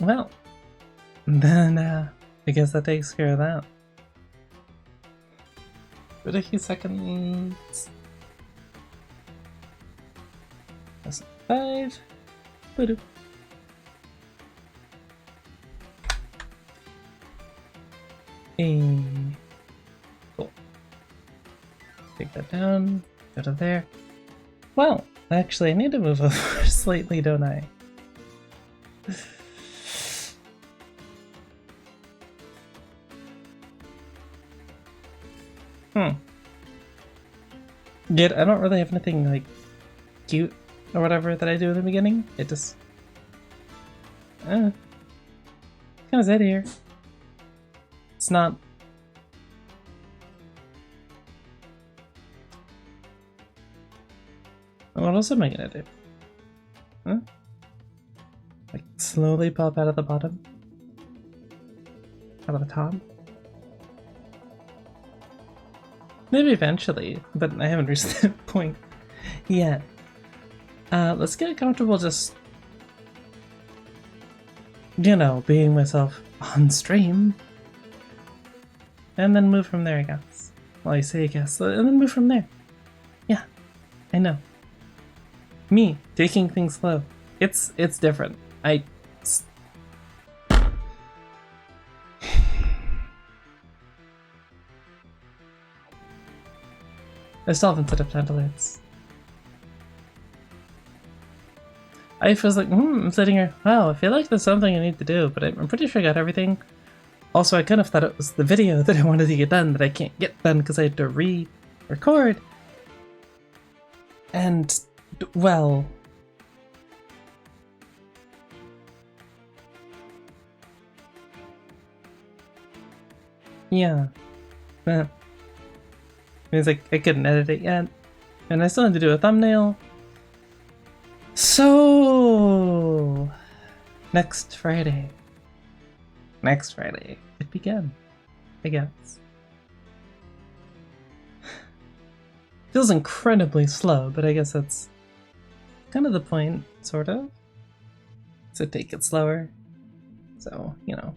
Well, then I guess that takes care of that. Wait a few seconds. That's 5. Boop. Hey. Cool. Take that down. Go to there. Well, actually, I need to move over slightly, don't I? Yet I don't really have anything like cute or whatever that I do in the beginning. It just kind of sad here. It's not. What else am I gonna do? Huh? Like slowly pop out of the bottom? Out of the top? Maybe eventually, but I haven't reached that point yet. Let's get comfortable just, you know, being myself on stream. And then move from there, I guess. Well, I say I guess, and then move from there. Yeah, I know. Me, taking things slow. It's different. I still haven't set up time to dance. I was like, I'm sitting here, wow, I feel like there's something I need to do, but I'm pretty sure I got everything. Also, I kind of thought it was the video that I wanted to get done that I can't get done because I had to re-record. And, well... yeah. Means like I couldn't edit it yet. And I still had to do a thumbnail. So... Next Friday, it began, I guess. Feels incredibly slow, but I guess that's kind of the point, sort of. To take it slower. So, you know.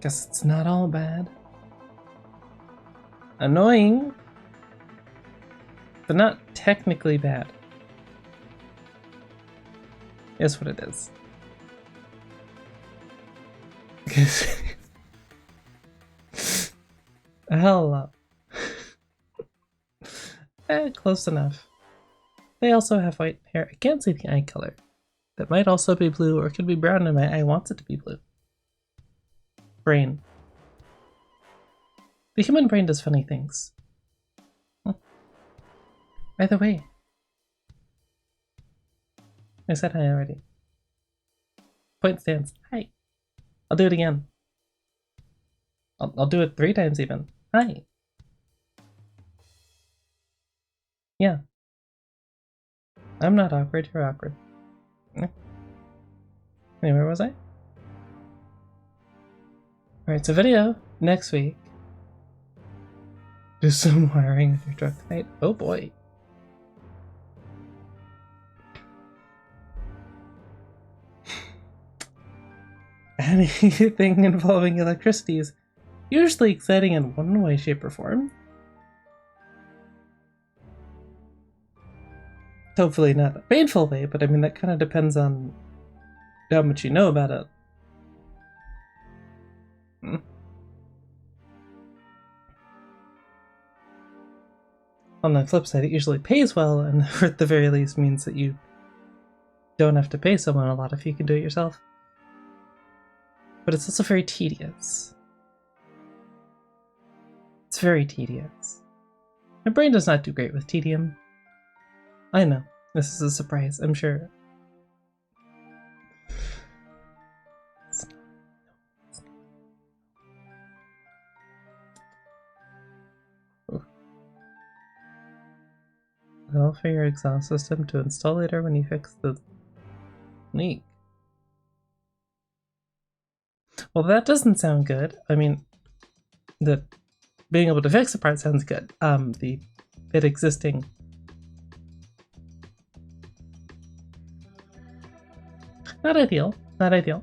Guess it's not all bad. Annoying, but not technically bad. Is what it is. Hello. Close enough. They also have white hair. I can't see the eye color. That might also be blue, or it could be brown, and my eye wants it to be blue. Brain. The human brain does funny things. By the way, I said hi already. Point stance. Hi. I'll do it again. I'll do it 3 times even. Hi. Yeah. I'm not awkward, you're awkward. Anyway, where was I? Alright, so video next week. Do some wiring with your truck tonight. Oh boy. Anything involving electricity is usually exciting in one way, shape, or form. Hopefully not a painful way, but I mean that kind of depends on how much you know about it. On the flip side, it usually pays well, and at the very least means that you don't have to pay someone a lot if you can do it yourself. But it's also very tedious. It's very tedious. My brain does not do great with tedium. I know. This is a surprise, I'm sure. Well, for your exhaust system to install later when you fix the leak. Well, that doesn't sound good. I mean, the being able to fix the part sounds good. It existing. Not ideal. Not ideal.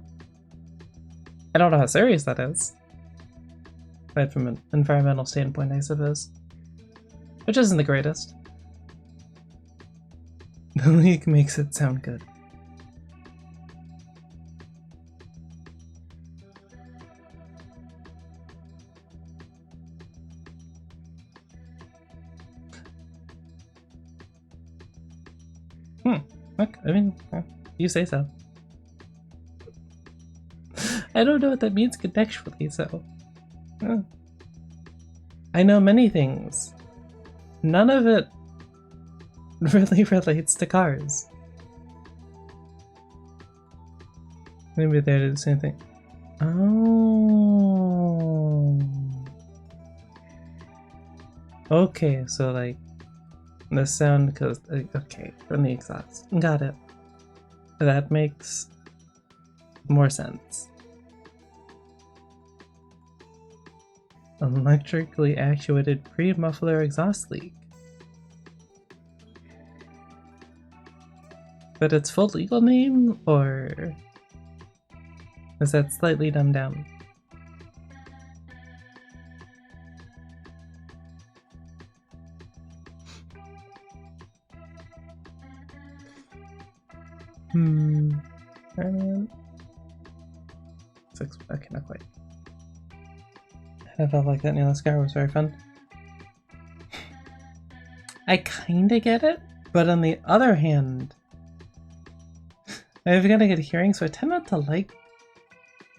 I don't know how serious that is. Aside from an environmental standpoint, I suppose. Which isn't the greatest. The leak makes it sound good. Okay, I mean, you say so. I don't know what that means contextually, so. I know many things. None of it really relates to cars. Maybe they did the same thing. Oh. Okay, so like the sound goes okay from the exhaust. Got it. That makes more sense. Electrically actuated pre-muffler exhaust leak. But its full legal name, or is that slightly dumbed down? Okay, not quite. I felt like that near the sky was very fun. I kinda get it, but on the other hand, I've got a good hearing, so I tend not to like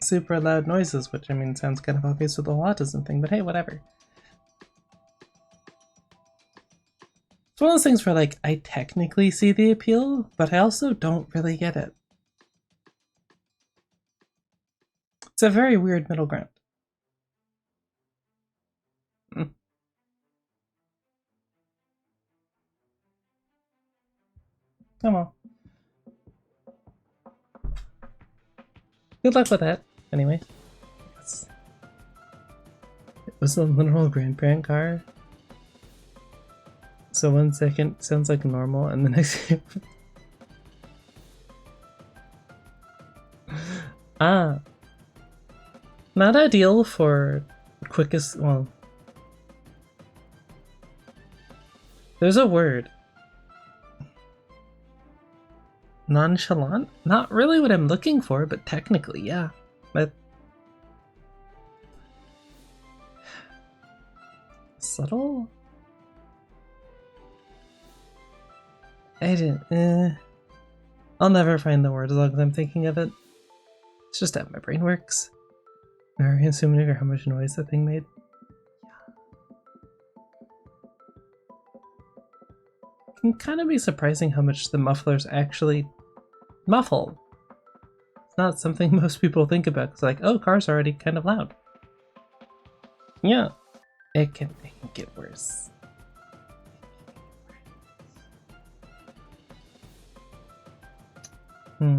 super loud noises, which I mean sounds kind of obvious with the whole autism thing, but hey, whatever. It's one of those things where like I technically see the appeal, but I also don't really get it. It's a very weird middle ground. Come on. Good luck with that, anyway. It was a literal grandparent car. So 1 second sounds like normal, and the next Ah. Not ideal for quickest, well. There's a word. Nonchalant? Not really what I'm looking for, but technically, yeah. But subtle? I didn't. I'll never find the word as long as I'm thinking of it. It's just how my brain works. Very assuming how much noise that thing made. It can kind of be surprising how much the mufflers actually muffle. It's not something most people think about. It's like, oh, cars are already kind of loud. Yeah, it can get worse. I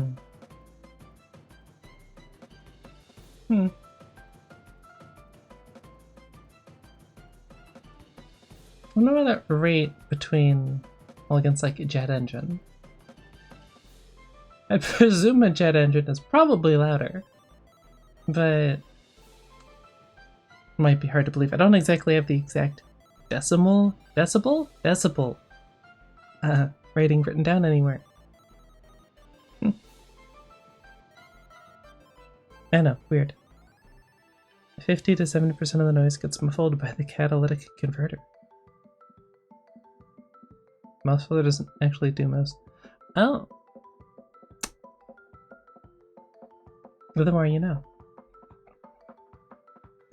wonder what that rate between, well, against like a jet engine. I presume a jet engine is probably louder, but it might be hard to believe. I don't exactly have the exact decibel rating written down anywhere. I know, weird. 50 to 70% of the noise gets muffled by the catalytic converter. Muffler doesn't actually do most. Oh. The more you know.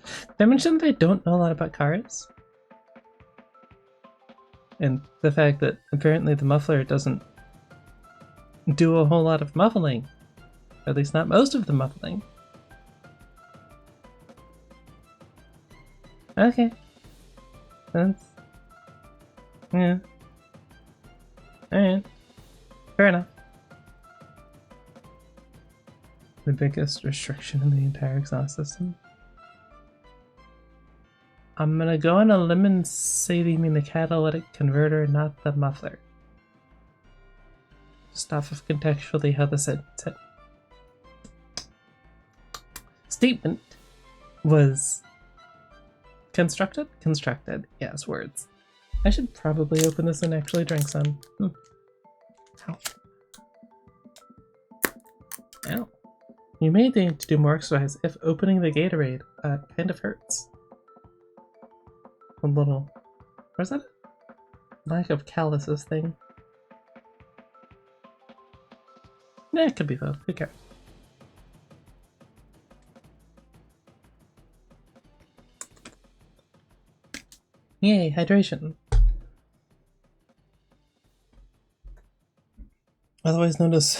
Did I mention that I don't know a lot about cars? And the fact that apparently the muffler doesn't do a whole lot of muffling. Or at least not most of the muffling. Okay. That's... yeah. Alright. Fair enough. The biggest restriction in the entire exhaust system. I'm gonna go on a limb and say they mean the catalytic converter, not the muffler. Just off of contextually how the sentence statement was constructed? Constructed. Yes, words. I should probably open this and actually drink some. Ow. Ow. You may need to do more exercise if opening the Gatorade kind of hurts. A little. Or is that a lack of calluses thing? Nah, it could be both. Who cares? Yay, hydration. Otherwise known as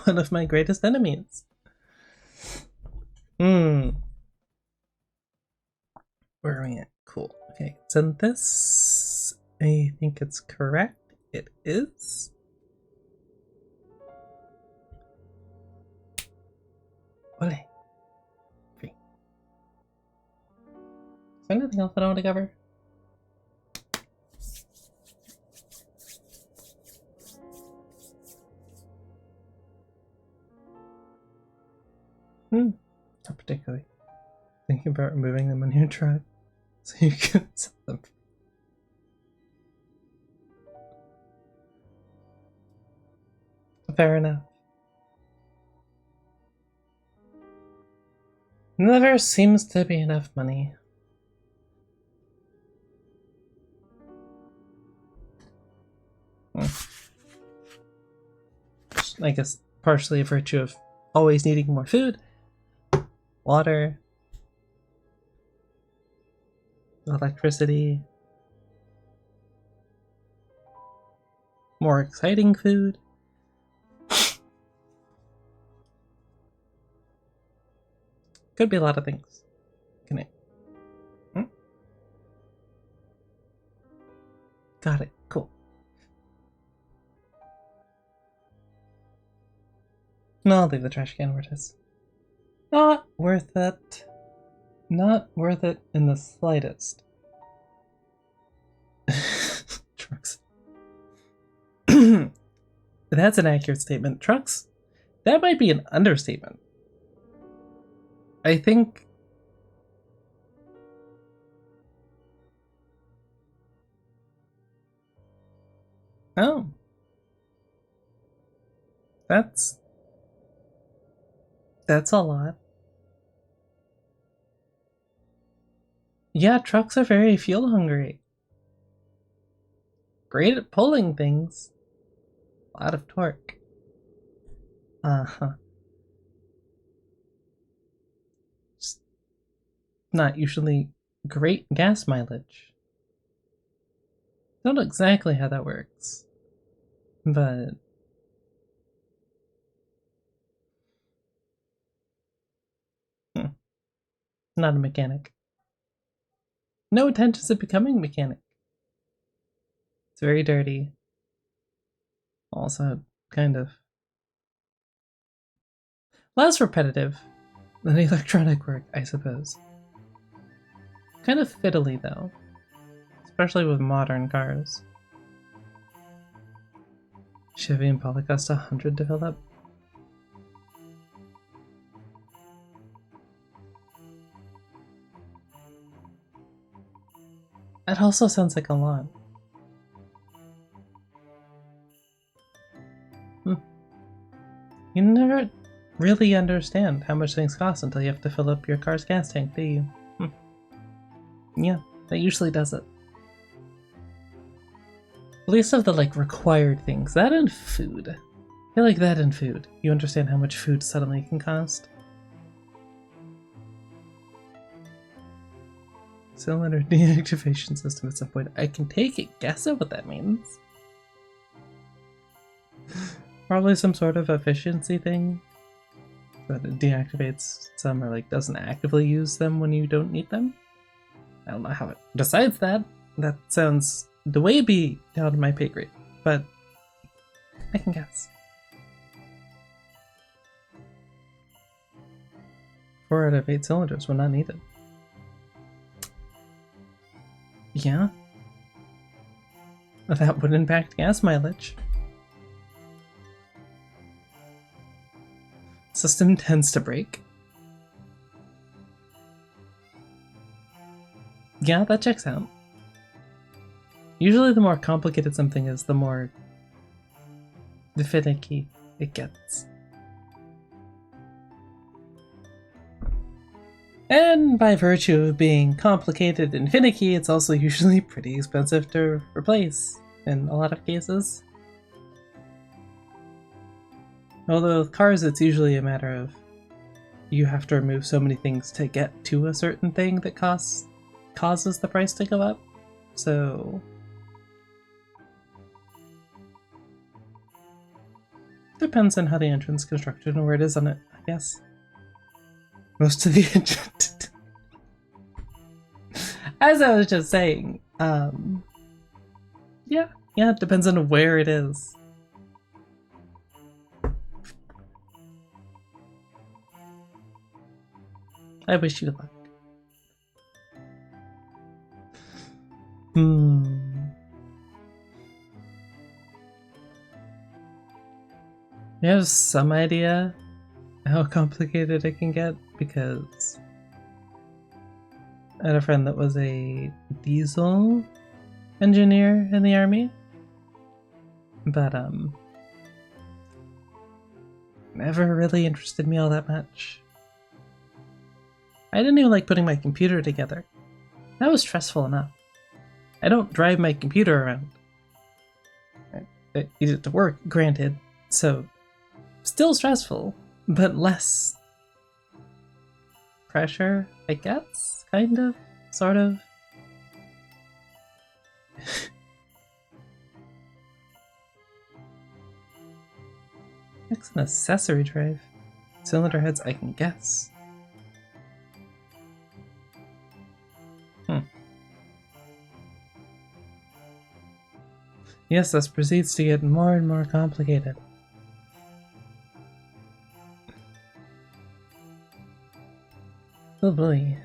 one of my greatest enemies. Where are we at? Cool. Okay, so this, I think it's correct. It is. Ole. Free. Is there anything else I want to cover? Not particularly. Thinking about removing them on your truck so you can sell them. Fair enough. Never seems to be enough money. I guess partially a virtue of always needing more food, water, electricity, more exciting food. Could be a lot of things. Can I? Got it. Cool. No, I'll leave the trash can where it is. Not worth it. Not worth it in the slightest. Trucks. That's an accurate statement. Trucks? That might be an understatement. I think... Oh. That's a lot. Yeah, trucks are very fuel hungry. Great at pulling things. A lot of torque. Just not usually great gas mileage. Don't know exactly how that works, but not a mechanic. No intentions of becoming a mechanic. It's very dirty. Also, kind of less repetitive than electronic work, I suppose. Kind of fiddly, though. Especially with modern cars. Chevy Impala cost 100 to fill up. That also sounds like a lot. You never really understand how much things cost until you have to fill up your car's gas tank, do you? Yeah, that usually does it. At least of the, like, required things. That and food. I feel like that and food. You understand how much food suddenly can cost. Cylinder deactivation system at some point. I can take a guess at what that means. Probably some sort of efficiency thing that it deactivates some or like doesn't actively use them when you don't need them. I don't know how it decides that. That sounds the way be down to my pay grade, but I can guess. 4 out of 8 cylinders when not needed. Yeah. That would impact gas mileage. System tends to break. Yeah, that checks out. Usually the more complicated something is, the more finicky it gets. And by virtue of being complicated and finicky, it's also usually pretty expensive to replace in a lot of cases. Although with cars, it's usually a matter of you have to remove so many things to get to a certain thing that causes the price to go up. So depends on how the engine's constructed and where it is on it, I guess. Most of the engine. As I was just saying, yeah, it depends on where it is. I wish you luck. You have some idea how complicated it can get, because I had a friend that was a diesel engineer in the army, but never really interested me all that much. I didn't even like putting my computer together. That was stressful enough. I don't drive my computer around. I need it to work, granted, so still stressful, but less pressure, I guess? Kind of? Sort of? It's an accessory drive. Cylinder heads, I can guess. Yes, this proceeds to get more and more complicated. Oh boy.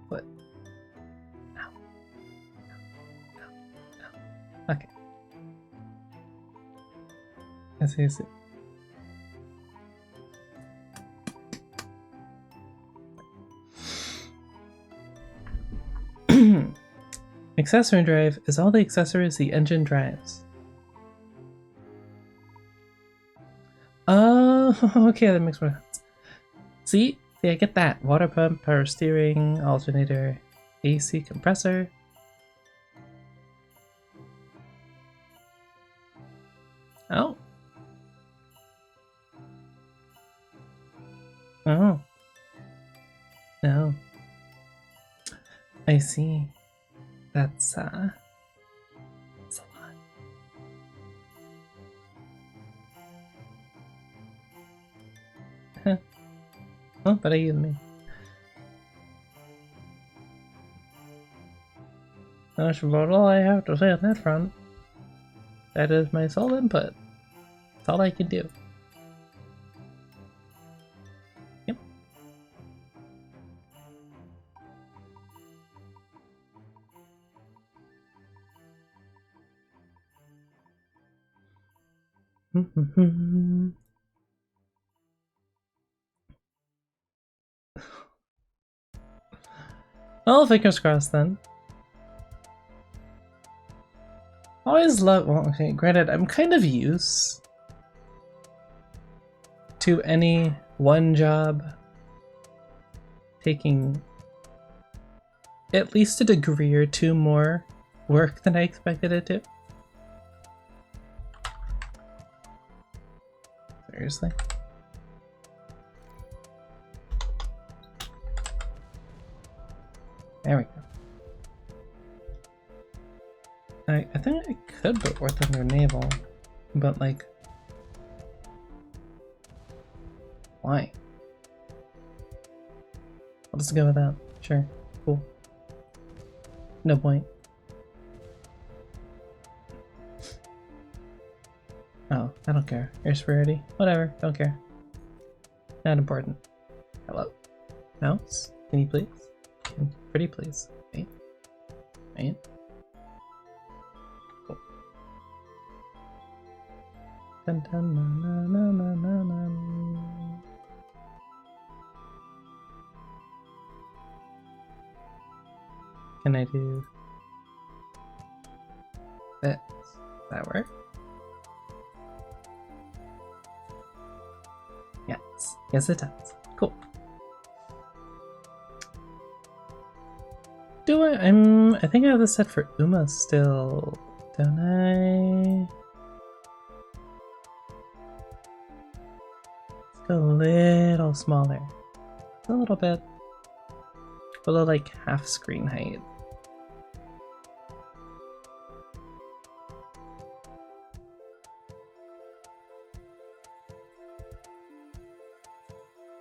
What? Ow. Okay. I see. Accessory drive is all the accessories the engine drives. Oh, okay, that makes more sense. See, I get that. Water pump, power steering, alternator, AC compressor. Oh. Oh. No. I see. That's a lot. Huh. Oh, better you than me. That's about all I have to say on that front. That is my sole input. That's all I can do. Yep. Well, fingers crossed then. Always love. Well, okay, granted, I'm kind of used to any one job taking at least a degree or two more work than I expected it to. Seriously? There we go. I think I could put Worth under naval, but like, why? I'll just go with that. Sure. Cool. No point. Oh, I don't care. Air superiority. Whatever. Don't care. Not important. Hello? Mouse? Can you please? Pretty please. Wait. Wait. Cool. Dun, dun, na, na, na, na, na, na. Can I do this? Does that work? Yes. Yes, it does. Cool. Do I? I think I have this set for Uma still, don't I? Let's go a little smaller. A little bit. Below like half screen height.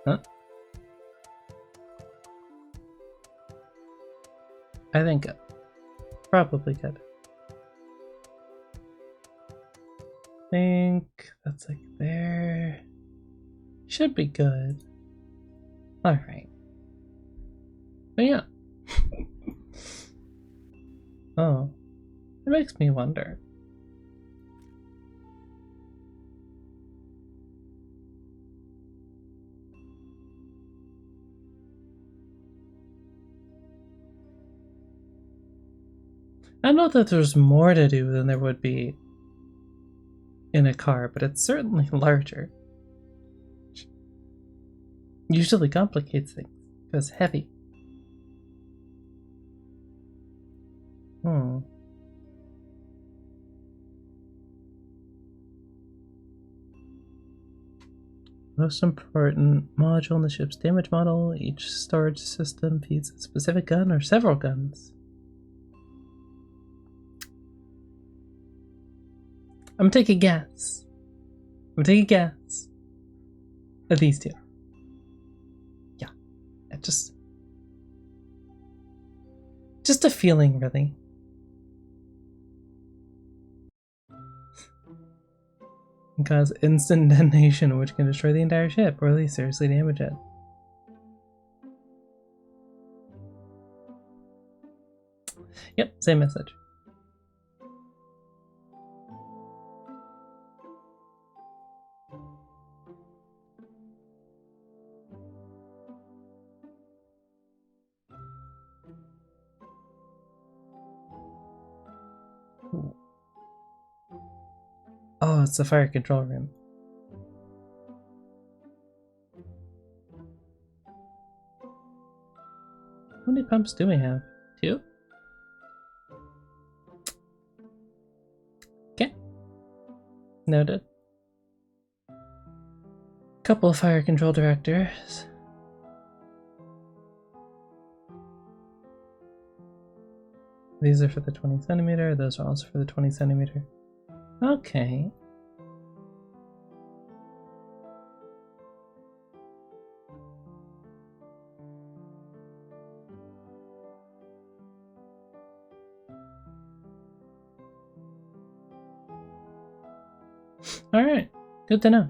Huh? I think probably good. I think that's like there. Should be good. Alright. But yeah. Oh. It makes me wonder. I know that there's more to do than there would be in a car, but it's certainly larger. Usually complicates things, because heavy. Most important module in the ship's damage model. Each storage system feeds a specific gun or several guns. I'm taking a guess. I'm taking a guess. At these two. Yeah. Just a feeling, really. Can cause instant detonation, which can destroy the entire ship or at least seriously damage it. Yep, same message. Oh, it's the fire control room. How many pumps do we have? 2? Okay. Noted. Couple of fire control directors. These are for the 20 centimeter, those are also for the 20 centimeter. Okay. Alright, good to know.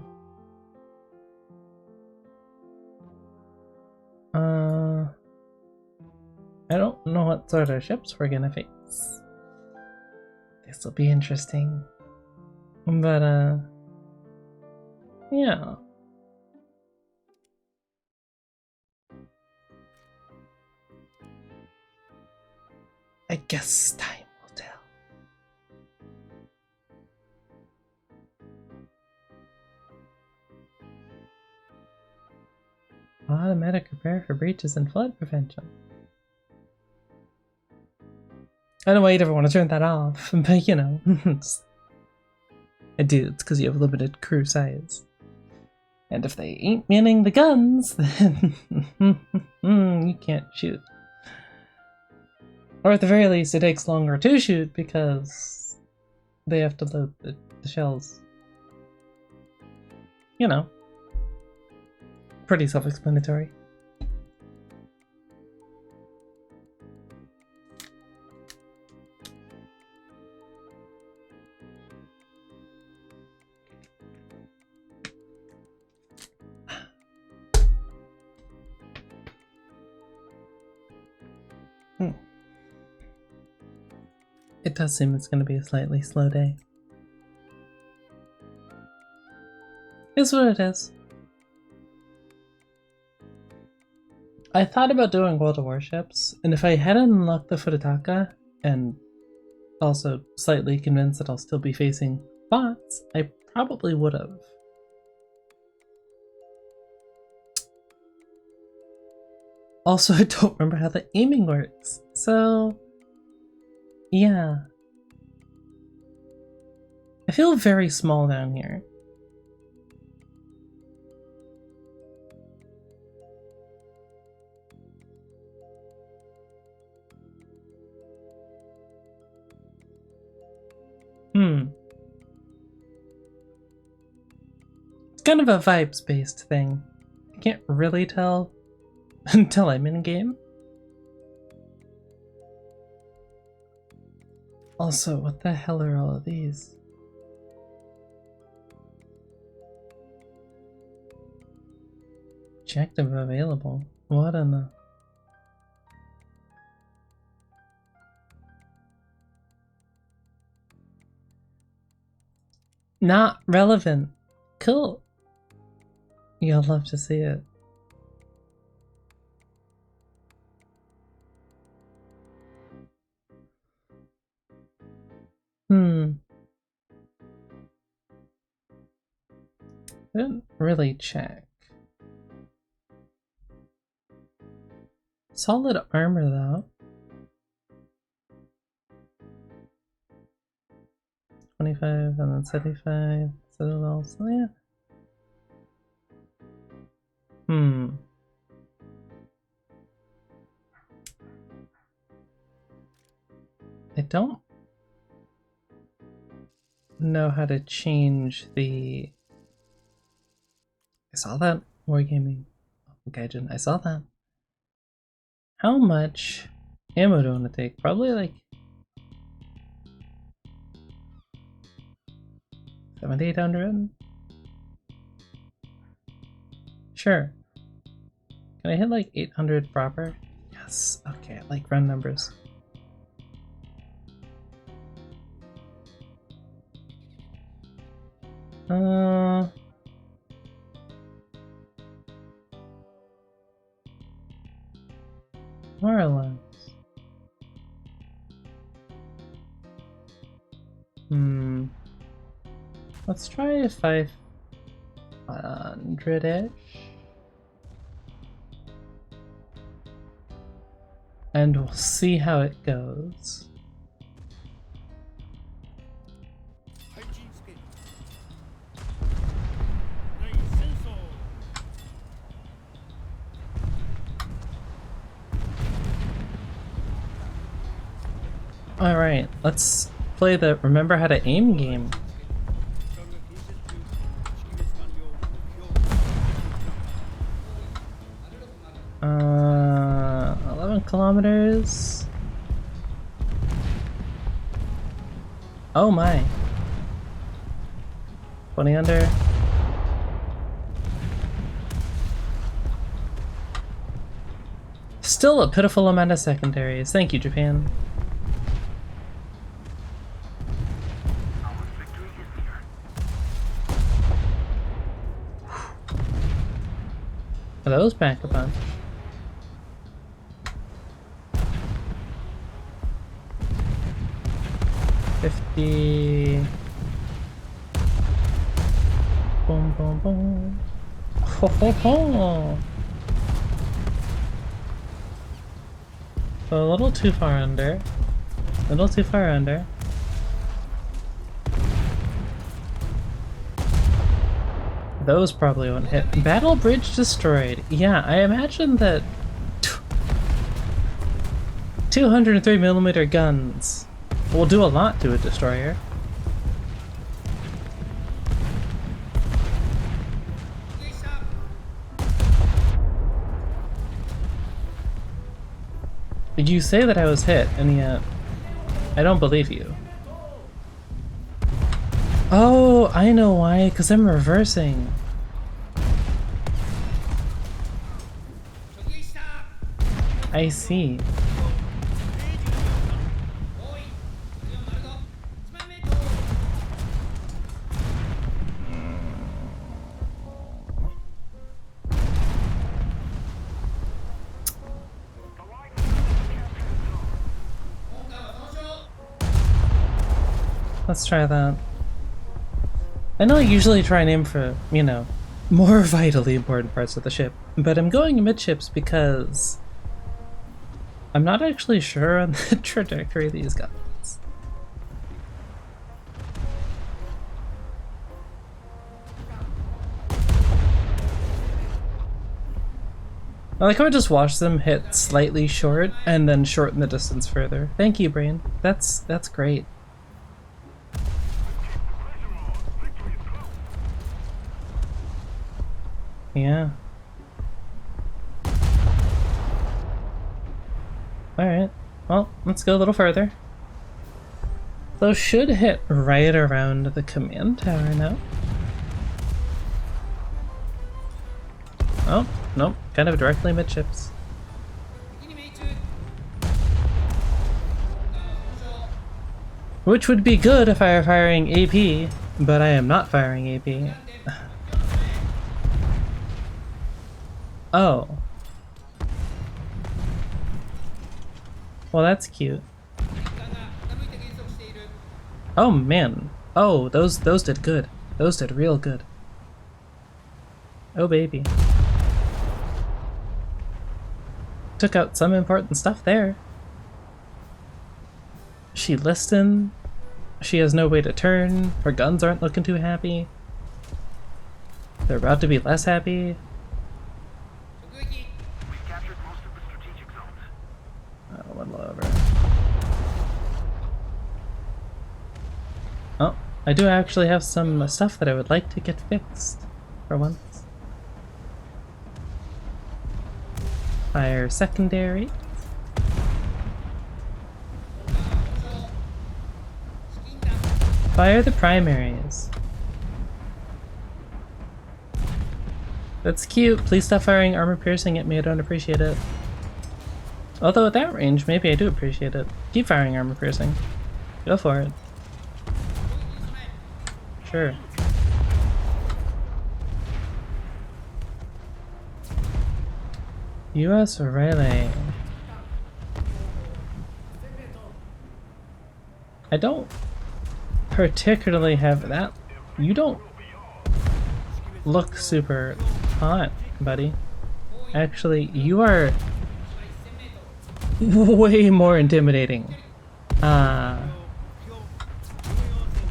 I don't know what sort of ships we're gonna face. This'll be interesting. But, yeah. I guess time will tell. Automatic repair for breaches and flood prevention. I don't know why you'd ever want to turn that off, but you know. I do, it's because you have limited crew size. And if they ain't manning the guns, then you can't shoot. Or at the very least, it takes longer to shoot because they have to load the shells. You know. Pretty self-explanatory. It does seem it's going to be a slightly slow day. It's what it is. I thought about doing World of Warships, and if I hadn't unlocked the Furutaka, and also slightly convinced that I'll still be facing bots, I probably would have. Also, I don't remember how the aiming works, so yeah. I feel very small down here. It's kind of a vibes-based thing. I can't really tell until I'm in game. Also, what the hell are all of these? Objective available. What in the... Not relevant. Cool. You'll love to see it. I didn't really check. Solid armor though. 25 and then 75. Citadel, so yeah. I don't know how to change the... I saw that. Wargaming. Gaijin, I saw that. How much ammo do I want to take? Probably like 7,800? Sure. Can I hit like 800 proper? Yes. Okay, I like round numbers. More or less. Let's try 500-ish. And we'll see how it goes. Alright, let's play the remember how to aim game. 11 kilometers. Oh my. 20 under. Still a pitiful amount of secondaries. Thank you, Japan. Are those back a bunch? $50. Boom, boom, boom. Ho, ho, ho. So a little too far under. A little too far under. Those probably won't hit. Battle bridge destroyed. Yeah, I imagine that 203mm guns will do a lot to a destroyer. You say that I was hit, and yet I don't believe you. Oh, I know why, because I'm reversing. I see. let's try that. I know I usually try and aim for, you know, more vitally important parts of the ship, but I'm going midships because I'm not actually sure on the trajectory of these guns. I like how I just watch them hit slightly short and then shorten the distance further. Thank you, Brain. That's great. Yeah. Alright. Well, let's go a little further. Those should hit right around the command tower now. Oh, nope. Kind of directly midships. Which would be good if I were firing AP, but I am not firing AP. Oh. Well, that's cute. Oh man. Oh, those did good. Those did real good. Oh baby. Took out some important stuff there. She listened. She has no way to turn. Her guns aren't looking too happy. They're about to be less happy. A little over. Oh, I do actually have some stuff that I would like to get fixed for once. Fire secondary. Fire the primaries. That's cute. Please stop firing armor piercing at me. I don't appreciate it. Although at that range, maybe I do appreciate it. Keep firing armor piercing. Go for it. Sure. US Relay. I don't particularly have that. You don't look super hot, buddy. Actually, you are way more intimidating.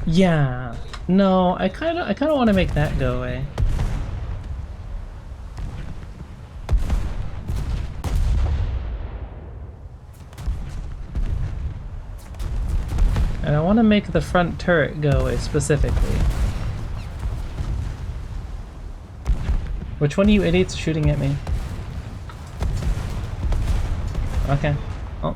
Yeah. No, I kind of want to make that go away. And I want to make the front turret go away specifically. Which one of you idiots is shooting at me? Okay. Oh.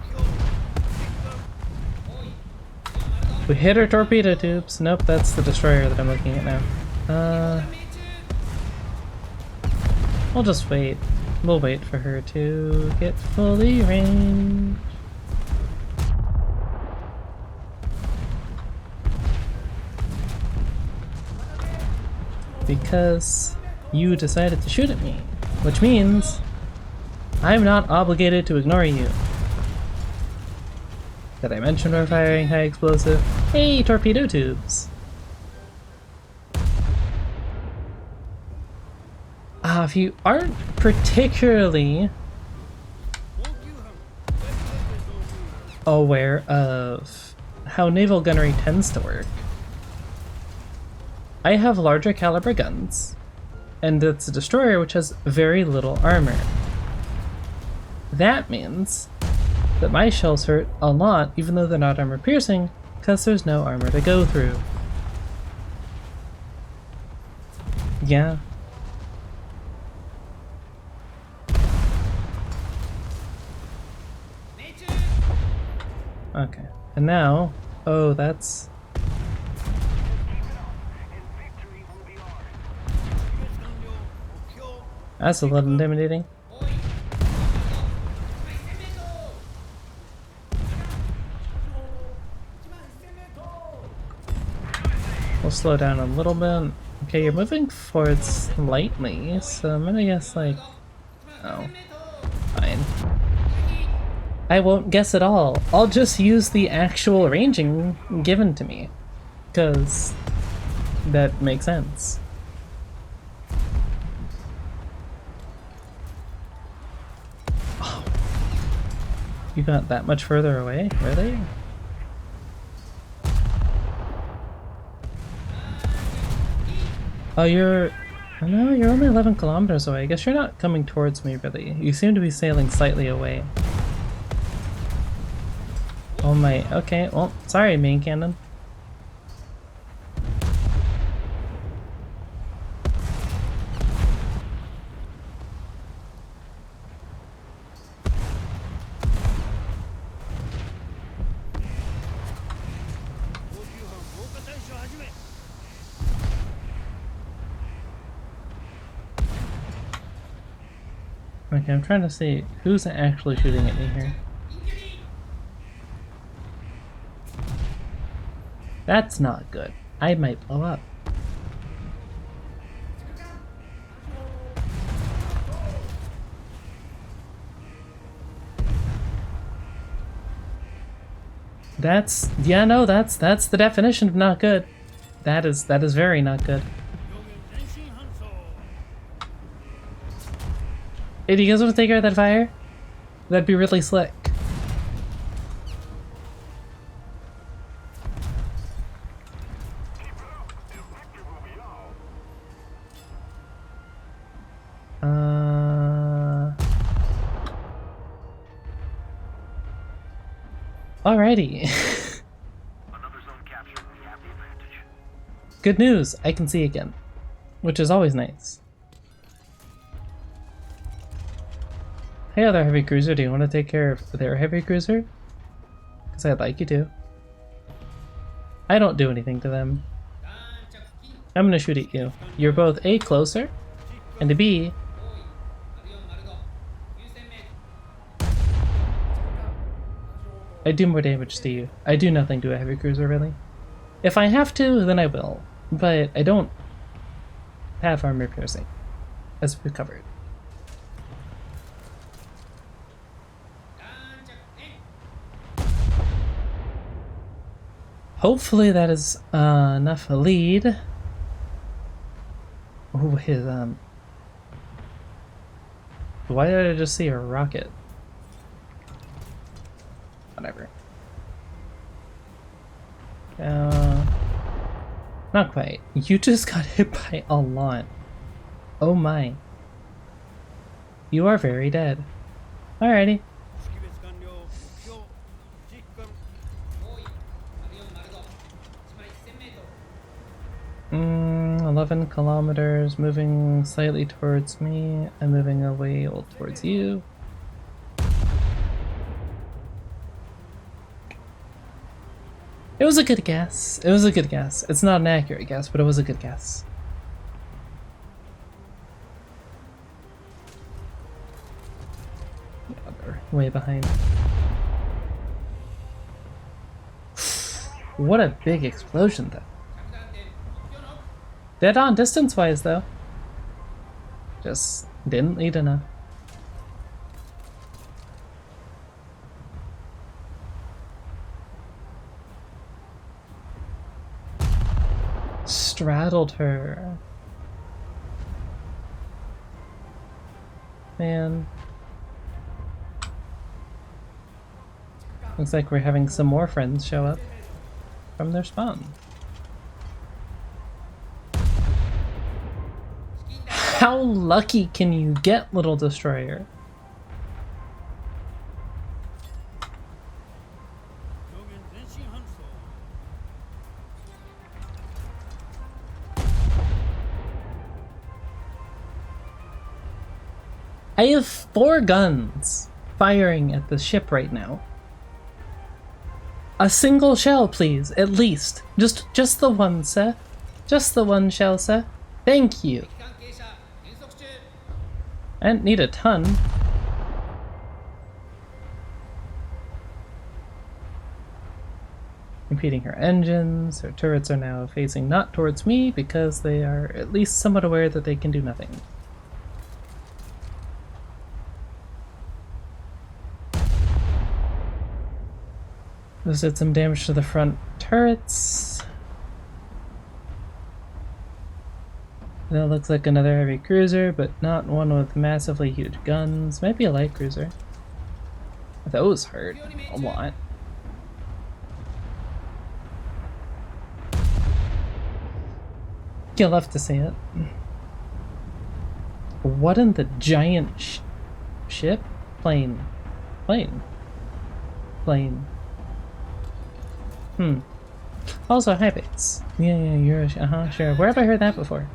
We hit our torpedo tubes. Nope, that's the destroyer that I'm looking at now. We'll just wait. We'll wait for her to get fully ranged. Because you decided to shoot at me, which means I'm not obligated to ignore you. Did I mention we're firing high explosive? Hey, torpedo tubes! If you aren't particularly aware of how naval gunnery tends to work, I have larger caliber guns, and it's a destroyer which has very little armor. That means that my shells hurt a lot even though they're not armor piercing, because there's no armor to go through. Yeah. Okay, and now, oh, that's... That's a little intimidating. We'll slow down a little bit. Okay, you're moving forward slightly, so I'm gonna guess like... Oh. Fine. I won't guess at all. I'll just use the actual ranging given to me. because that makes sense. Oh. You got that much further away? Really? Oh, no, you're only 11 kilometers away. I guess you're not coming towards me, really. You seem to be sailing slightly away. Oh my, okay, well, sorry, main cannon. Okay, I'm trying to see who's actually shooting at me here. That's not good. I might blow up. That's the definition of not good. That is very not good. Hey, do you guys want to take care of that fire? That'd be really slick. Alrighty. Another zone captured. We have the advantage. Good news, I can see again, which is always nice. Hey, other heavy cruiser, do you want to take care of their heavy cruiser? Because I'd like you to. I don't do anything to them. I'm gonna shoot at you. You're both A, closer, and B, I do more damage to you. I do nothing to a heavy cruiser, really. If I have to, then I will. But I don't have armor piercing, as we've covered. Hopefully that is enough a lead. Oh, why did I just see a rocket? Whatever. Not quite. You just got hit by a lot. Oh my. You are very dead. Alrighty. 11 kilometers, moving slightly towards me and moving away towards you. It was a good guess. It was a good guess. It's not an accurate guess, but it was a good guess. Yeah, they're way behind. What a big explosion, though. Dead on distance-wise, though. Just didn't lead enough. Straddled her. Man. Looks like we're having some more friends show up from their spawn. How lucky can you get, little destroyer? I have 4 guns firing at the ship right now. A single shell, please, at least. Just the one, sir. Just the one shell, sir. Thank you. I didn't need a ton. Impeding her engines. Her turrets are now facing not towards me because they are at least somewhat aware that they can do nothing. This did some damage to the front turrets. That looks like another heavy cruiser, but not one with massively huge guns. Might be a light cruiser. Those hurt a lot. You'll have to see it. What in the giant ship? Plane. Plane. Plane. Also, hi base. Yeah, you're sure. Where have I heard that before?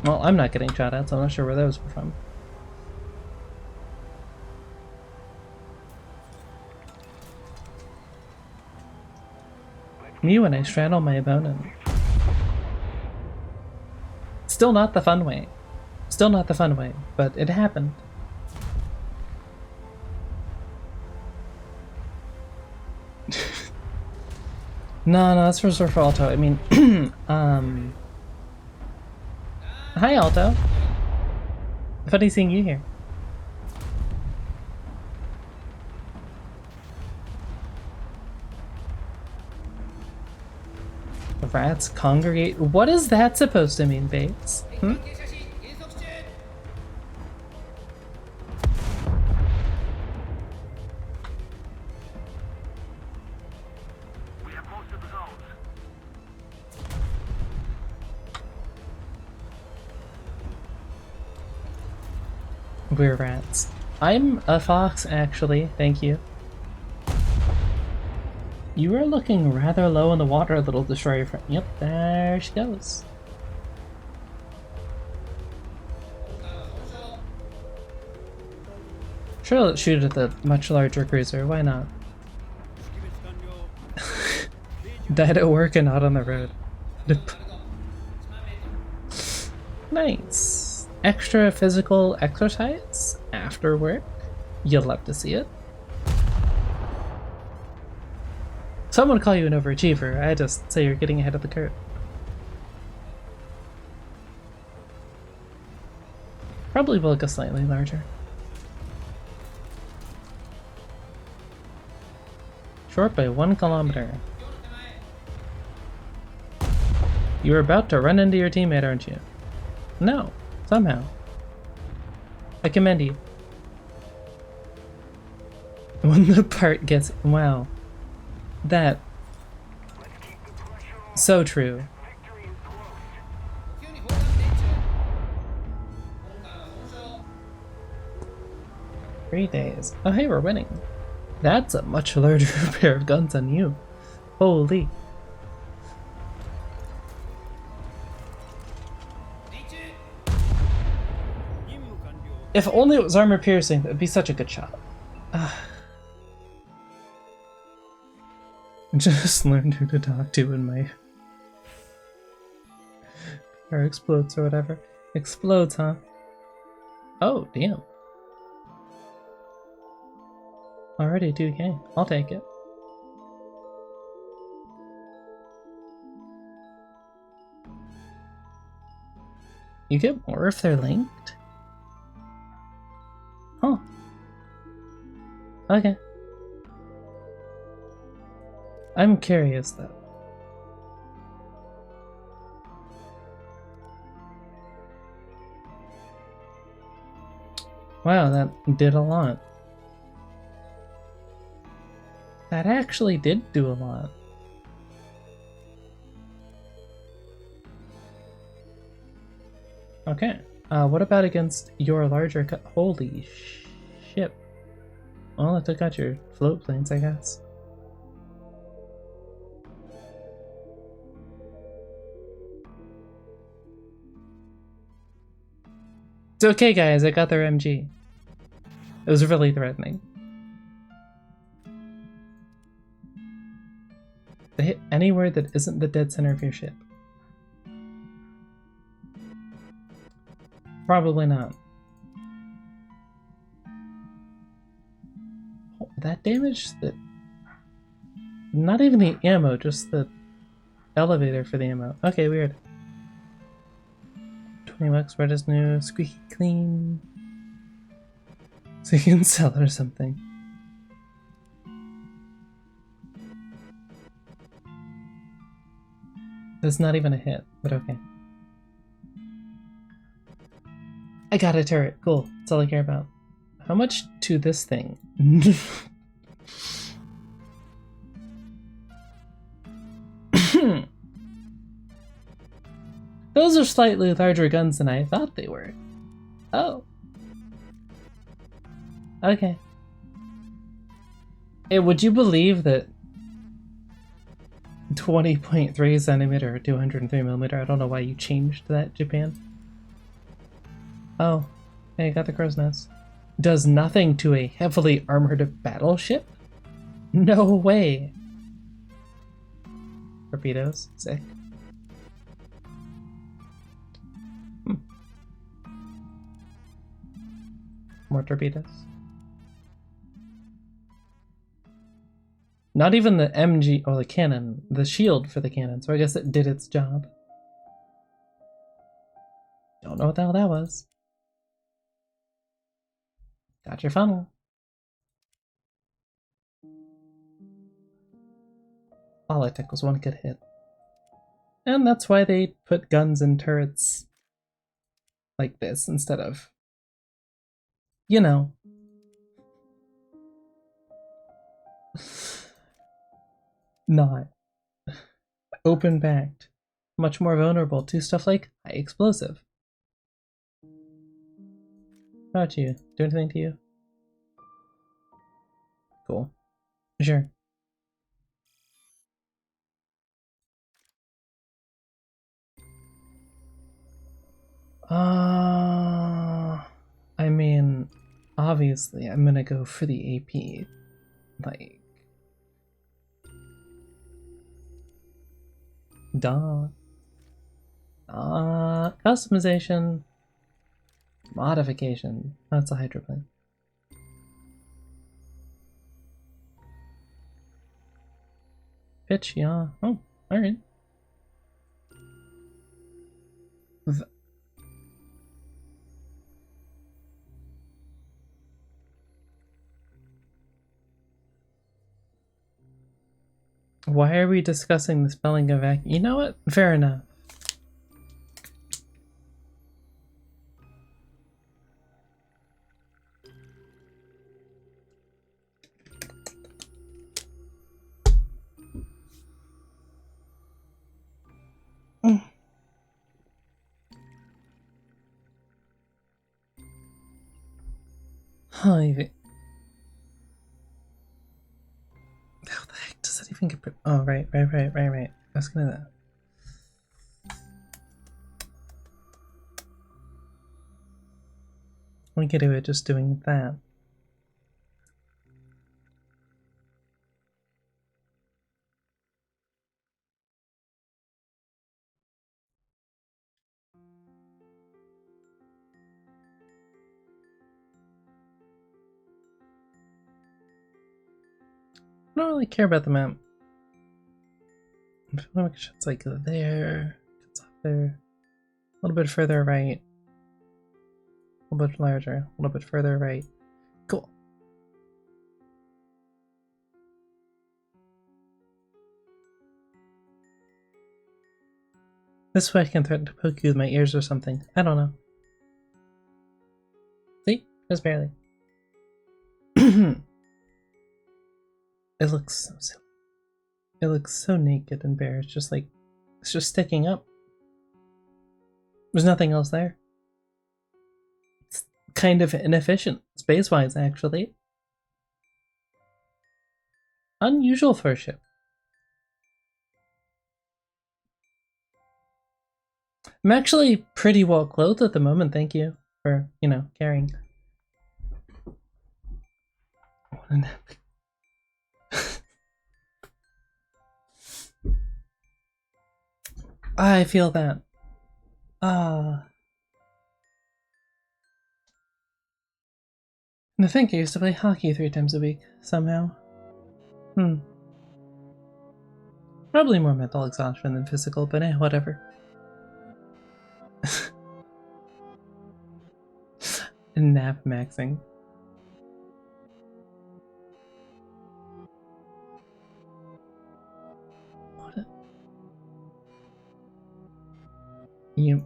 Well, I'm not getting shot at, so I'm not sure where those were from. Me when I straddle my opponent. Still not the fun way. Still not the fun way, but it happened. No, that's reserved for Alto. I mean, hi Alto. Funny seeing you here. The rats congregate. What is that supposed to mean, Bates? We're rats. I'm a fox, actually. Thank you. You are looking rather low in the water, little destroyer friend. Yep, there she goes. Sure, let's shoot at the much larger cruiser. Why not? Died at work and not on the road. Nice. Extra physical exercise after work. You'll love to see it. Someone call you an overachiever. I just say you're getting ahead of the curve. Probably will go slightly larger. Short by 1 kilometer. You're about to run into your teammate, aren't you? No, somehow. I commend you. When the part gets... Wow. That... So true. Three days. Oh hey, we're winning. That's a much larger pair of guns than you. Holy. If only it was armor piercing, that would be such a good shot. Just learned who to talk to when my car explodes or whatever. Explodes, huh? Oh, damn. Already 2K. I'll take it. You get more if they're linked? Oh. Okay. I'm curious though. Wow, that did a lot. That actually did do a lot. Okay. What about against your larger holy shit. Well, it took out your float planes, I guess. It's okay, guys, I got their MG. It was really threatening. They hit anywhere that isn't the dead center of your ship. Probably not. Oh, that damage? That... Not even the ammo, just the elevator for the ammo. Okay, weird. 20 bucks, red is new, squeaky clean. So you can sell it or something. That's not even a hit, but okay. I got a turret. Cool. That's all I care about. How much to this thing? Those are slightly larger guns than I thought they were. Oh. Okay. Hey, would you believe that 20.3 centimeter or 203 millimeter? I don't know why you changed that, Japan. Oh. Hey, I got the crow's nest. Does nothing to a heavily armored battleship? No way. Torpedoes. Sick. More torpedoes. Not even the MG or the cannon, the shield for the cannon, so I guess it did its job. Don't know what the hell that was. Got your funnel. All I took was one good hit. And that's why they put guns in turrets like this instead of, you know. Not open backed. Much more vulnerable to stuff like high explosive. How about you? Do anything to you? Cool. Sure. I mean, obviously, I'm gonna go for the AP. Like, duh. Customization, modification. That's a hydroplane. Pitch, yeah. Oh, alright. Why are we discussing the spelling of vacuum? You know what? Fair enough. How the heck does that even get? Oh, right. I was gonna. We could do it just doing that. I don't really care about the map. I feel like it's like there, it's up there, a little bit further right, a little bit larger, a little bit further right. Cool. This way I can threaten to poke you with my ears or something. I don't know. See? Just barely. It looks so silly. It looks so naked and bare. It's just like, it's just sticking up. There's nothing else there. It's kind of inefficient, space-wise, actually. Unusual for a ship. I'm actually pretty well clothed at the moment, thank you for, you know, caring. What an epic. I feel that. And I think I used to play hockey 3 times a week, somehow. Probably more mental exhaustion than physical, but whatever. Nap maxing. You.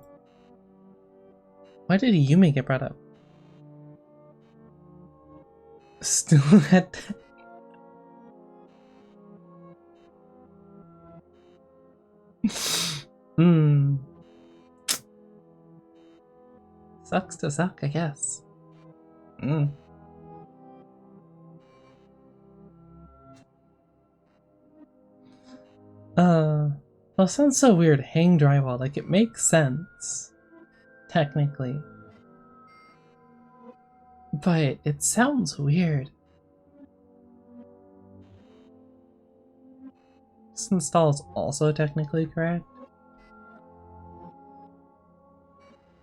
Why did Yumi get brought up? Still at. Hmm. Sucks to suck, I guess. Hmm. Well, it sounds so weird. Hang drywall. Like, it makes sense. Technically. But it sounds weird. This install is also technically correct.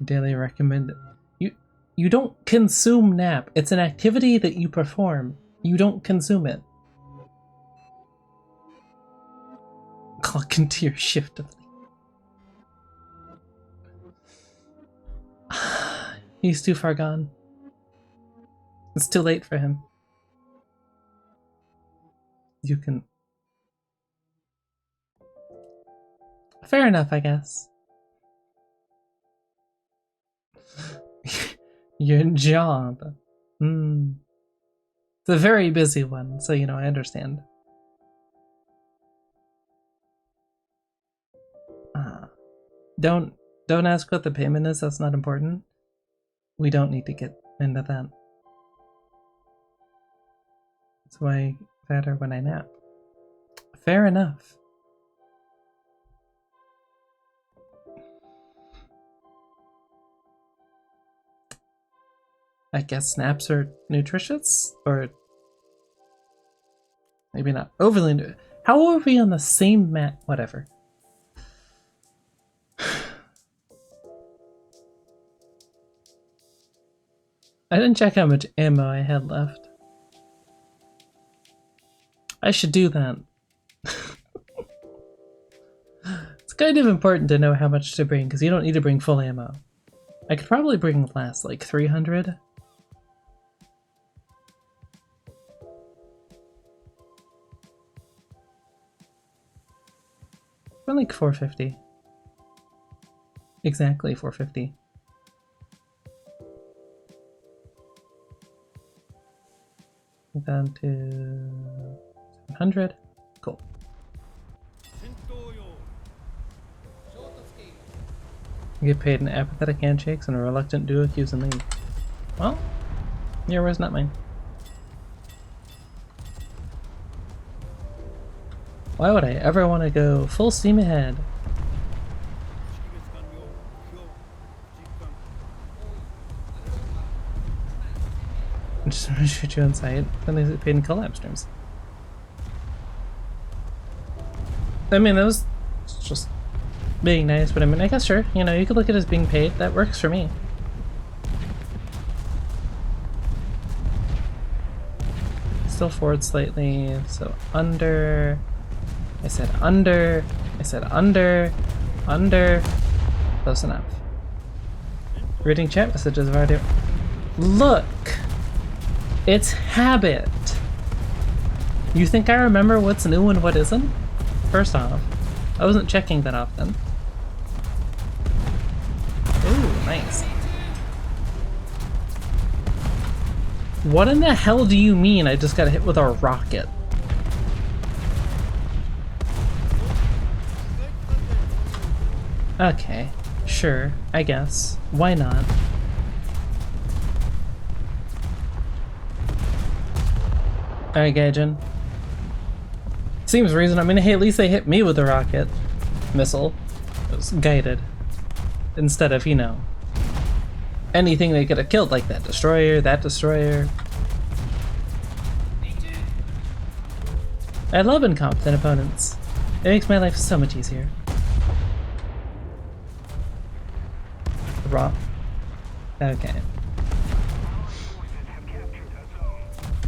Daily recommended. You don't consume nap. It's an activity that you perform. You don't consume it. Clock into your shift of He's too far gone. It's too late for him. You can... Fair enough, I guess. Your job. It's a very busy one, so I understand. Don't ask what the payment is, that's not important. We don't need to get into that. That's why better when I nap. Fair enough. I guess naps are nutritious? Or maybe not overly How are we on the same mat? Whatever. I didn't check how much ammo I had left. I should do that. It's kind of important to know how much to bring, because you don't need to bring full ammo. I could probably bring less, like 300. Or like 450. Exactly 450. Down to 700. Cool. You get paid in apathetic handshakes and a reluctant duo cues and leave. Well, your word's not mine. Why would I ever want to go full steam ahead? I'm just gonna shoot you on sight. Then they get paid in collab streams. I mean, that was just being nice, but I mean, I guess sure. You could look at it as being paid. That works for me. Still forward slightly, so under. I said under. I said under. Under. Close enough. Reading chat messages have already. Look! It's habit! You think I remember what's new and what isn't? First off, I wasn't checking that often. Ooh, nice. What in the hell do you mean I just got hit with a rocket? Okay, sure, I guess. Why not? Alright, Gaijin. Seems reasonable. I mean, hey, at least they hit me with a rocket missile. It was guided. Instead of, anything they could have killed, like that destroyer, that destroyer. I love incompetent opponents. It makes my life so much easier. Raw. Okay.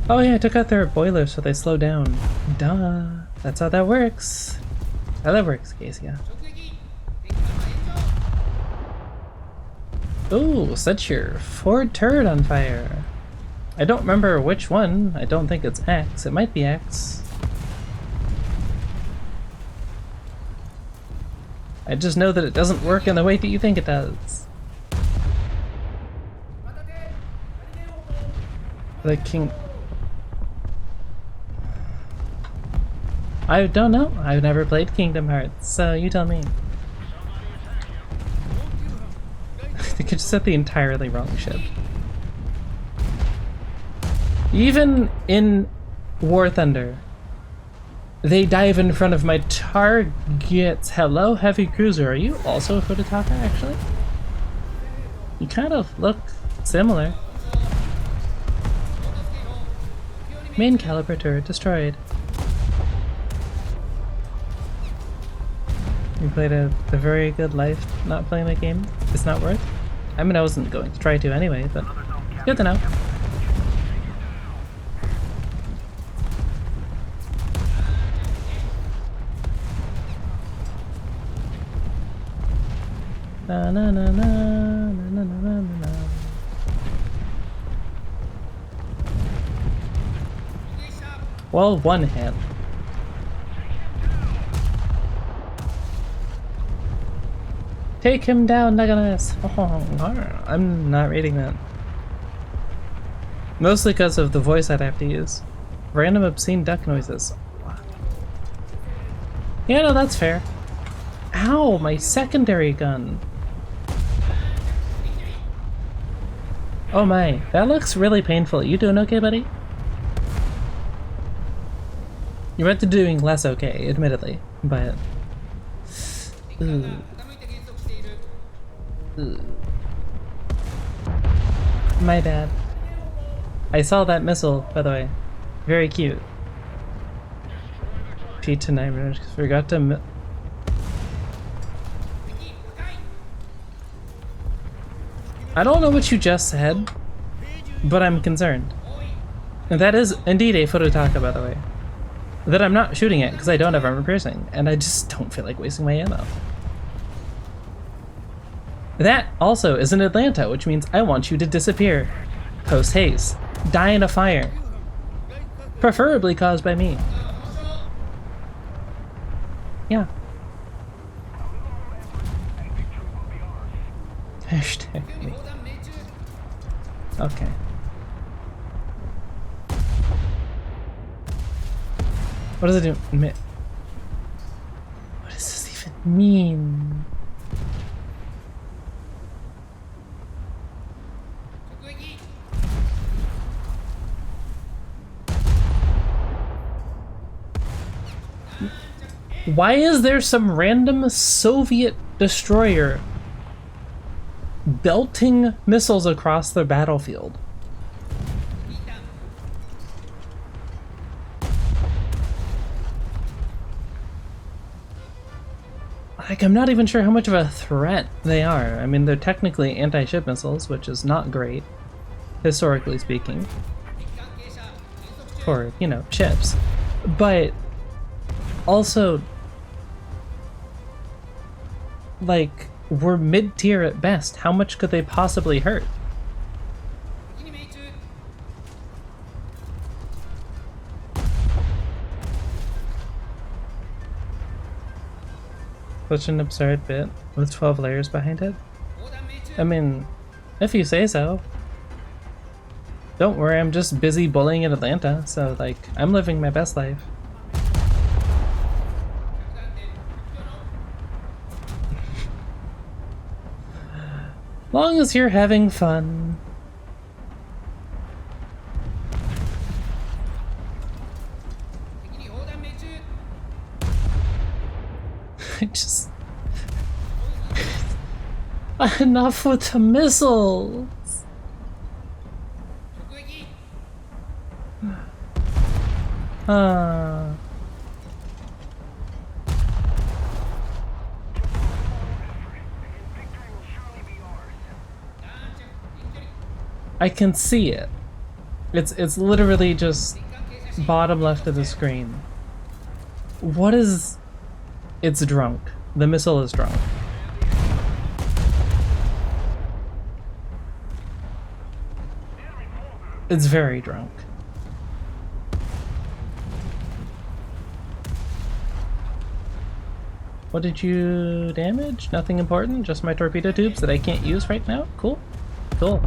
Oh yeah, I took out their boiler so they slow down. Duh. That's how that works. How that works, Casey. Ooh, set your Ford turret on fire. I don't remember which one. I don't think it's X. It might be X. I just know that it doesn't work in the way that you think it does. The king... I don't know. I've never played Kingdom Hearts, so you tell me. I think I just said the entirely wrong ship. Even in War Thunder, they dive in front of my targets. Hello, heavy cruiser. Are you also a Furutaka, actually? You kind of look similar. Main caliber turret destroyed. You played a very good life not playing the game. It's not worth. I mean, I wasn't going to try to anyway, but it's good to know. Na na na na na na na na na. Well, one hit. Take him down, Legolas! Oh, I'm not reading that. Mostly because of the voice I'd have to use. Random obscene duck noises. Yeah, no, that's fair. Ow, my secondary gun. Oh my, that looks really painful. You doing okay, buddy? You went to doing less okay, admittedly, but... Ooh. My bad. I saw that missile, by the way. Very cute. Pete tonight, forgot to... I don't know what you just said, but I'm concerned. And that is indeed a Furutaka, by the way. That I'm not shooting at because I don't have armor piercing, and I just don't feel like wasting my ammo. That also is in Atlanta, which means I want you to disappear. Post haste. Die in a fire. Preferably caused by me. Yeah. Hashtag me. Okay. What does it do? What does this even mean? Why is there some random Soviet destroyer belting missiles across the battlefield? Like, I'm not even sure how much of a threat they are. I mean, they're technically anti-ship missiles, which is not great, historically speaking, for, you know, ships. But also, like, we're mid-tier at best. How much could they possibly hurt? Such an absurd bit with 12 layers behind it. I mean, if you say so. Don't worry, I'm just busy bullying in Atlanta, so like, I'm living my best life. Long as you're having fun. I just... Enough with the missiles! I can see it. It's literally just bottom left of the screen. What is... It's drunk. The missile is drunk. It's very drunk. What did you damage? Nothing important, just my torpedo tubes that I can't use right now? Cool. Cool.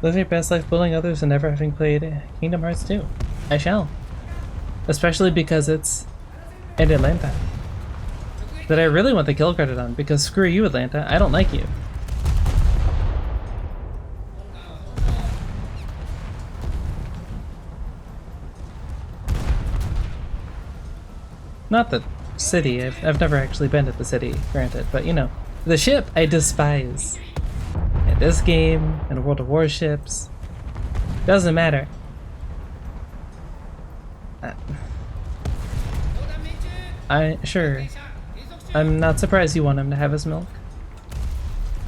Live your best life bullying others and never having played Kingdom Hearts 2. I shall. Especially because it's in Atlanta. That I really want the kill credit on, because screw you, Atlanta. I don't like you. Not the city. I've never actually been to the city, granted, but you know, the ship I despise. In this game, in World of Warships, doesn't matter. Sure. I'm not surprised you want him to have his milk.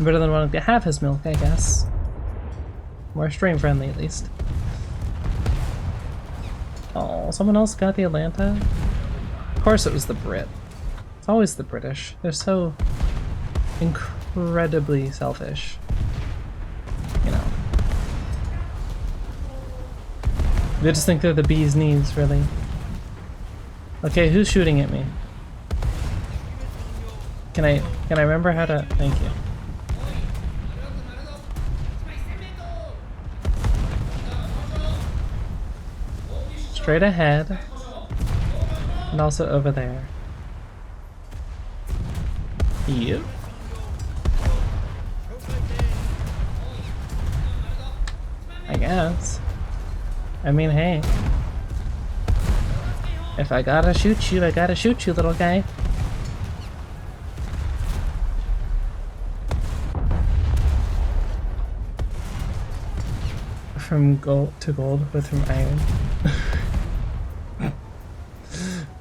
Better than wanting to have his milk, I guess. More stream friendly, at least. Oh, someone else got the Atlanta? Of course it was the Brit. It's always the British. They're so incredibly selfish. You know. They just think they're the bee's knees, really. Okay, who's shooting at me? Can I remember how to... Thank you. Straight ahead. And also over there. You. I guess. I mean, hey. If I gotta shoot you, I gotta shoot you, little guy. From gold to gold, but from iron.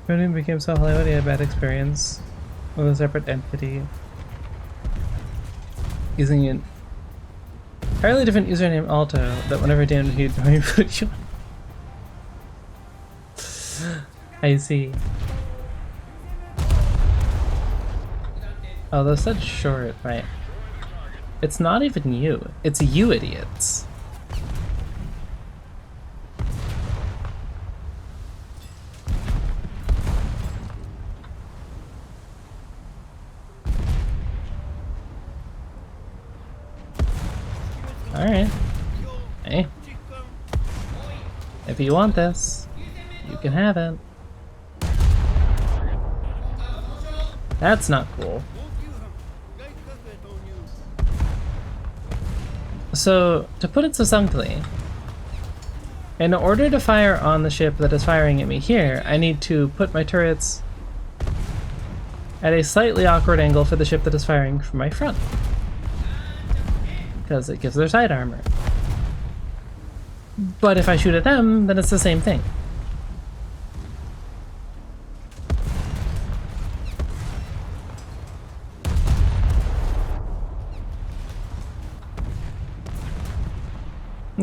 When it became so Hollywood, he had a bad experience with a separate entity. Using an entirely different username Alto that whenever damned he'd put you on. I see. Oh, those said short, right? It's not even you. It's you idiots. Alright. Hey. If you want this, you can have it. That's not cool. So, to put it succinctly, in order to fire on the ship that is firing at me here, I need to put my turrets at a slightly awkward angle for the ship that is firing from my front. Because it gives their side armor. But if I shoot at them, then it's the same thing.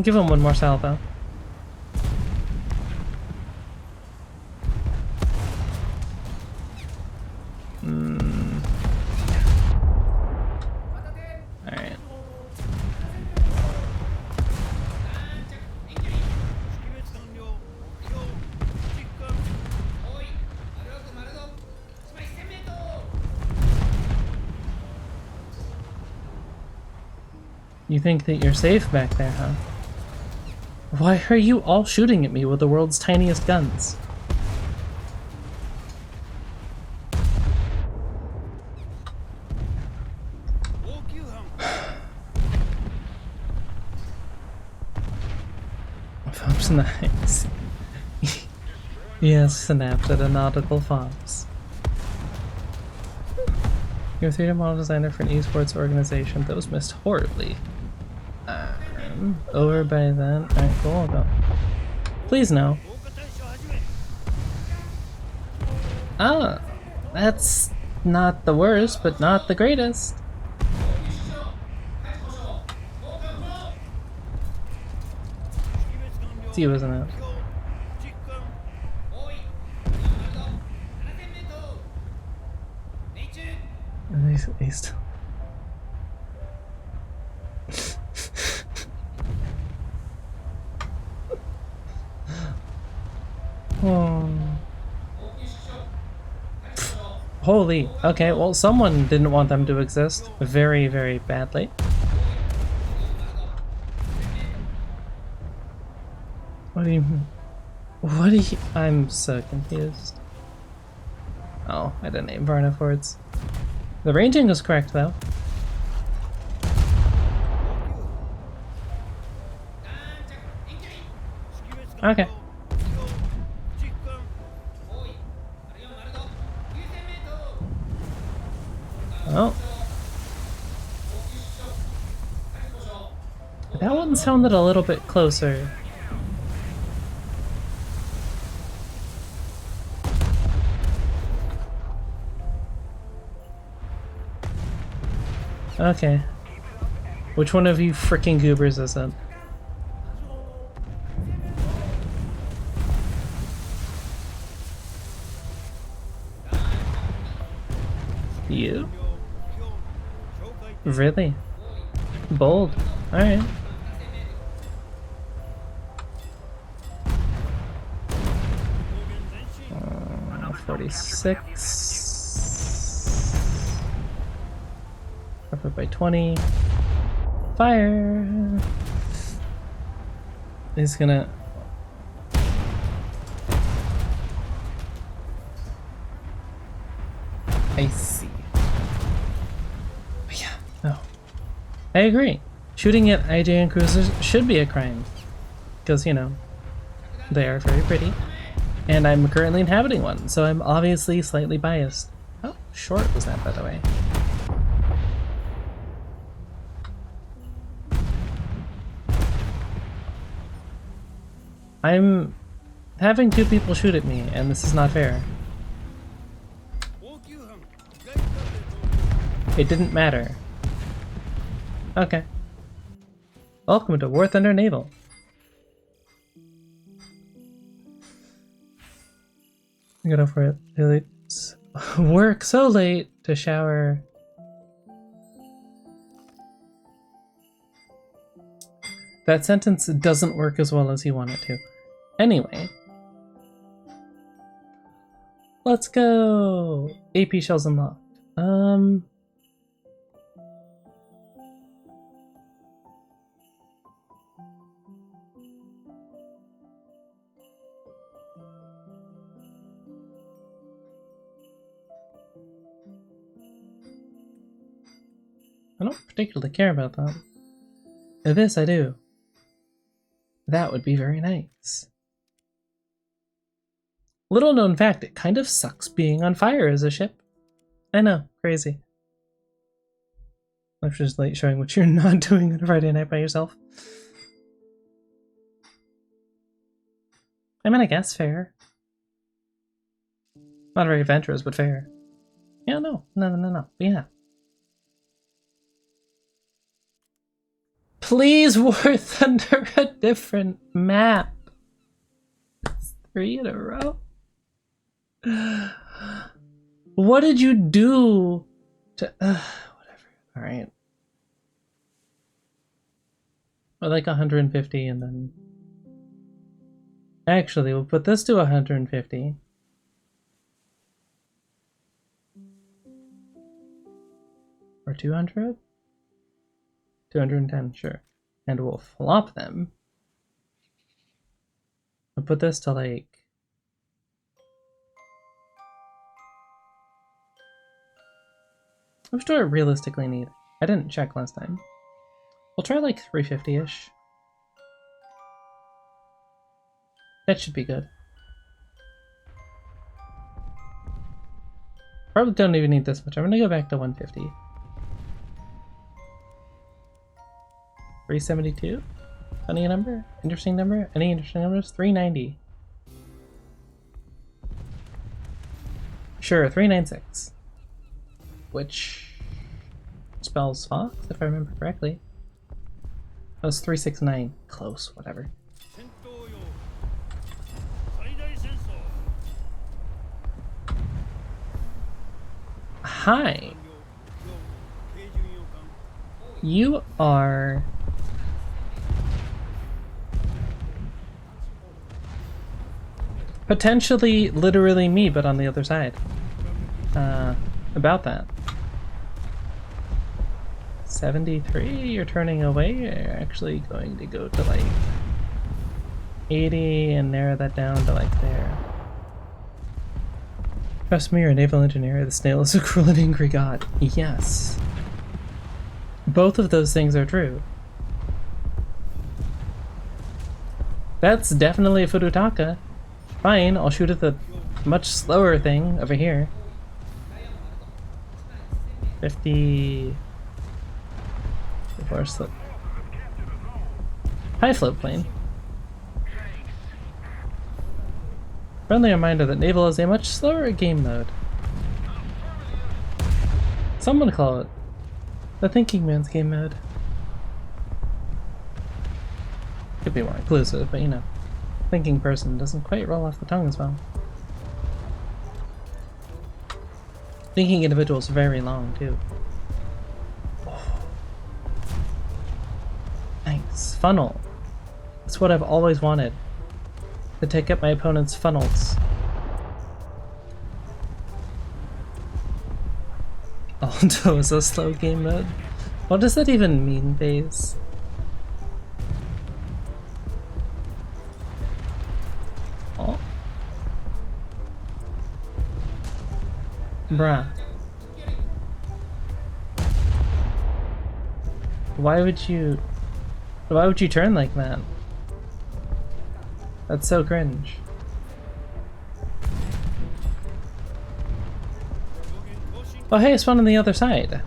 Give him one more salvo. Alright. You think that you're safe back there, huh? Why are you all shooting at me with the world's tiniest guns? Fops nice. Yes, snapped at a nautical fops. You're a 3D model designer for an esports organization that was missed horribly. Over by then. Alright, cool, I'll go. Please no. Ah, that's not the worst, but not the greatest. It's you, isn't it? He's oh. Holy, okay, well someone didn't want them to exist very, very badly. What do you mean? What do you... I'm so confused. Oh, I didn't aim far enough forwards. The ranging was correct though. Okay. Oh. That one sounded a little bit closer. Okay. Which one of you freaking goobers is it? You? Really? Bold. Alright. Uh, 46. Profit by 20. Fire! He's gonna... I see. But yeah, no. I agree. Shooting at IJN cruisers should be a crime. Because, you know, they are very pretty. And I'm currently inhabiting one, so I'm obviously slightly biased. How short was that, by the way? I'm having two people shoot at me, and this is not fair. It didn't matter. Okay. Welcome to War Thunder Naval. Get over it. It's work so late to shower. That sentence doesn't work as well as you want it to. Anyway. Let's go! AP shells unlocked. I don't particularly care about that. This I do. That would be very nice. Little known fact, it kind of sucks being on fire as a ship. I know, crazy. I'm just late showing what you're not doing on a Friday night by yourself. I mean, I guess fair. Not very adventurous, but fair. Yeah, no. But yeah. Please, War Thunder, a different map. It's 3 in a row. What did you do to... whatever. Alright. Or like 150 and then... Actually, we'll put this to 150. Or 200? 210, sure. And we'll flop them. I'll put this to like... How much do I realistically need? I didn't check last time. We'll try like 350-ish. That should be good. Probably don't even need this much. I'm gonna go back to 150. 372? Funny number? Interesting number? Any interesting numbers? 390. Sure, 396. Which spells fox, if I remember correctly. That was 369. Close, whatever. Hi. You are... potentially literally me, but on the other side. about that. 73, you're turning away. You're actually going to go to like 80 and narrow that down to like there. Trust me, you're a naval engineer. The snail is a cruel and angry god. Yes. Both of those things are true. That's definitely a Furutaka. Fine, I'll shoot at the much slower thing over here. 50... before slip. High float plane. Friendly reminder that Naval is a much slower game mode. Someone call it the thinking man's game mode. Could be more inclusive, but you know, thinking person doesn't quite roll off the tongue as well. Thinking individual's very long too. Oh. Nice. Funnel. That's what I've always wanted. To take up my opponent's funnels. Alto is a slow game mode. What does that even mean, Phase? Oh. Bruh. Why would you turn like that? That's so cringe. Oh hey, it's one on the other side.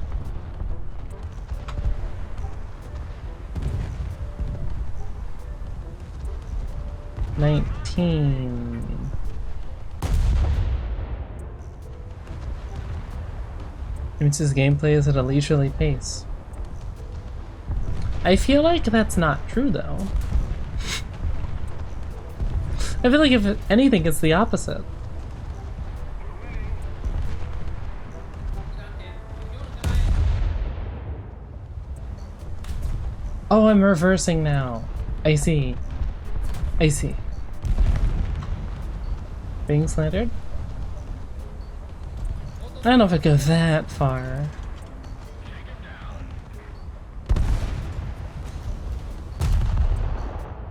$19. It means his gameplay is at a leisurely pace. I feel like that's not true though. I feel like if anything, it's the opposite. Oh, I'm reversing now. I see. I see. Being slandered? I don't know if I'd go that far.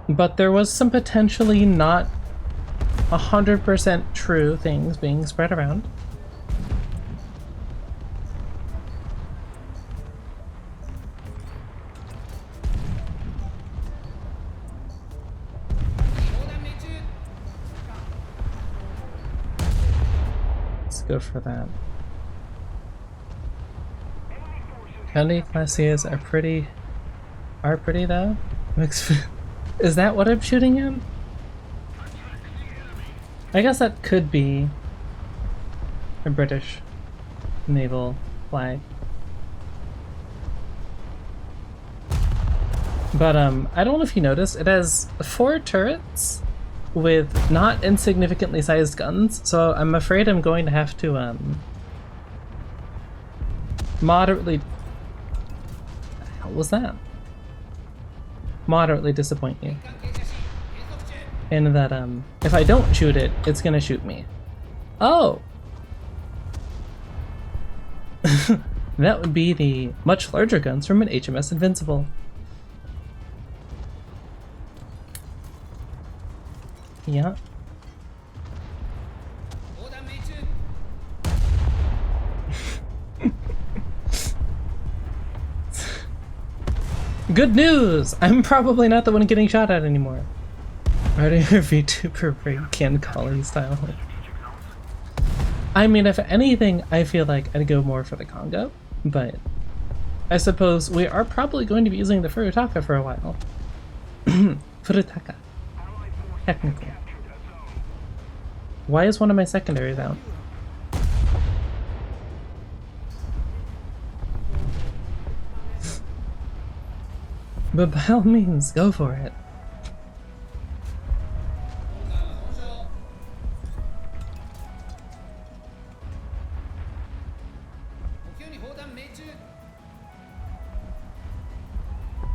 But there was some potentially not 100% true things being spread around. Let's go for that. County classiers are pretty though. Is that what I'm shooting at? I guess that could be a British naval flag. But I don't know if you noticed, it has 4 turrets with not insignificantly sized guns, so I'm afraid I'm going to have to moderately... What the hell was that? Moderately disappoint you. In that if I don't shoot it, it's gonna shoot me. Oh! That would be the much larger guns from an HMS Invincible. Yeah. Good news! I'm probably not the one getting shot at anymore. Riding a VTuber rig can calling style. I mean, if anything, I feel like I'd go more for the Congo, but I suppose we are probably going to be using the Furutaka for a while. Furutaka. Technically. Why is one of my secondaries out? But by all means, go for it.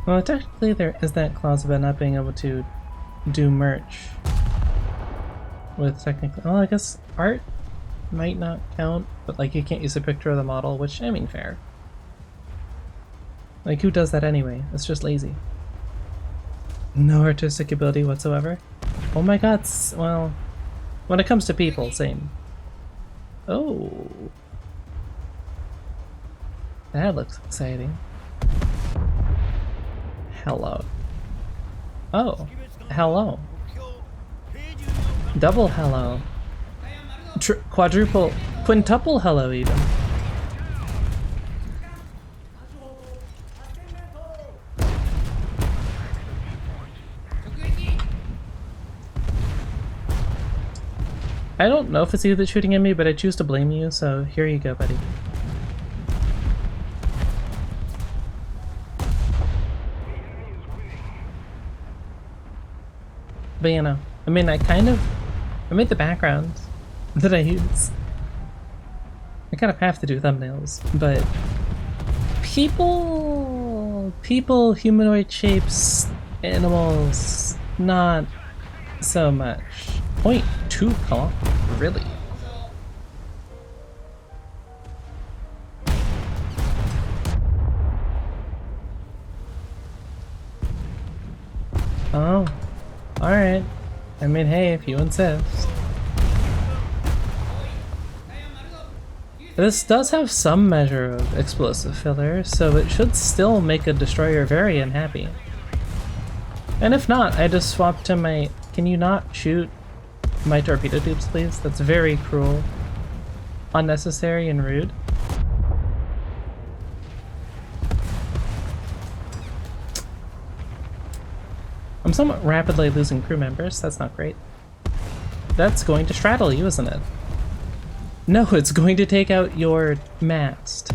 Well, technically there is that clause about not being able to do merch with technically, well, I guess art might not count, but like you can't use a picture of the model, which, I mean, fair. Like, who does that anyway? It's just lazy. No artistic ability whatsoever. Oh my god, well, when it comes to people, same. Oh. That looks exciting. Hello. Oh, hello. Double hello. Quadruple, quintuple hello even. I don't know if it's you that's shooting at me, but I choose to blame you, so here you go, buddy. But you know, I mean, I made the background that I use. I kind of have to do thumbnails, but people, humanoid shapes, animals, not so much. 0.2 kilometers, really? Oh, alright. I mean, hey, if you insist. This does have some measure of explosive filler, so it should still make a destroyer very unhappy. And if not, I just swapped to my... Can you not shoot my torpedo tubes, please? That's very cruel, unnecessary, and rude. I'm somewhat rapidly losing crew members. That's not great. That's going to straddle you, isn't it? No, it's going to take out your mast.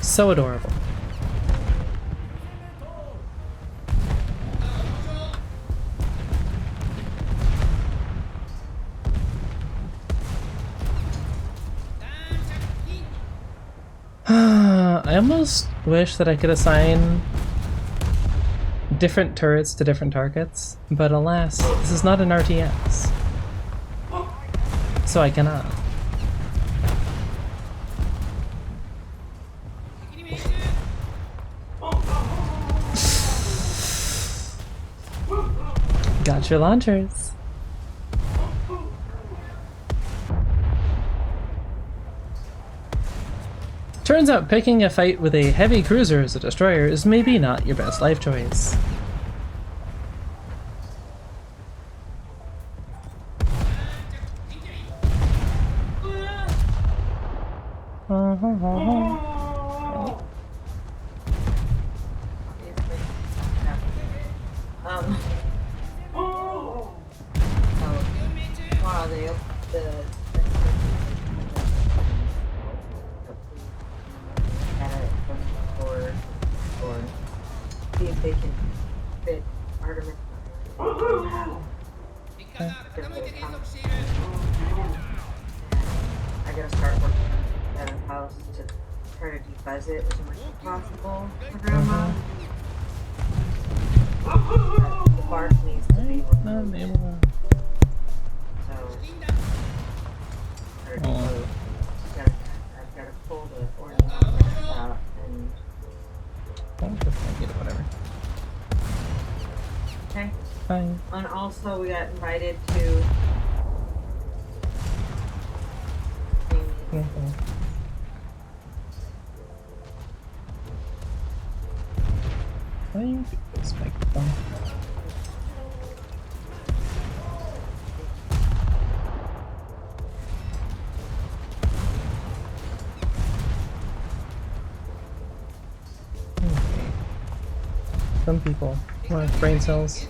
So adorable. I almost wish that I could assign different turrets to different targets, but alas, this is not an RTS. So I cannot. Got your launchers. Turns out picking a fight with a heavy cruiser as a destroyer is maybe not your best life choice. And also we got invited to Why you do this microphone? Some people want brain cells.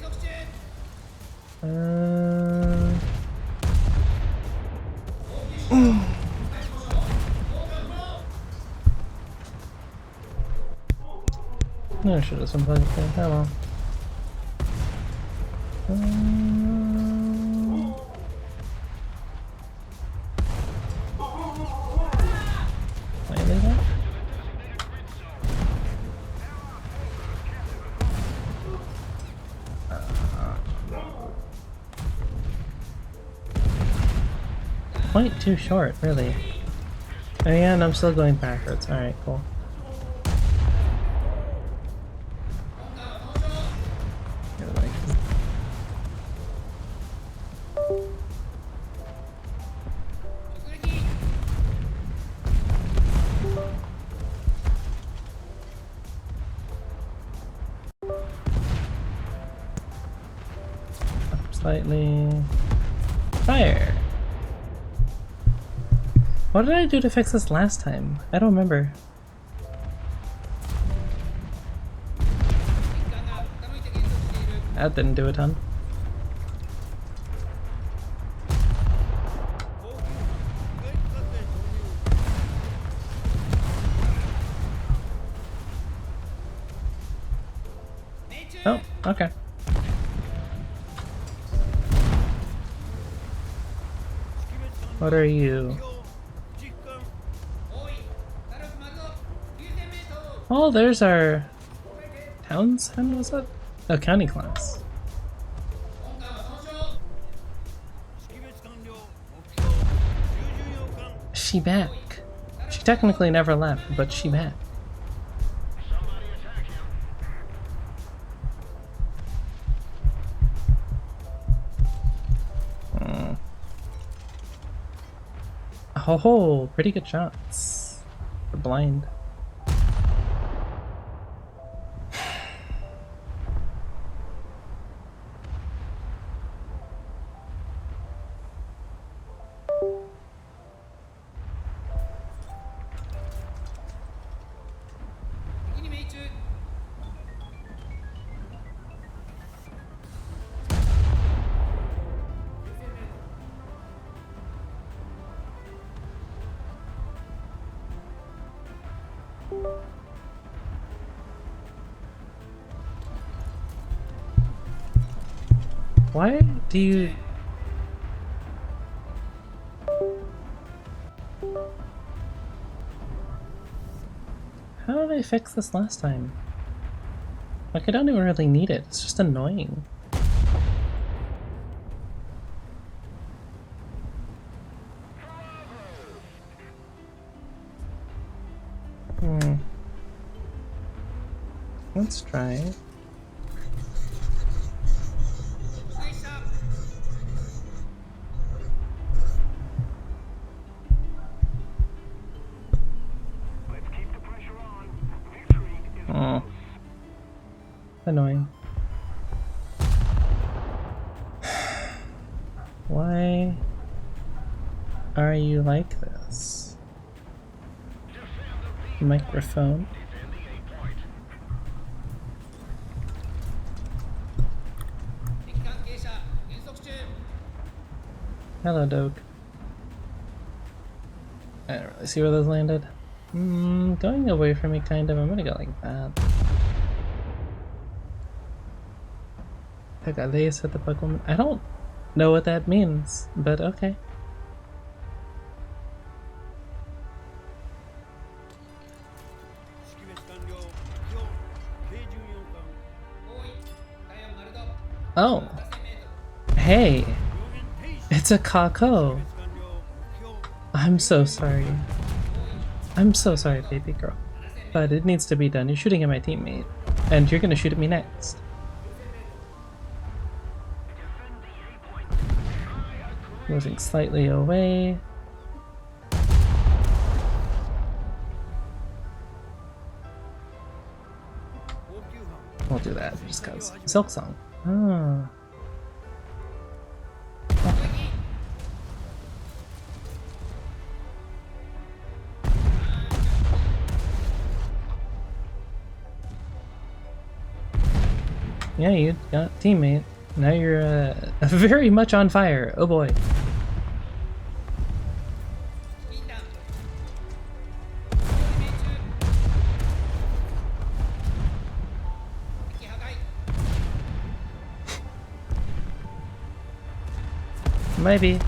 No, I should have some play. Hello. Landing that? point too short, really. Oh yeah, and I'm still going backwards. Alright, cool. Up slightly. Fire! What did I do to fix this last time? I don't remember. That didn't do a ton. Oh, okay. What are you? Oh, there's our Townsend, was it? Oh, county class. She back. She technically never left, but she back. Somebody attack him. Oh, ho, pretty good shots. For blind. Why do you... How did I fix this last time? Like, I don't even really need it. It's just annoying. Let's try it. Let's keep the pressure on. Victory is close. Annoying. Why are you like this? Microphone. Defending a point. Hello, Doge. I don't really see where those landed. Going away from me, kind of. I'm gonna go like that. Pegaleis at the bug woman. I don't know what that means, but okay. Oh. Hey. It's a Kako. I'm so sorry. I'm so sorry, baby girl. But it needs to be done. You're shooting at my teammate. And you're gonna shoot at me next. Moving slightly away. We'll do that just cause. Silk Song. Ah. Yeah, you got a teammate. Now you're very much on fire. Oh boy. Maybe.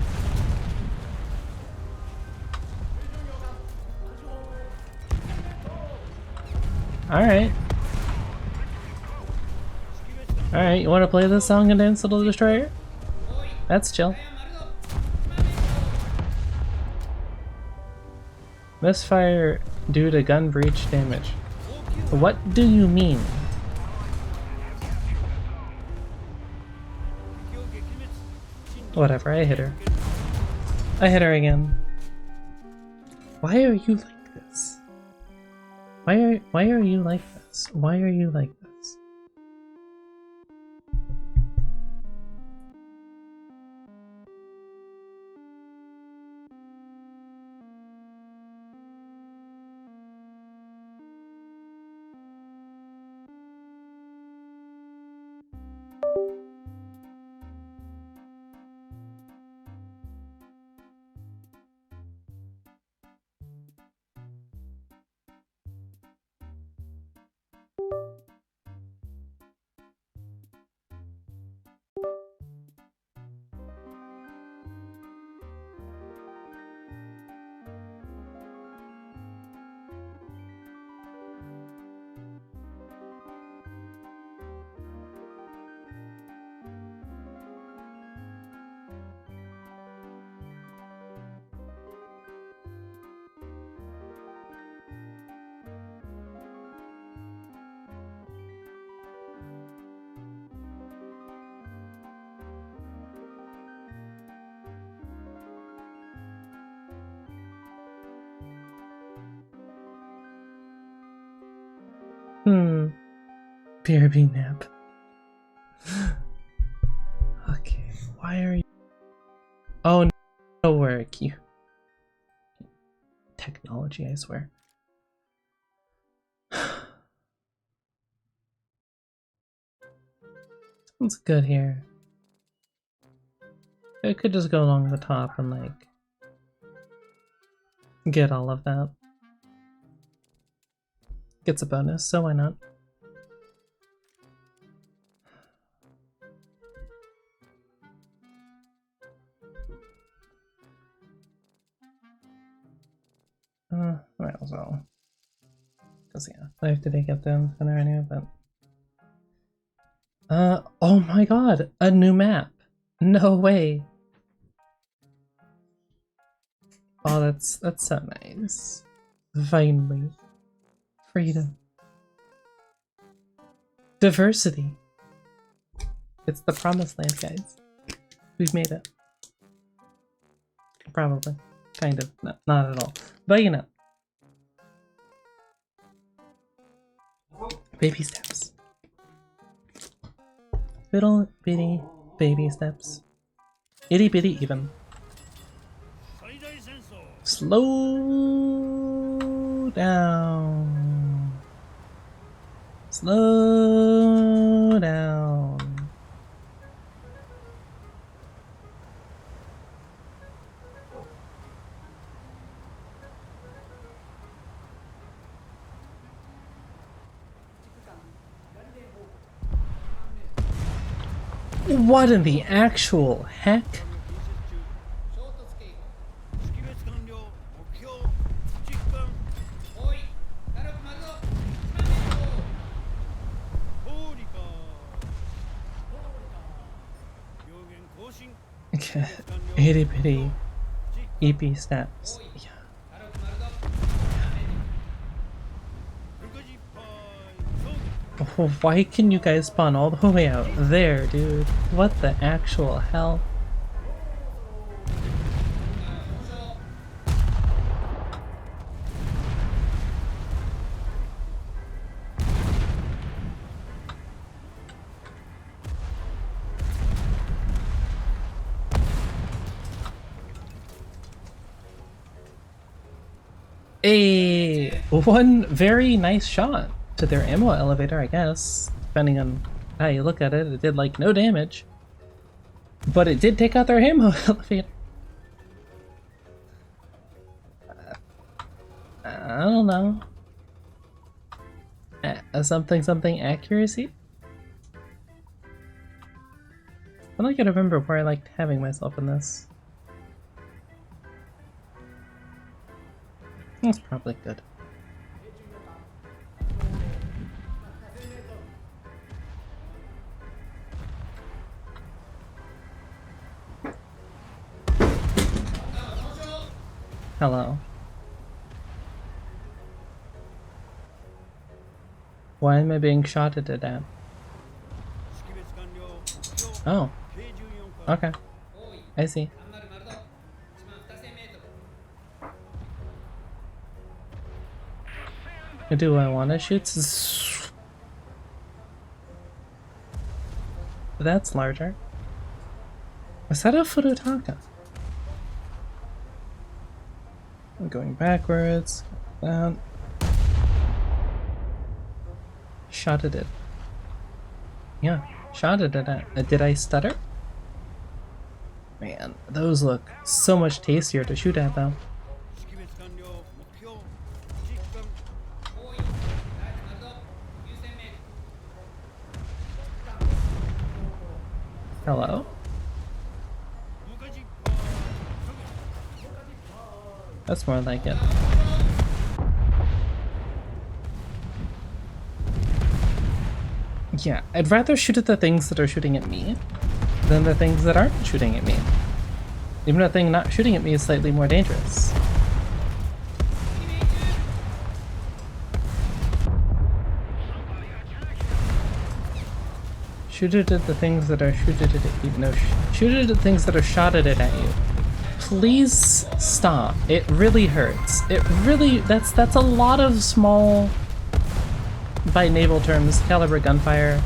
Alright. Alright, you want to play this song and dance Little Destroyer? That's chill. Misfire due to gun breach damage. What do you mean? Whatever, I hit her. I hit her again. Why are you like this? Why are you like this? Why are you like this? BRB nap. Okay, why are you? Oh, no work, you. Technology, I swear. Sounds good here. I could just go along the top and like get all of that. Gets a bonus, so why not? Might as well. Cause yeah, life did get them thinner anyway, but oh my god, a new map. No way. Oh, that's so nice. Finally. Freedom. Diversity. It's the promised land, guys. We've made it. Probably. Kind of. No, not at all. But you know. Baby steps. Little bitty baby steps. Itty bitty even. Slow down. Slow down. What in the actual heck? Okay, itty bitty EP steps. Yeah. Oh, why can you guys spawn all the way out there, dude? What the actual hell? One very nice shot to their ammo elevator, I guess. Depending on how you look at it, it did like no damage. But it did take out their ammo elevator. I don't know. Something accuracy? I don't gotta remember where I liked having myself in this. That's probably good. Hello. Why am I being shot at? Oh, okay. I see. Do I want to shoot? That's larger. Is that a Furutaka? I'm going backwards. Down. Shot at it. Yeah, shot at it. Did I stutter? Man, those look so much tastier to shoot at though. Hello? That's more like it. Yeah, I'd rather shoot at the things that are shooting at me than the things that aren't shooting at me. Even a thing not shooting at me is slightly more dangerous. Shoot it at the things that are shooted at you. No, shoot it at things that are shotted at you. Please stop. It really hurts. It really, that's a lot of small, by naval terms, caliber gunfire.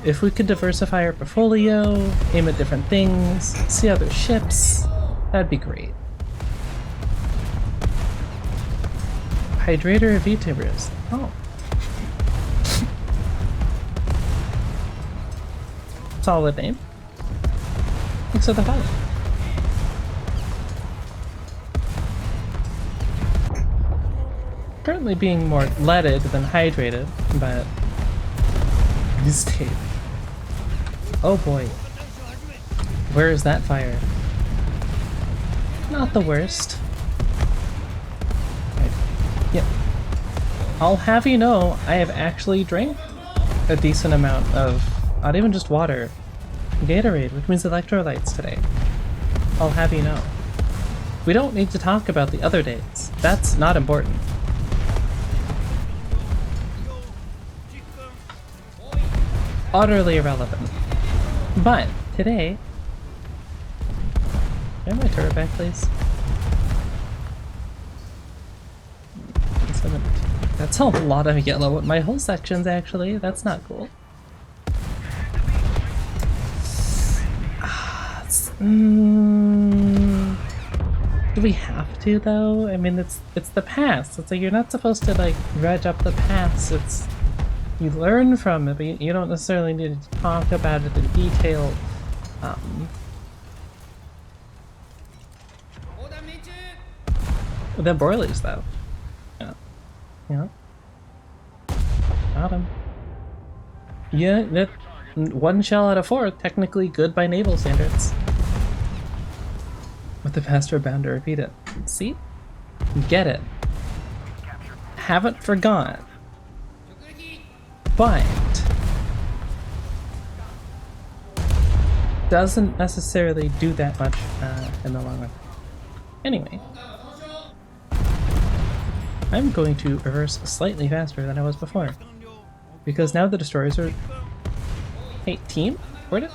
If we could diversify our portfolio, aim at different things, see other ships, that'd be great. Hydrator of VTubers. Oh. Solid name. Thanks for the follow. Currently being more leaded than hydrated, but this tape. Oh boy. Where is that fire? Not the worst. Right. Yep. I'll have you know, I have actually drank a decent amount of, not even just water, Gatorade, which means electrolytes today. I'll have you know. We don't need to talk about the other days. That's not important. Utterly irrelevant. But today, can I have my turret back, please? That's a lot of yellow in my whole sections, actually. That's not cool. Do we have to though? I mean, it's the past. It's like you're not supposed to like dredge up the past. It's you learn from it, but you don't necessarily need to talk about it in detail. The broilies though. Yeah. Yeah. Got him. Yeah, that 1 shell out of 4, technically good by naval standards. With the past we're bound to repeat it. See? Get it. Haven't forgot. But doesn't necessarily do that much in the long run. Anyway, I'm going to reverse slightly faster than I was before. Because now the destroyers are... Hey, team? Where'd it...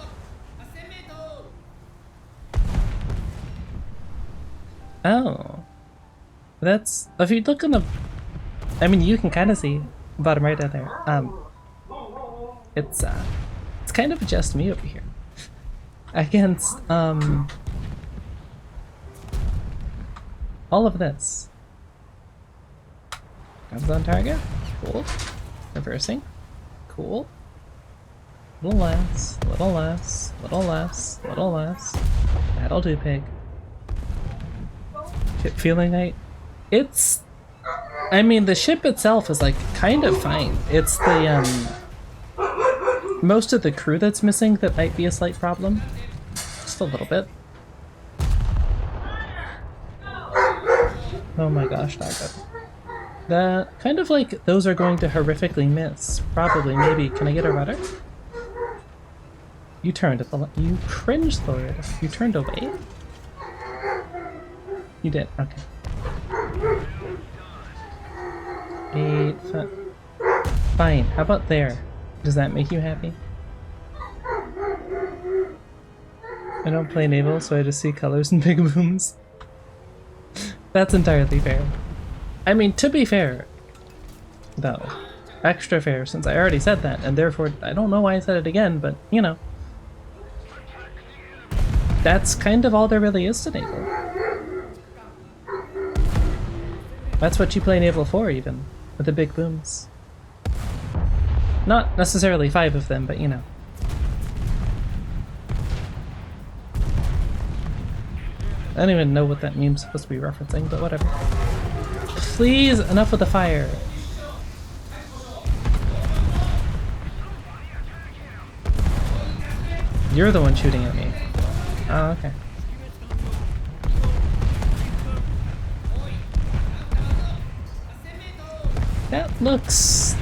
Oh. That's... If you look on the... I mean, you can kind of see bottom right out there. It's kind of just me over here. Against, all of this. Guns on target. Cool. Reversing. Cool. Little less, little less, little less, little less. That'll do, pig. Ship feeling night. It's... I mean, the ship itself is, like, kind of fine. It's the, most of the crew that's missing that might be a slight problem. Just a little bit. Oh my gosh, not good. The kind of like those are going to horrifically miss. Probably, maybe. Can I get a rudder? You turned at the you cringed, Lord. You turned away? You did, okay. 8, Fine. How about there? Does that make you happy? I don't play naval, so I just see colors and big booms. That's entirely fair. I mean, to be fair, though, extra fair since I already said that, and therefore I don't know why I said it again, but you know. That's kind of all there really is to naval. That's what you play naval for, even, with the big booms. Not necessarily 5 of them, but you know. I don't even know what that meme's supposed to be referencing, but whatever. Please, enough with the fire. You're the one shooting at me. Oh, okay. That looks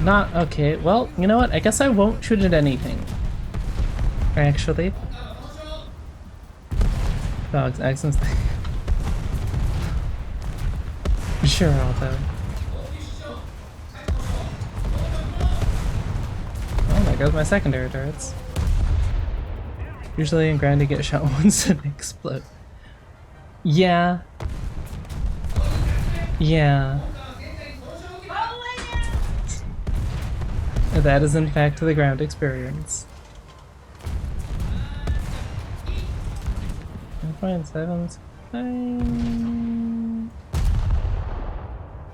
not okay. Well, you know what? I guess I won't shoot at anything. Actually. Dogs, accents. Sure, although. Oh, there goes my secondary turrets. Usually in ground you get shot once and explode. Yeah. Yeah. That is in fact the ground experience. 9.7.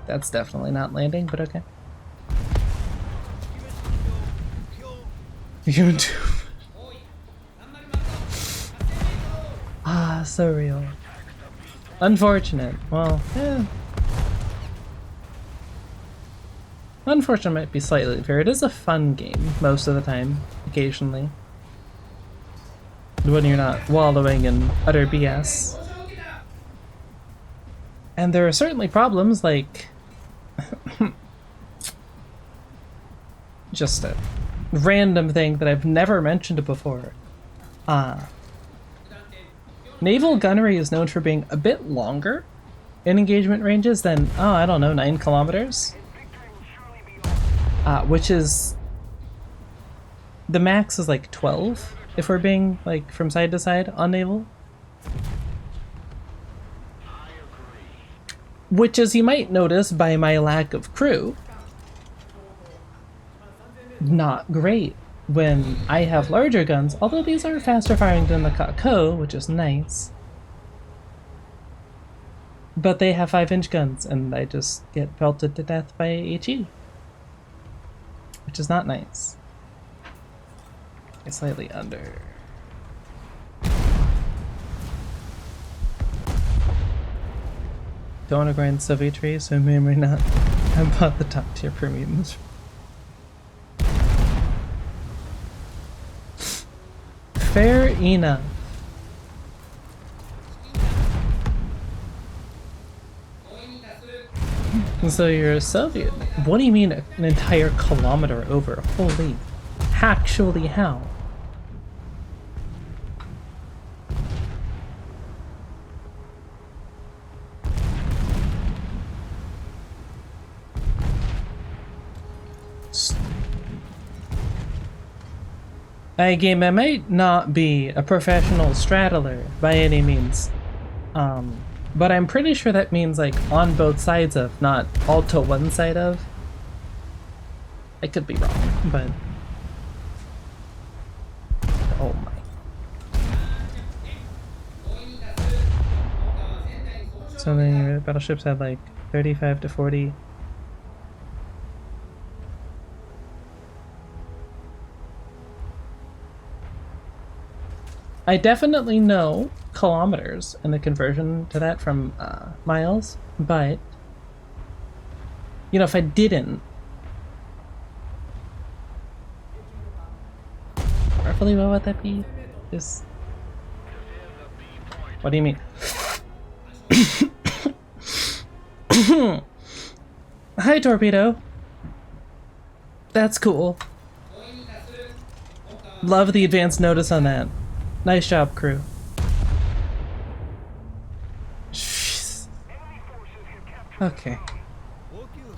That's definitely not landing, but okay. YouTube. Ah, so real. Unfortunate. Well, yeah. Unfortunate might be slightly fair. It is a fun game most of the time, occasionally. When you're not wallowing in utter BS. And there are certainly problems like just a random thing that I've never mentioned before. Naval gunnery is known for being a bit longer in engagement ranges than, oh, I don't know, 9 kilometers? Which is... the max is like 12, if we're being, like, from side to side on naval. Which, as you might notice by my lack of crew, not great when I have larger guns, although these are faster firing than the Kako, which is nice. But they have 5-inch guns, and I just get pelted to death by HE. Which is not nice. It's slightly under. Don't want to grind Soviet tree, so I may or may not have bought the top tier premiums. Fair enough. So you're a Soviet? What do you mean an entire kilometer over? Holy. Actually, how? Game, I might not be a professional straddler by any means, but I'm pretty sure that means like on both sides of, not all to one side of. I could be wrong, but oh my. So then your battleships had like 35 to 40. I definitely know kilometers and the conversion to that from miles, but you know, if I didn't, roughly what would that be? Just what do you mean? Hi, Torpedo. That's cool. Love the advanced notice on that. Nice job, crew. Jeez. Okay.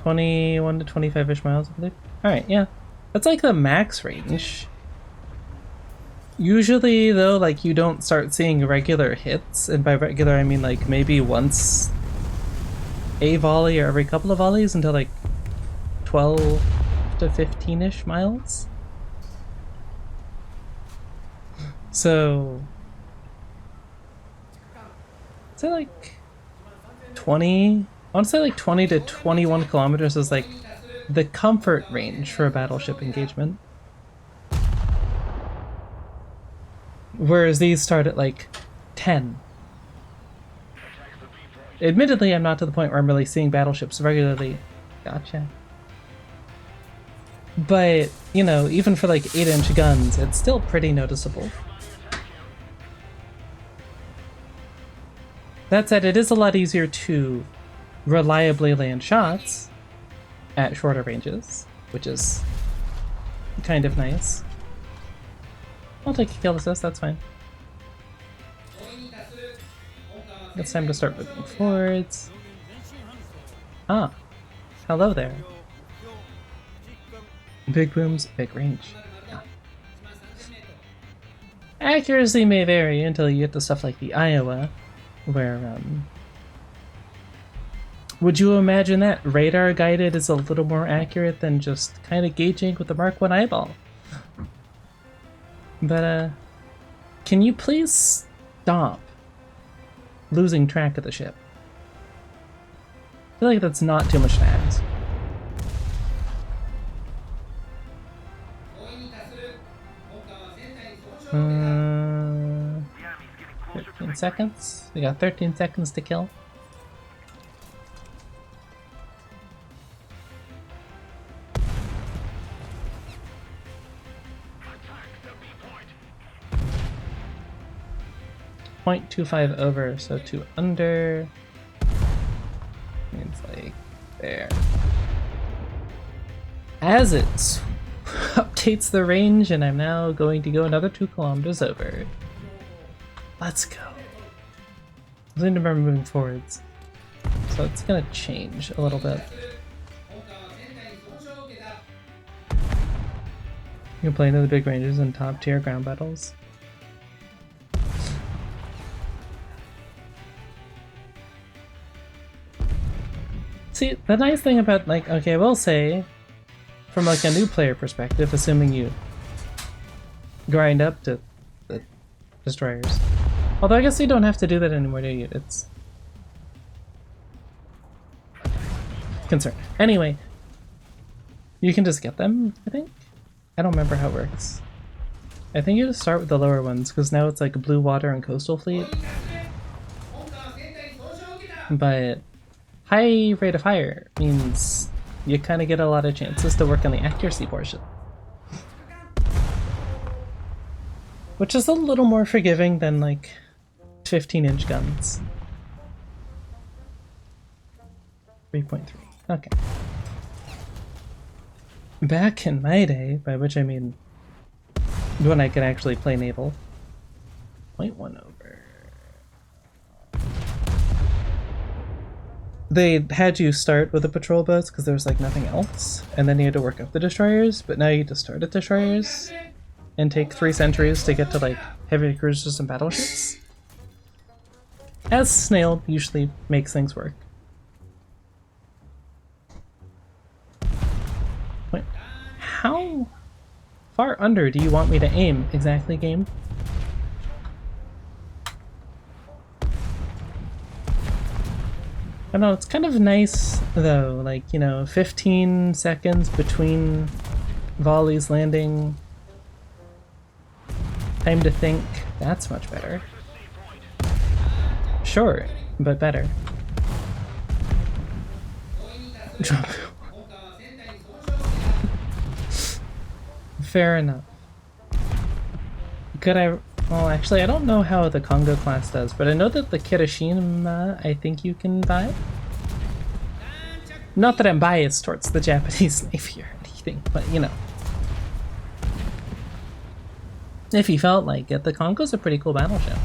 21 to 25-ish miles, I believe. Alright, yeah. That's like the max range. Usually, though, like, you don't start seeing regular hits, and by regular I mean like maybe once a volley or every couple of volleys until like 12 to 15-ish miles. So, say like 20, I want to say like 20 to 21 kilometers is like the comfort range for a battleship engagement. Whereas these start at like 10. Admittedly, I'm not to the point where I'm really seeing battleships regularly. Gotcha. But, you know, even for like 8-inch guns, it's still pretty noticeable. That said, it is a lot easier to reliably land shots at shorter ranges, which is kind of nice. I'll take a kill assist, that's fine. It's time to start moving forwards. Ah, hello there. Big booms, big range. Ah. Accuracy may vary until you get to stuff like the Iowa, where, would you imagine that radar guided is a little more accurate than just kind of gauging with the Mark 1 eyeball? But, can you please stop losing track of the ship? I feel like that's not too much to ask. The enemy's getting closer to 13 seconds. We got 13 seconds to kill. .25 over, so 2 under. Means like there. As it updates the range, and I'm now going to go another 2 kilometers over. Let's go. I need to remember moving forwards, so it's gonna change a little bit. You can play into the big ranges and top tier ground battles. See, the nice thing about, like, okay, we'll say, from like a new player perspective, assuming you grind up to the destroyers. Although I guess you don't have to do that anymore, do you? It's concern. Anyway, you can just get them, I think? I don't remember how it works. I think you just start with the lower ones, because now it's like Blue Water and Coastal Fleet. But high rate of fire means you kind of get a lot of chances to work on the accuracy portion. Which is a little more forgiving than like 15-inch guns. 3.3. Okay. Back in my day, by which I mean when I could actually play naval, 0.1 over. They had you start with the patrol boats because there was like nothing else, and then you had to work up the destroyers, but now you just start at destroyers and take 3 centuries to get to like heavy cruisers and battleships. As Snail usually makes things work. Wait, how far under do you want me to aim exactly, game? I don't know, it's kind of nice though, like, you know, 15 seconds between volleys landing. Time to think, that's much better. Short, but better. Fair enough. Could I... Well, actually, I don't know how the Congo class does, but I know that the Kirishima, I think you can buy. Not that I'm biased towards the Japanese Navy or anything, but you know. If you felt like it, the Congo's a pretty cool battleship.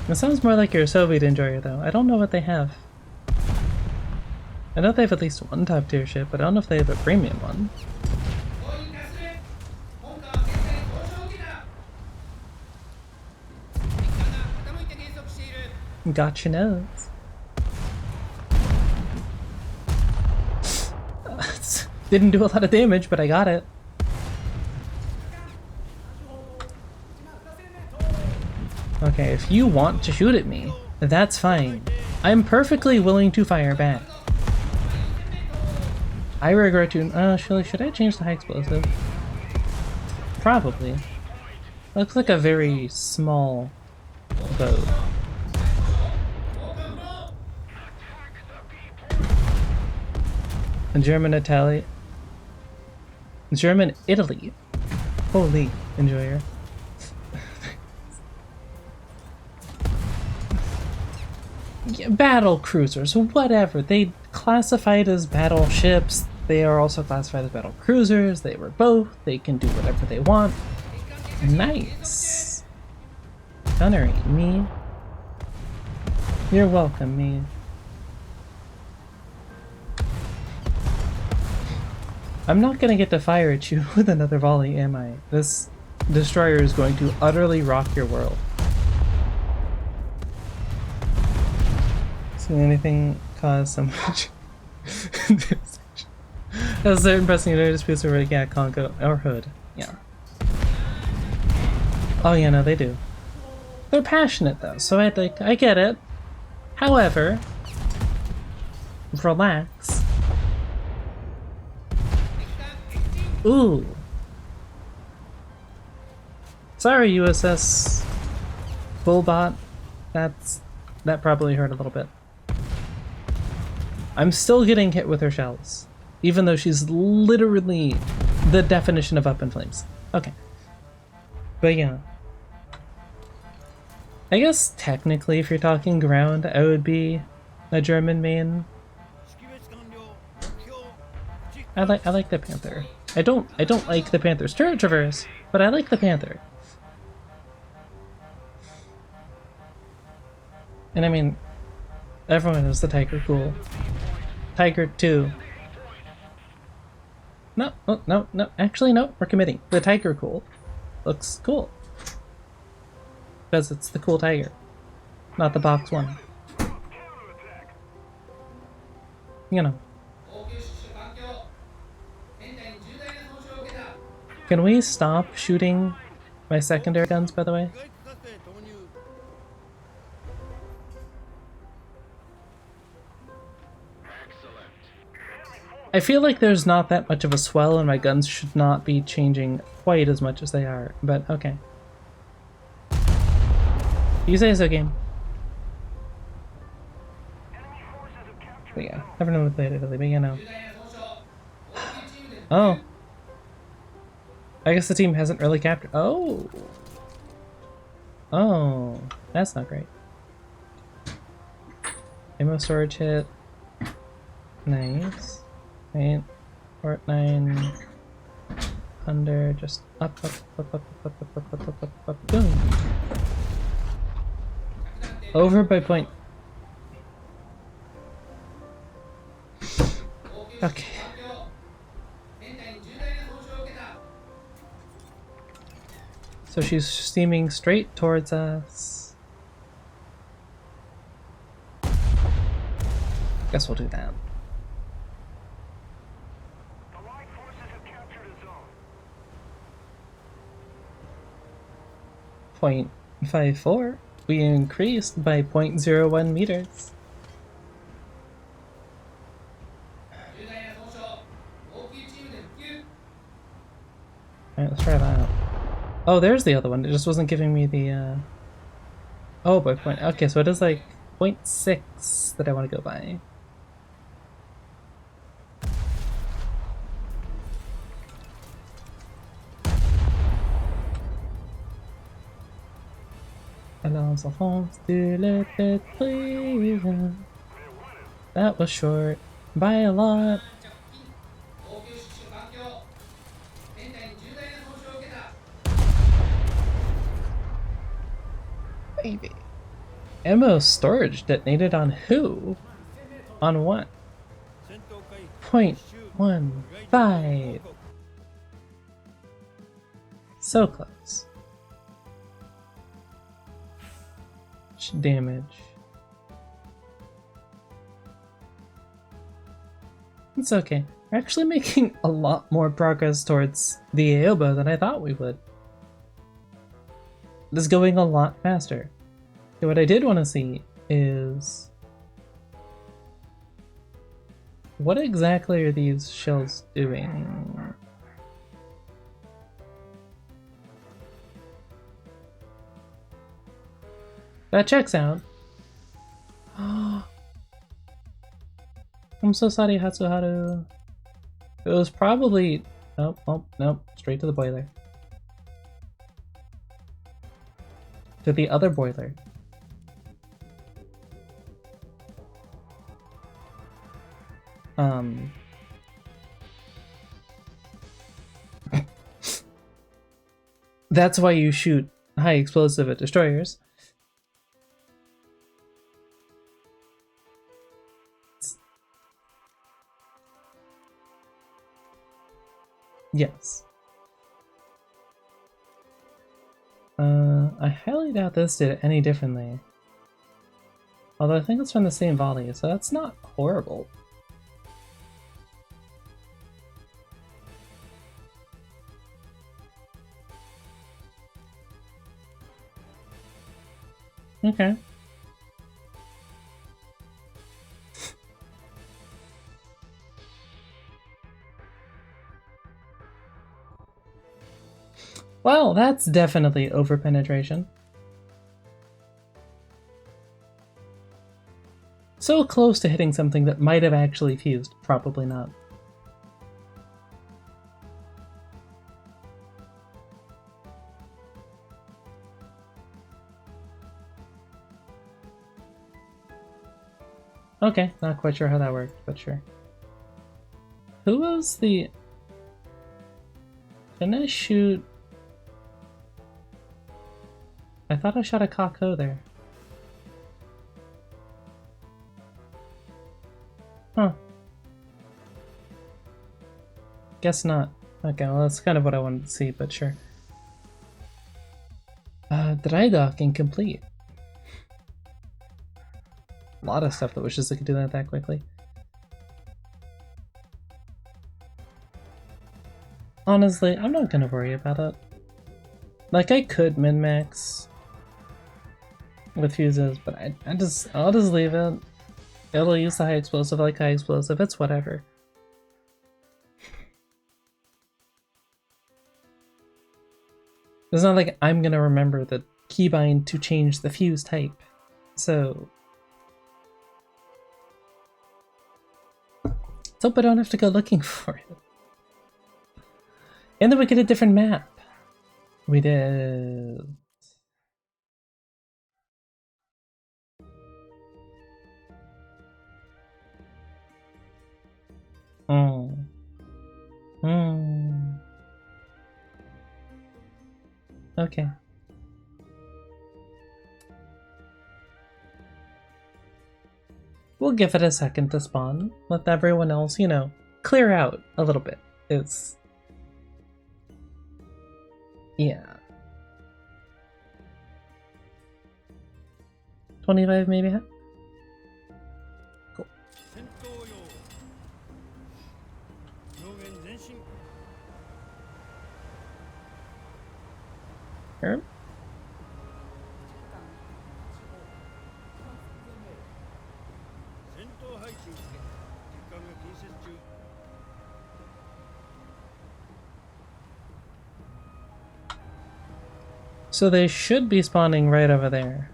It sounds more like you're a Soviet enjoyer, though. I don't know what they have. I know they have at least one top tier ship, but I don't know if they have a premium one. Gotcha nose. Didn't do a lot of damage, but I got it. Okay, if you want to shoot at me, that's fine. I'm perfectly willing to fire back. I regret to. Should I change the high explosive? Probably. Looks like a very small boat. German Italy. German Italy. Holy enjoyer. Yeah, battle cruisers, whatever. They classified as battleships. They are also classified as battle cruisers. They were both. They can do whatever they want. Nice. Gunnery, me. You're welcome, me. I'm not gonna get to fire at you with another volley, am I? This destroyer is going to utterly rock your world. See anything cause so much? As they're impressing you, disputes over yeah, Congo or Hood. Yeah. Oh yeah, no, they do. They're passionate though, so I get it. However, relax. Ooh. Sorry, USS Bullbot. That probably hurt a little bit. I'm still getting hit with her shells, even though she's literally the definition of up in flames. Okay. But yeah. I guess technically if you're talking ground, I would be a German main. I like the Panther. I don't like the Panther's turret traverse, but I like the Panther. And I mean, everyone knows the Tiger cool. Tiger 2. No, actually no, we're committing. The Tiger cool. Looks cool. Because it's the cool Tiger, not the box one. You know. Can we stop shooting my secondary guns, by the way? I feel like there's not that much of a swell and my guns should not be changing quite as much as they are, but okay. You say so, game. But yeah, never know what they did, but you know. Oh. I guess the team hasn't really captured. Oh. Oh. That's not great. Ammo storage hit. Nice. Right. Port 9. Under. Just up. Boom. Over by point. Okay. So she's steaming straight towards us. Guess we'll do that. .54. We increased by 0.01 meters. Alright, let's try that out. Oh, there's the other one. It just wasn't giving me the, Oh, by point. Okay, so it is like 0.6 that I want to go by. Allons enfants de la tête prise. That was short by a lot. Baby. Ammo storage detonated on who? On what? 0.15. So close. Damage. It's okay. We're actually making a lot more progress towards the Aoba than I thought we would. This is going a lot faster. Okay, what I did want to see is... what exactly are these shells doing? That checks out. I'm so sorry, Hatsuharu. It was probably... nope, oh, nope, straight to the boiler. To the other boiler. That's why you shoot high explosive at destroyers. Yes. I highly doubt this did it any differently. Although I think it's from the same volley, so that's not horrible. Okay. Well, that's definitely over-penetration. So close to hitting something that might have actually fused. Probably not. Okay, not quite sure how that worked, but sure. Who was the... Didn't I shoot... I thought I shot a Kako there. Huh. Guess not. Okay, well that's kind of what I wanted to see, but sure. Dry dock incomplete. A lot of stuff that wishes I could do that quickly. Honestly, I'm not gonna worry about it. Like, I could min-max with fuses, but I'll just leave it. It'll use the high explosive like high explosive, it's whatever. It's not like I'm gonna remember the keybind to change the fuse type, so... let's hope I don't have to go looking for it. And then we get a different map. We did... Okay. We'll give it a second to spawn. Let everyone else, you know, clear out a little bit. It's... yeah. 25 maybe? Cool. Sure. So they should be spawning right over there.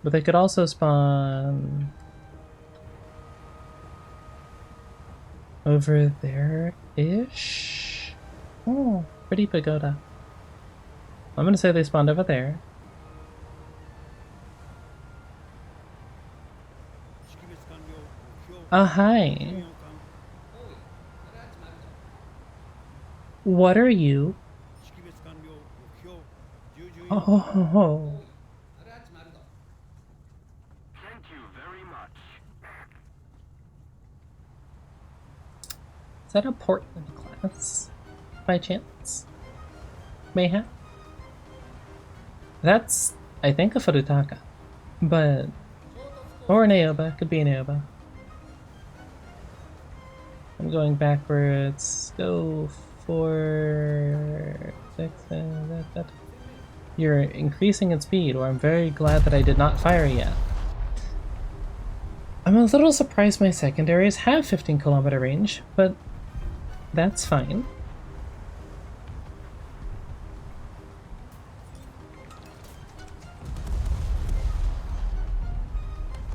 But they could also spawn... over there-ish? Oh, pretty pagoda. I'm gonna say they spawned over there. Hi. What are you? Oh. Is that a Portland class, by chance? Mayhap? That's, I think, a Furutaka. But, or an Aoba, could be an Aoba. I'm going backwards. Go for 6. You're increasing in speed, or I'm very glad that I did not fire yet. I'm a little surprised my secondaries have 15-kilometer range, but that's fine.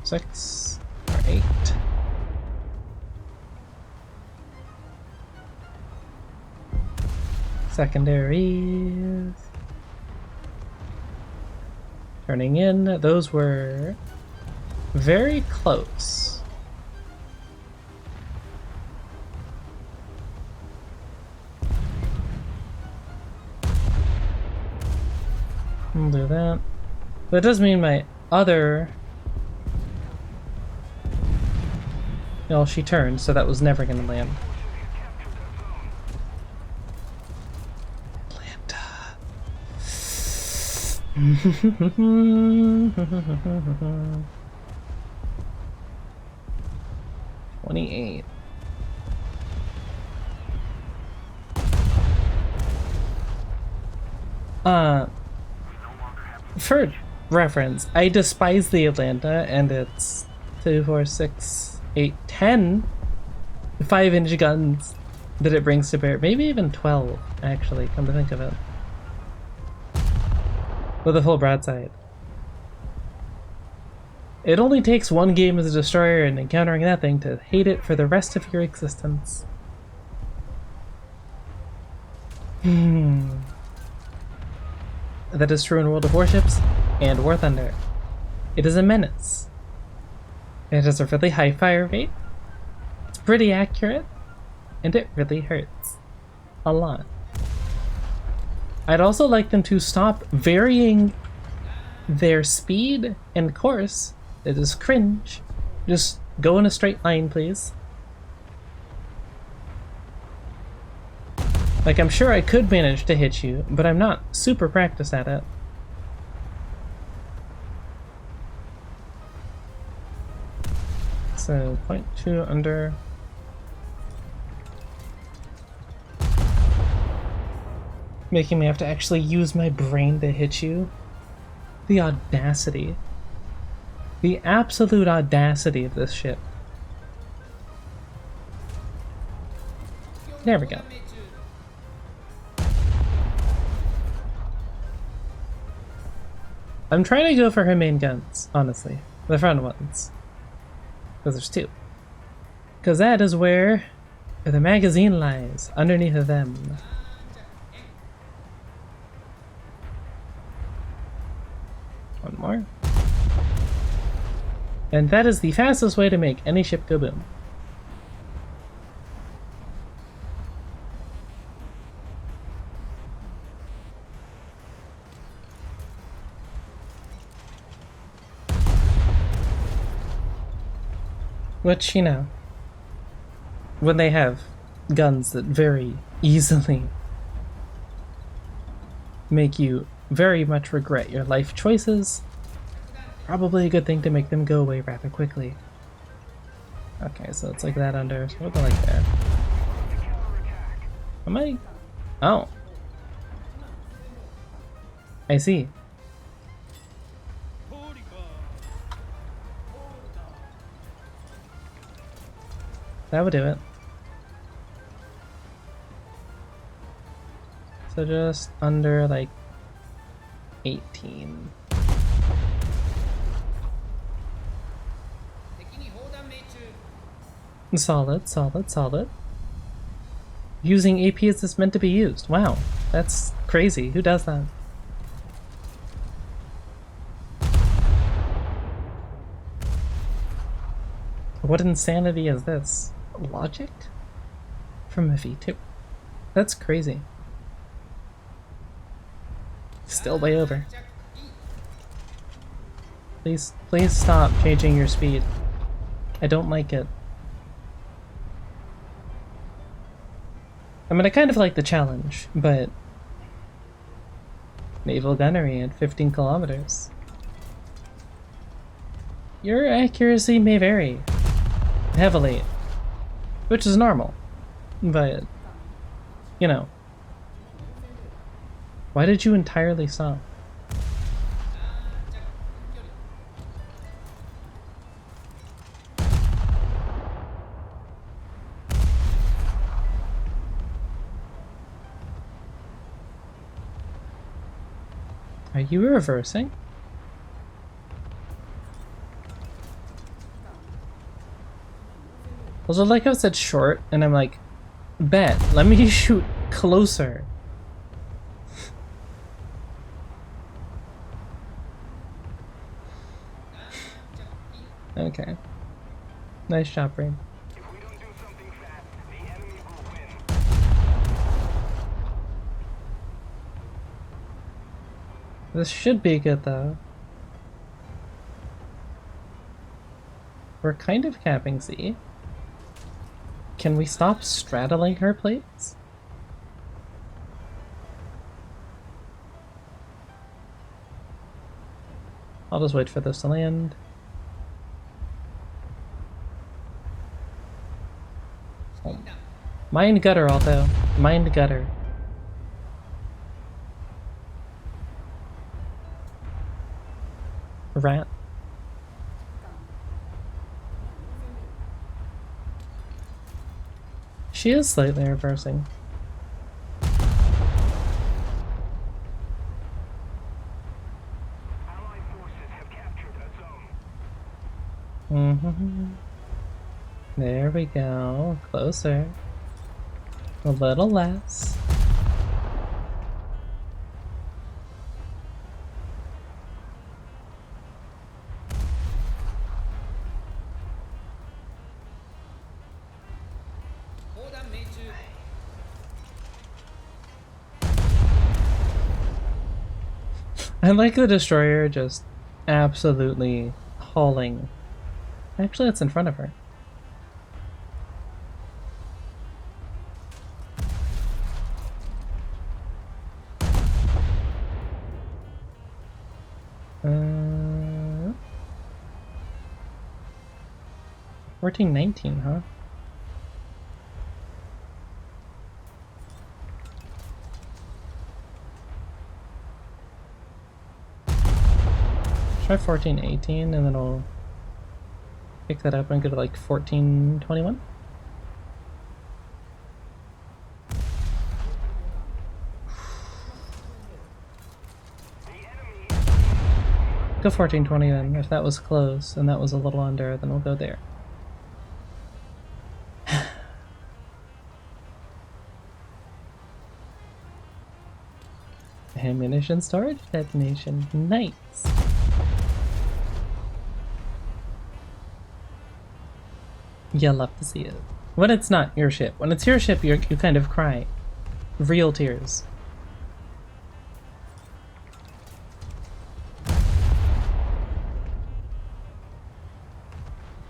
Six or 8. Secondaries. Turning in, those were very close. We'll do that. That does mean my other... Well, she turned, so that was never gonna land. Atlanta. 28. For reference, I despise the Atlanta, and it's 2, 4, 6, 8, 10 5-inch guns that it brings to bear. Maybe even 12, actually, come to think of it. With a full broadside. It only takes one game as a destroyer and encountering that thing to hate it for the rest of your existence. That is true in World of Warships and War Thunder. It is a menace. It has a really high fire rate, it's pretty accurate, and it really hurts. A lot. I'd also like them to stop varying their speed and course. It is cringe. Just go in a straight line, please. Like, I'm sure I could manage to hit you, but I'm not super practiced at it. So, 0.2 under. Making me have to actually use my brain to hit you. The audacity. The absolute audacity of this ship. There we go. I'm trying to go for her main guns, honestly. The front ones. Because there's 2. Because that is where the magazine lies, underneath of them. One more. And that is the fastest way to make any ship go boom. Which, you know, when they have guns that very easily make you very much regret your life choices, probably a good thing to make them go away rather quickly. Okay, so it's like that under, so we'll go like there. Am I? Oh. I see. That would do it. So just under like 18. Solid, solid, solid. Using AP as it's meant to be used. Wow, that's crazy. Who does that? What insanity is this? Logic? From a V2? That's crazy. Still way over. Please stop changing your speed. I don't like it. I mean, I kind of like the challenge, but naval gunnery at 15 kilometers. Your accuracy may vary heavily, which is normal, but, you know. Why did you entirely stop? Are you reversing? Also, like I said short, and I'm like, bet, let me shoot closer. Okay. Nice job, Brain. If we don't do something fast, the enemy will win. This should be good, though. We're kind of capping C. Can we stop straddling her plates? I'll just wait for this to land. Oh. Mind gutter, although. Mind gutter. Rat. She is slightly reversing. Allied forces have captured a zone. There we go. Closer. A little less. I like the destroyer just absolutely hauling. Actually, it's in front of her. Uh, 1419, huh? Try 1418 and then I'll pick that up and go to like 1421. Go 1420 then. If that was close and that was a little under, then we'll go there. Ammunition storage detonation. Nice. You'll love to see it. When it's not your ship. When it's your ship, you kind of cry. Real tears.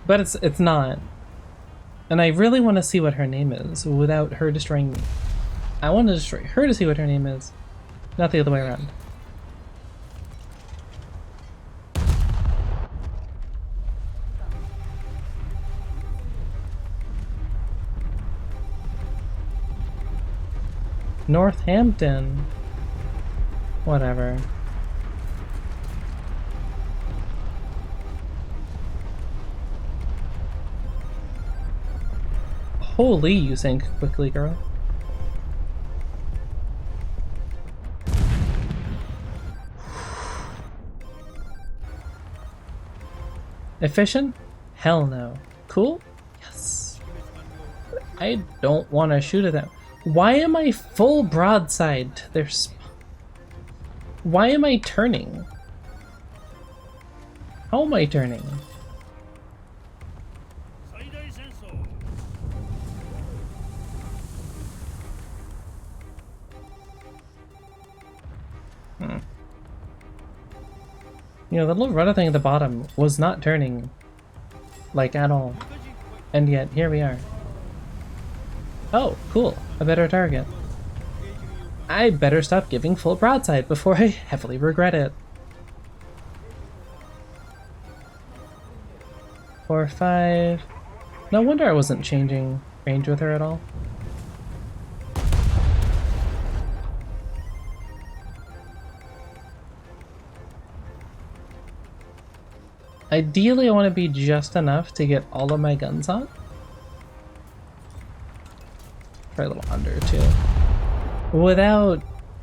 But it's not. And I really want to see what her name is without her destroying me. I want to destroy her to see what her name is, not the other way around. Northampton. Whatever. Holy, you sank quickly, girl. Efficient? Hell no. Cool? Yes. I don't want to shoot at them. Why am I full broadside to their Why am I turning? How am I turning? You know, the little rudder thing at the bottom was not turning, like, at all. And yet, here we are. Oh, cool. A better target. I better stop giving full broadside before I heavily regret it. 4, 5. No wonder I wasn't changing range with her at all. Ideally, I want to be just enough to get all of my guns on. Try a little under, too. Without,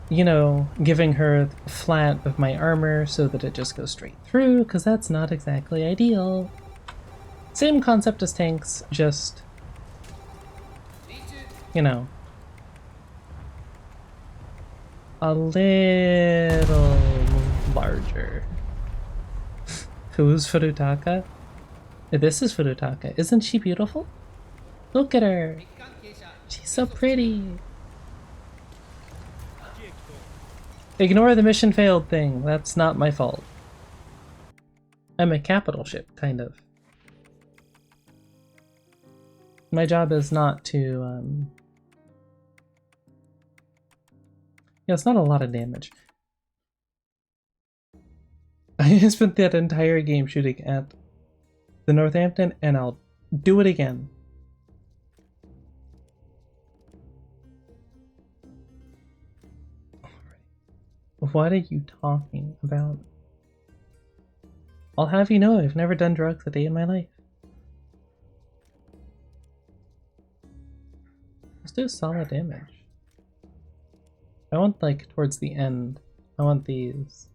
you know, giving her flat of my armor so that it just goes straight through, because that's not exactly ideal. Same concept as tanks, just, you know, a little larger. Who's Furutaka? This is Furutaka. Isn't she beautiful? Look at her. She's so pretty. Ignore the mission failed thing. That's not my fault. I'm a capital ship, kind of. My job is not to, yeah, it's not a lot of damage. I spent that entire game shooting at the Northampton, and I'll do it again. What are you talking about? I'll have you know I've never done drugs a day in my life. Let's do solid damage. I want, like, towards the end. I want these.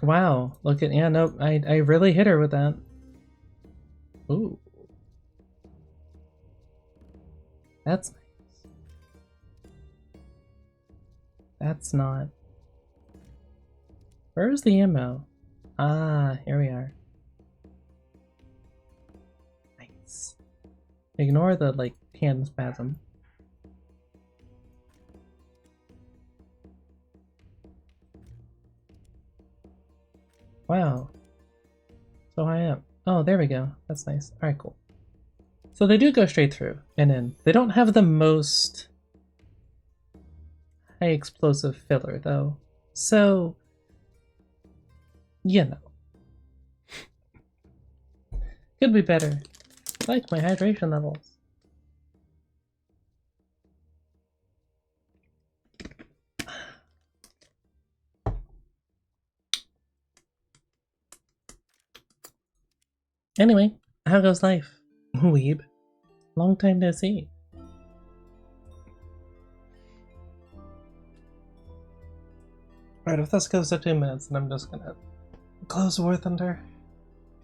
Wow, look at, yeah, nope, I really hit her with that. Ooh. That's nice. That's not. Where's the ammo? Ah, here we are. Nice. Ignore the, like, hand spasm. Wow. So high up. Oh, there we go. That's nice. Alright, cool. So they do go straight through and in. They don't have the most high explosive filler, though. So, you know. Could be better. I like my hydration levels. Anyway, how goes life? Weeb. Long time no see. Alright, if this goes to 2 minutes, then I'm just gonna close War Thunder.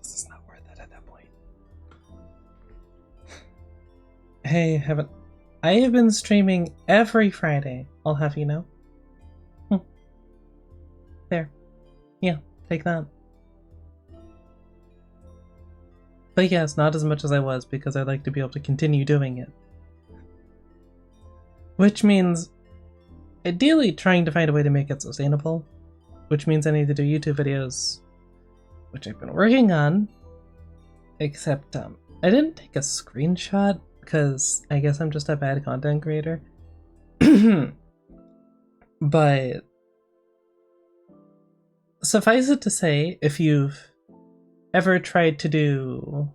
This is not worth it at that point. Hey, I have been streaming every Friday, I'll have you know. There. Yeah, take that. But yes, not as much as I was, because I like to be able to continue doing it. Which means, ideally trying to find a way to make it sustainable. Which means I need to do YouTube videos, which I've been working on. Except, I didn't take a screenshot, because I guess I'm just a bad content creator. But suffice it to say, if you've ever tried to do,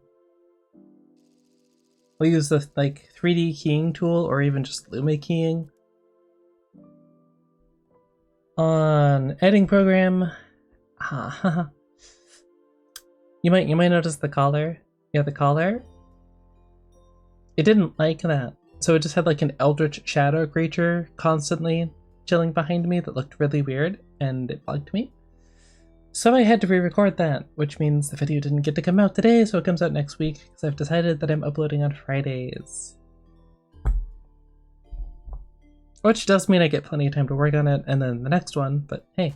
we'll use the like 3D keying tool or even just Luma keying on editing program, you might notice the collar. Yeah, the collar. It didn't like that, so it just had like an eldritch shadow creature constantly chilling behind me that looked really weird, and it bugged me. So I had to re-record that, which means the video didn't get to come out today, so it comes out next week, because I've decided that I'm uploading on Fridays. Which does mean I get plenty of time to work on it, and then the next one, but hey.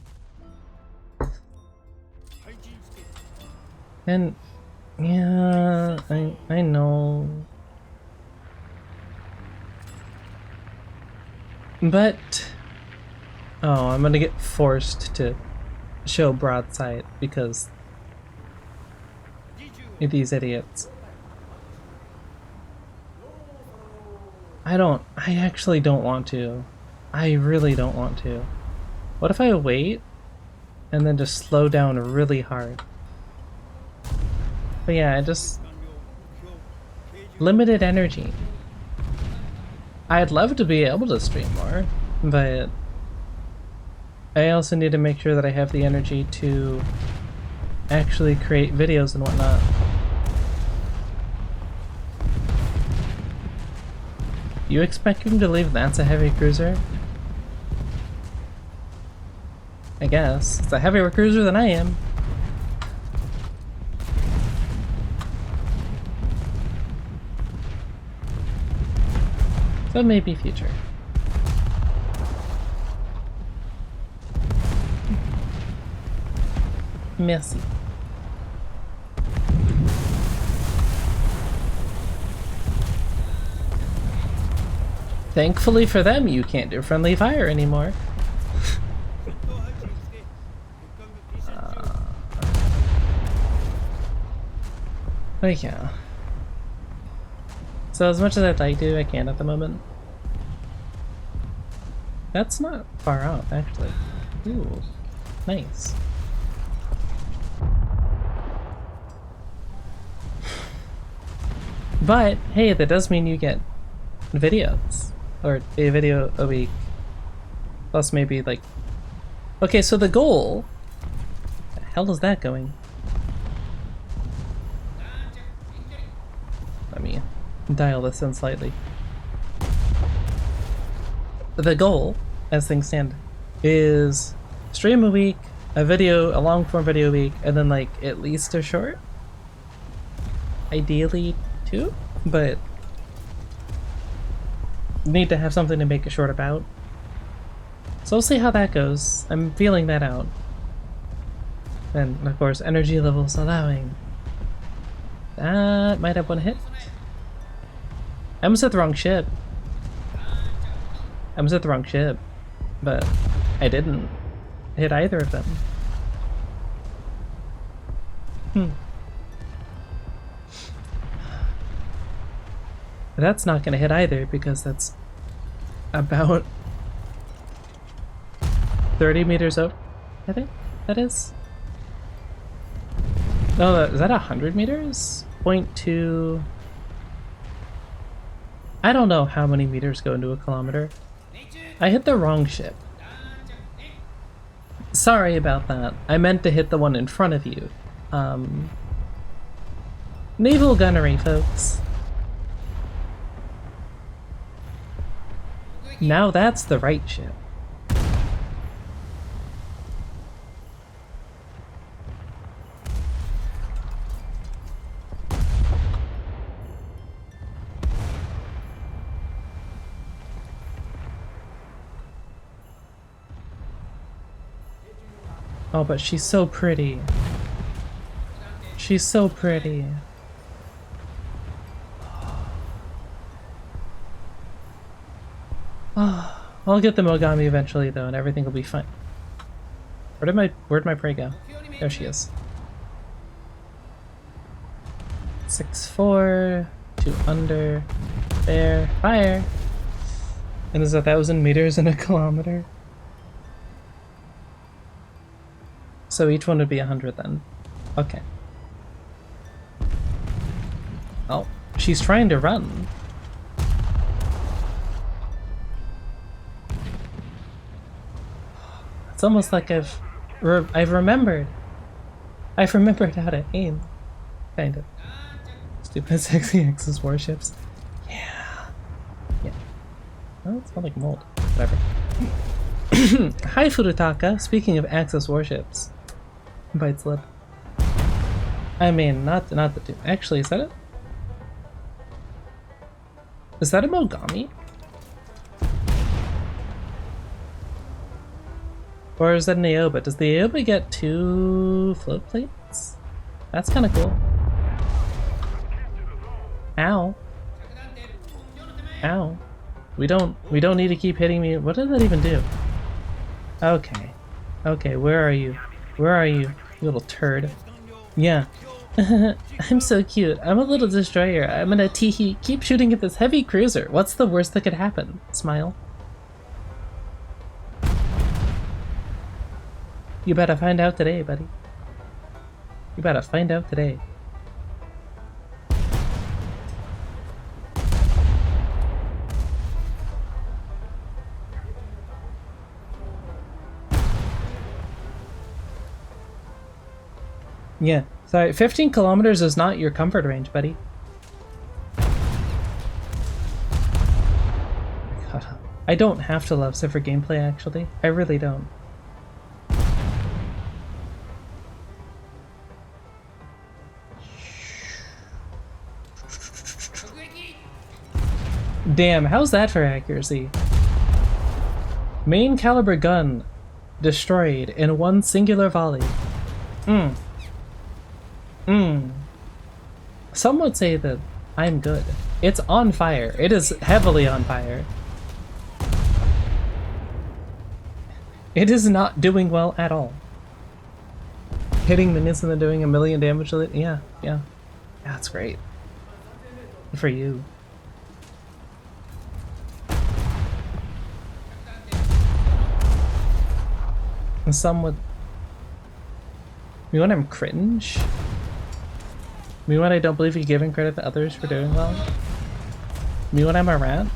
And, yeah, I know. But, oh, I'm gonna get forced to show broadside because these idiots. I actually don't want to. I really don't want to. What if I wait and then just slow down really hard? But yeah, I just... limited energy. I'd love to be able to stream more, but I also need to make sure that I have the energy to actually create videos and whatnot. You expecting to believe that's a heavy cruiser? I guess. It's a heavier cruiser than I am. So maybe future. Merci. Thankfully for them, you can't do friendly fire anymore. But yeah. So as much as I'd like to, I can't at the moment. That's not far out, actually. Ooh, nice. But, hey, that does mean you get videos. Or a video a week. Plus maybe, like... Okay, so the goal... The hell is that going? Let me dial this in slightly. The goal, as things stand, is stream a week, a long form video a week, and then like at least a short. Ideally 2, but need to have something to make a short about. So we'll see how that goes. I'm feeling that out. And of course, energy levels allowing. That might have one hit. I almost hit the wrong ship. But I didn't hit either of them. But that's not gonna hit either because that's about 30 meters up, I think that is. No, is that 100 meters? 0.2. I don't know how many meters go into a kilometer. I hit the wrong ship. Sorry about that. I meant to hit the one in front of you. Naval gunnery, folks. Now that's the right ship. Oh, but she's so pretty. She's so pretty. Oh, I'll get the Mogami eventually though, and everything will be fine. Where'd my prey go? There she is. 6-4, 2 under, there, fire. And is 1,000 meters in a kilometer? So each one would be 100 then. Okay. Oh, she's trying to run. It's almost like I've remembered. I've remembered how to aim. Kind of. Stupid sexy Axis warships. Yeah. Yeah. Oh, it's not like mold. Whatever. Hi Furutaka. Speaking of Axis warships. Bite slip. I mean, not the two. Actually, is that it? Is that a Mogami? Or is that an Aoba? Does the Aoba get 2 float plates? That's kind of cool. Ow. Ow. We don't need to keep hitting me. What did that even do? Okay. Okay, where are you? Where are you, you little turd? Yeah. I'm so cute. I'm a little destroyer. I'm gonna teehee. Keep shooting at this heavy cruiser. What's the worst that could happen? Smile. You better find out today, buddy. You better find out today. Yeah, sorry, 15 kilometers is not your comfort range, buddy. God, I don't have to love Civ for gameplay, actually. I really don't. Damn, how's that for accuracy? Main caliber gun destroyed in one singular volley. Some would say that I'm good. It's on fire. It is heavily on fire. It is not doing well at all. Hitting minions and then doing 1,000,000 damage to it. Yeah. That's great. Good for you. And some would... Me when I'm cringe? Me when I don't believe you're giving credit to others for doing well? Me when I'm a rat?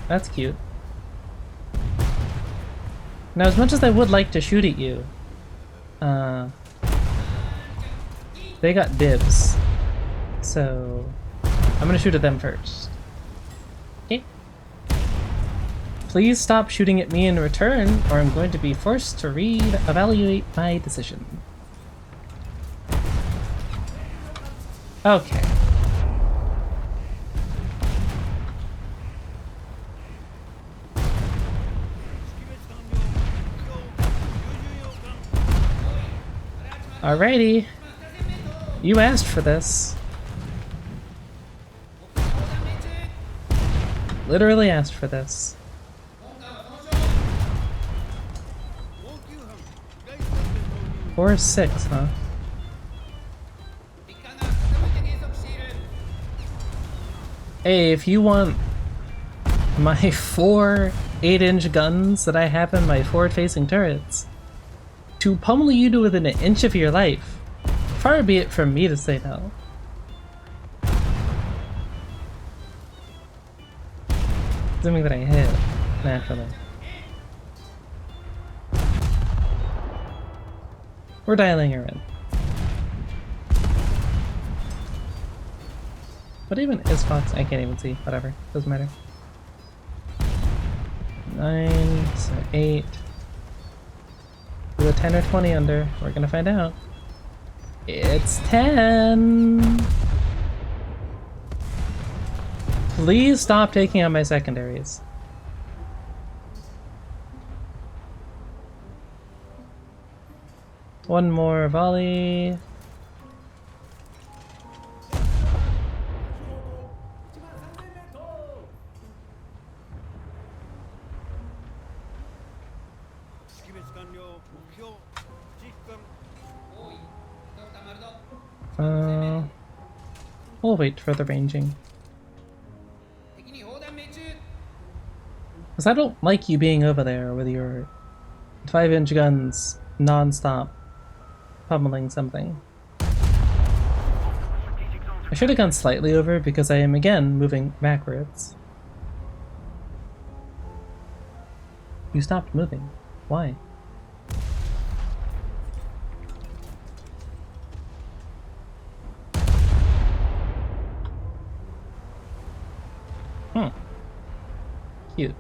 That's cute. Now, as much as I would like to shoot at you, they got dibs. So, I'm gonna shoot at them first. Okay. Please stop shooting at me in return, or I'm going to be forced to re-evaluate my decision. Okay. Alrighty. You asked for this. Literally asked for this. Or 6, huh? Hey, if you want my 4 8-inch guns that I have in my forward-facing turrets to pummel you to within an inch of your life, far be it from me to say no. Assuming that I hit, naturally. We're dialing her in. What even is Fox? I can't even see. Whatever. Doesn't matter. 9, so 8. With a 10 or 20 under. We're gonna find out. It's 10! Please stop taking out my secondaries. One more volley. We'll wait for the ranging. Because I don't like you being over there with your 5-inch guns non-stop pummeling something. I should have gone slightly over because I am again moving backwards. You stopped moving. Why? Cute.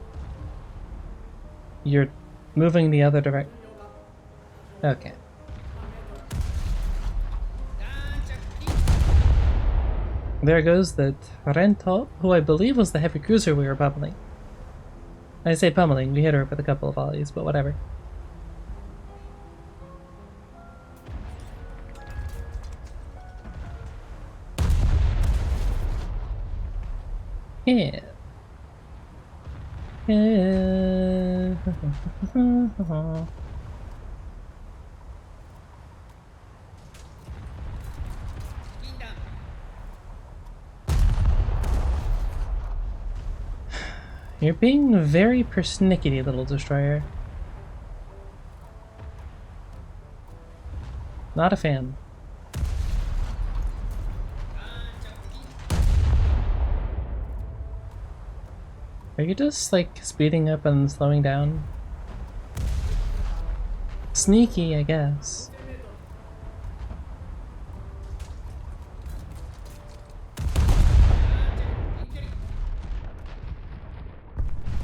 You're moving the other direction. Okay. There goes the Trento, who I believe was the heavy cruiser we were pummeling. I say pummeling, we hit her with a couple of volleys, but whatever. Yeah. Yeah. You're being very persnickety, little destroyer. Not a fan. Are you just like speeding up and slowing down? Sneaky, I guess.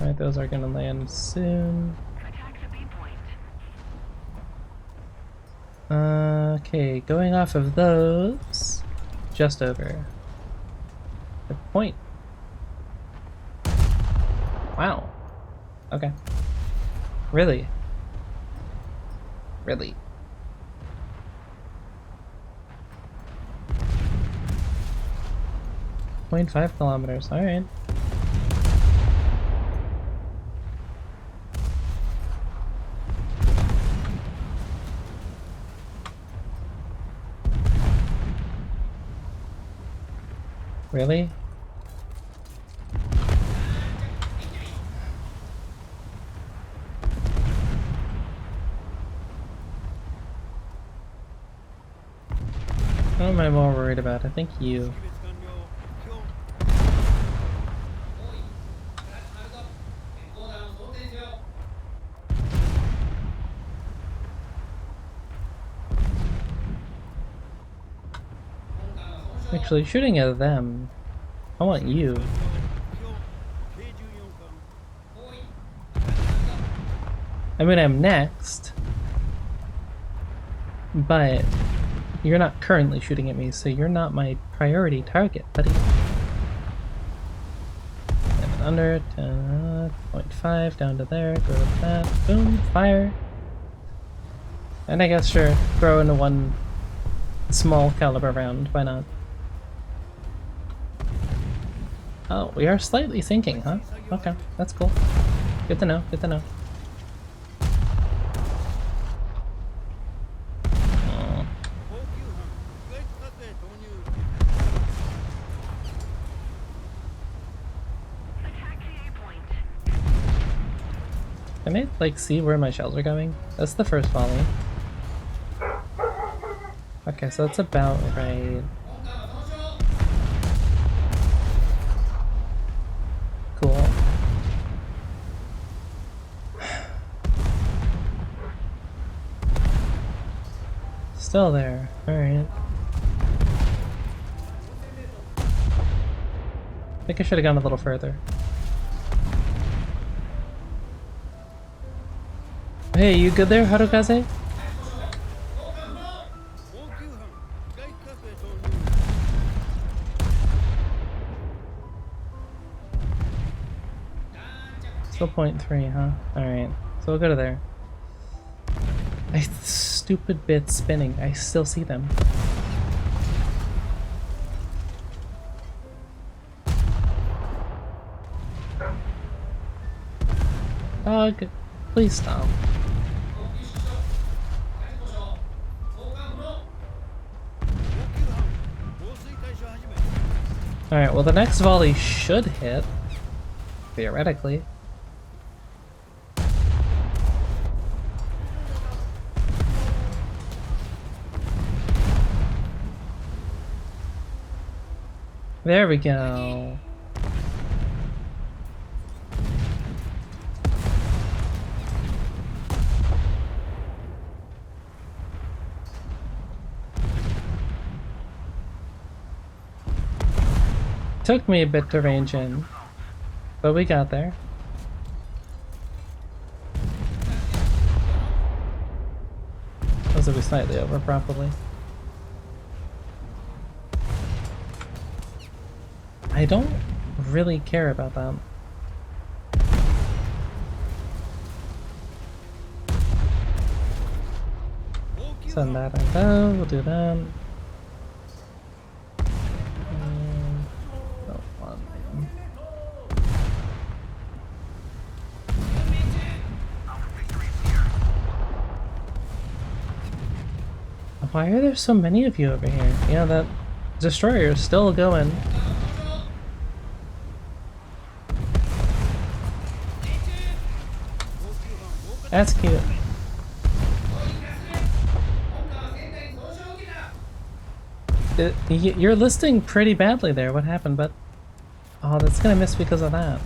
Alright, those are gonna land soon. Attack the B point. Okay, going off of those, just over the point. Wow. Okay. Really? Really? .5 kilometers. All right. Really? What am I more worried about? I think you. Actually, shooting at them. I want you. I mean, I'm next. But you're not currently shooting at me, so you're not my priority target, buddy. 7 under, 0.5 down to there, go with that, boom, fire. And I guess sure, throw into one small caliber round, why not? Oh, we are slightly sinking, huh? Okay, that's cool. Good to know, good to know. Can I, like, see where my shells are going? That's the first volley. Okay, so that's about right. Cool. Still there. Alright. I think I should have gone a little further. Hey, you good there, Harukaze? Still 0.3, huh? Alright, so we'll go to there. Stupid bits spinning. I still see them. Dog, please stop. Alright, well the next volley should hit. Theoretically. There we go. Took me a bit to range in, but we got there. Those will be slightly over, probably. I don't really care about that. Send that and that, we'll do that. Why are there so many of you over here? Yeah, that destroyer is still going. That's cute. You're listing pretty badly there. What happened, bud? Oh, that's gonna miss because of that.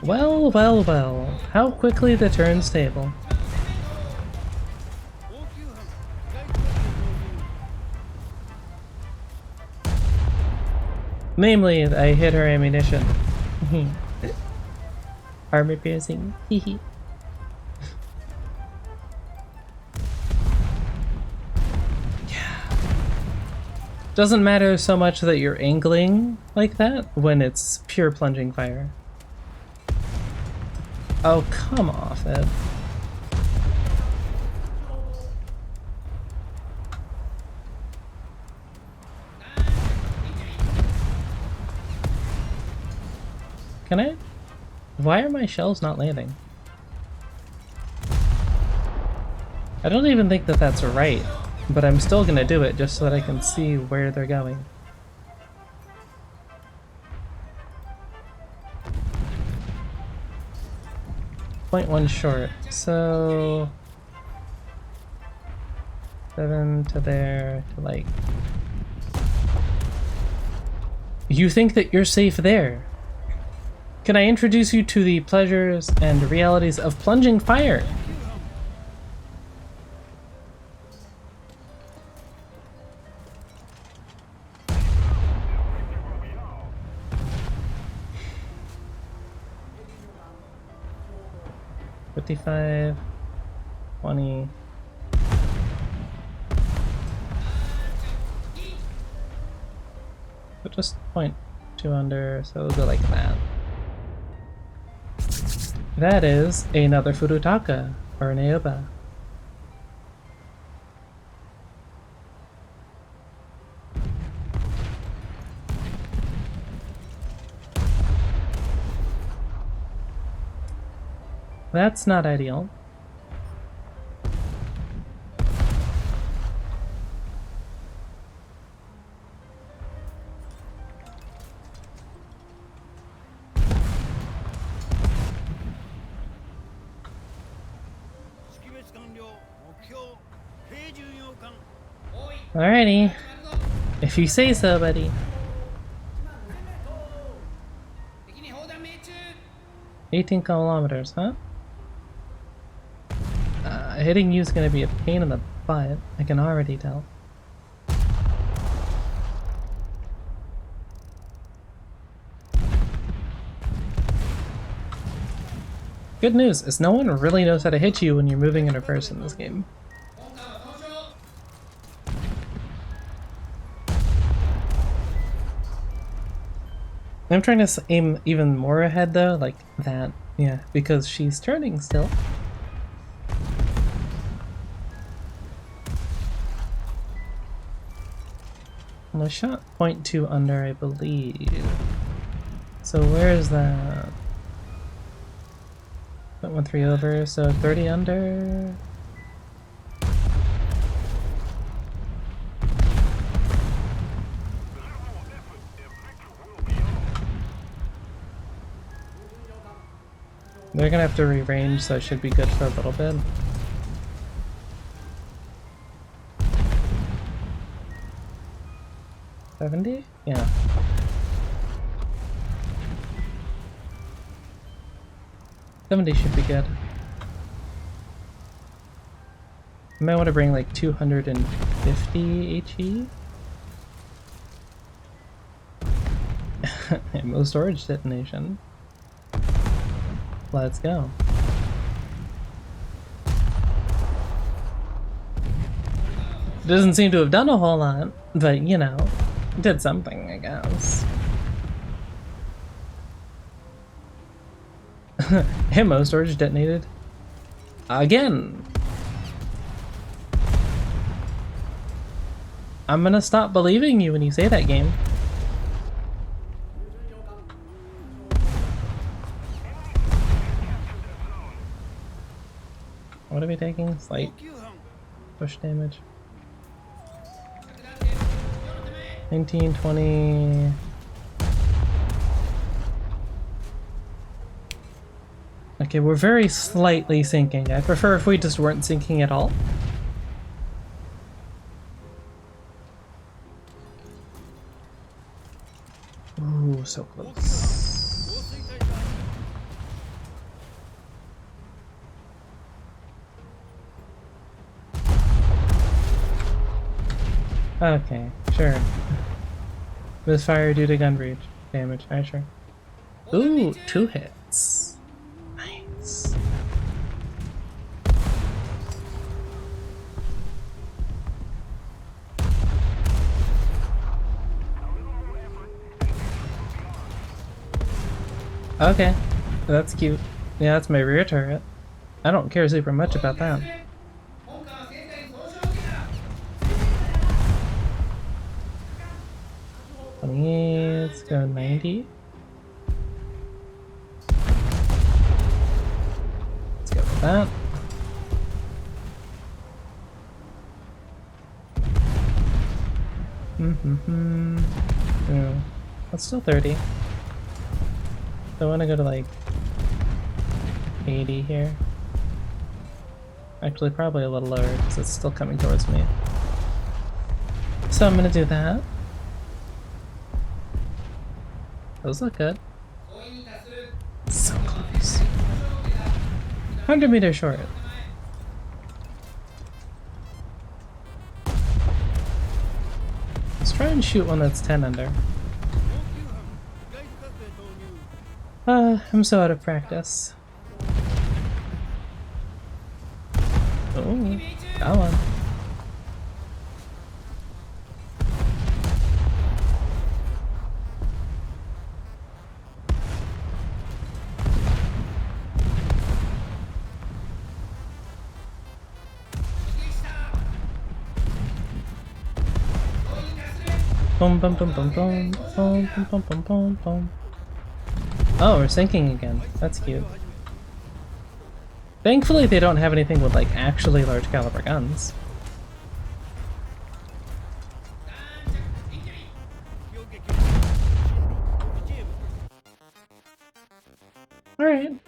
Well, well, well. How quickly the turns table. Namely, I hit her ammunition. Armor piercing. Hehe. Doesn't matter so much that you're angling like that when it's pure plunging fire. Oh, come off it. Can I? Why are my shells not landing? I don't even think that that's right. But I'm still gonna do it just so that I can see where they're going. .1 short, so 7 to there to like. You think that you're safe there? Can I introduce you to the pleasures and realities of plunging fire? $55, $20. But just 0.2 under, so we'll go like that. That is another Furutaka, or an Aoba. That's not ideal. Alrighty. If you say so, buddy. $18 kilometers, huh? Hitting you is going to be a pain in the butt, I can already tell. Good news is no one really knows how to hit you when you're moving in reverse in this game. I'm trying to aim even more ahead though, like that, yeah, because she's turning still. Well, I shot 0.2 under, I believe. So where is that? 0.13 over, so 30 under. They're gonna have to rearrange, so it should be good for a little bit. $70? Yeah. $70 should be good. I might want to bring like 250 HE. Ammo storage detonation. Let's go. Doesn't seem to have done a whole lot, but you know, did something, I guess. Ammo storage detonated. Again! I'm gonna stop believing you when you say that, game. taking? Slight push damage. 19, 20. Okay, we're very slightly sinking. I'd prefer if we just weren't sinking at all. Ooh, so close. Okay, sure. Misfire due to gun breach damage. Alright, sure. Ooh, 2 hits. Nice. Okay, that's cute. Yeah, that's my rear turret. I don't care super much about that. 28, let's go 90. Let's go with that. Yeah, that's still 30. So I want to go to like 80 here. Actually, probably a little lower because it's still coming towards me. So I'm gonna do that. Those look good. So close. 100 meters short. Let's try and shoot one that's 10 under. I'm so out of practice. Oh, got one. Boom, boom, boom, boom, boom, boom, boom, boom, boom, boom, boom. Oh, we're sinking again. That's cute. Thankfully, they don't have anything with, like, actually large caliber guns. Alright.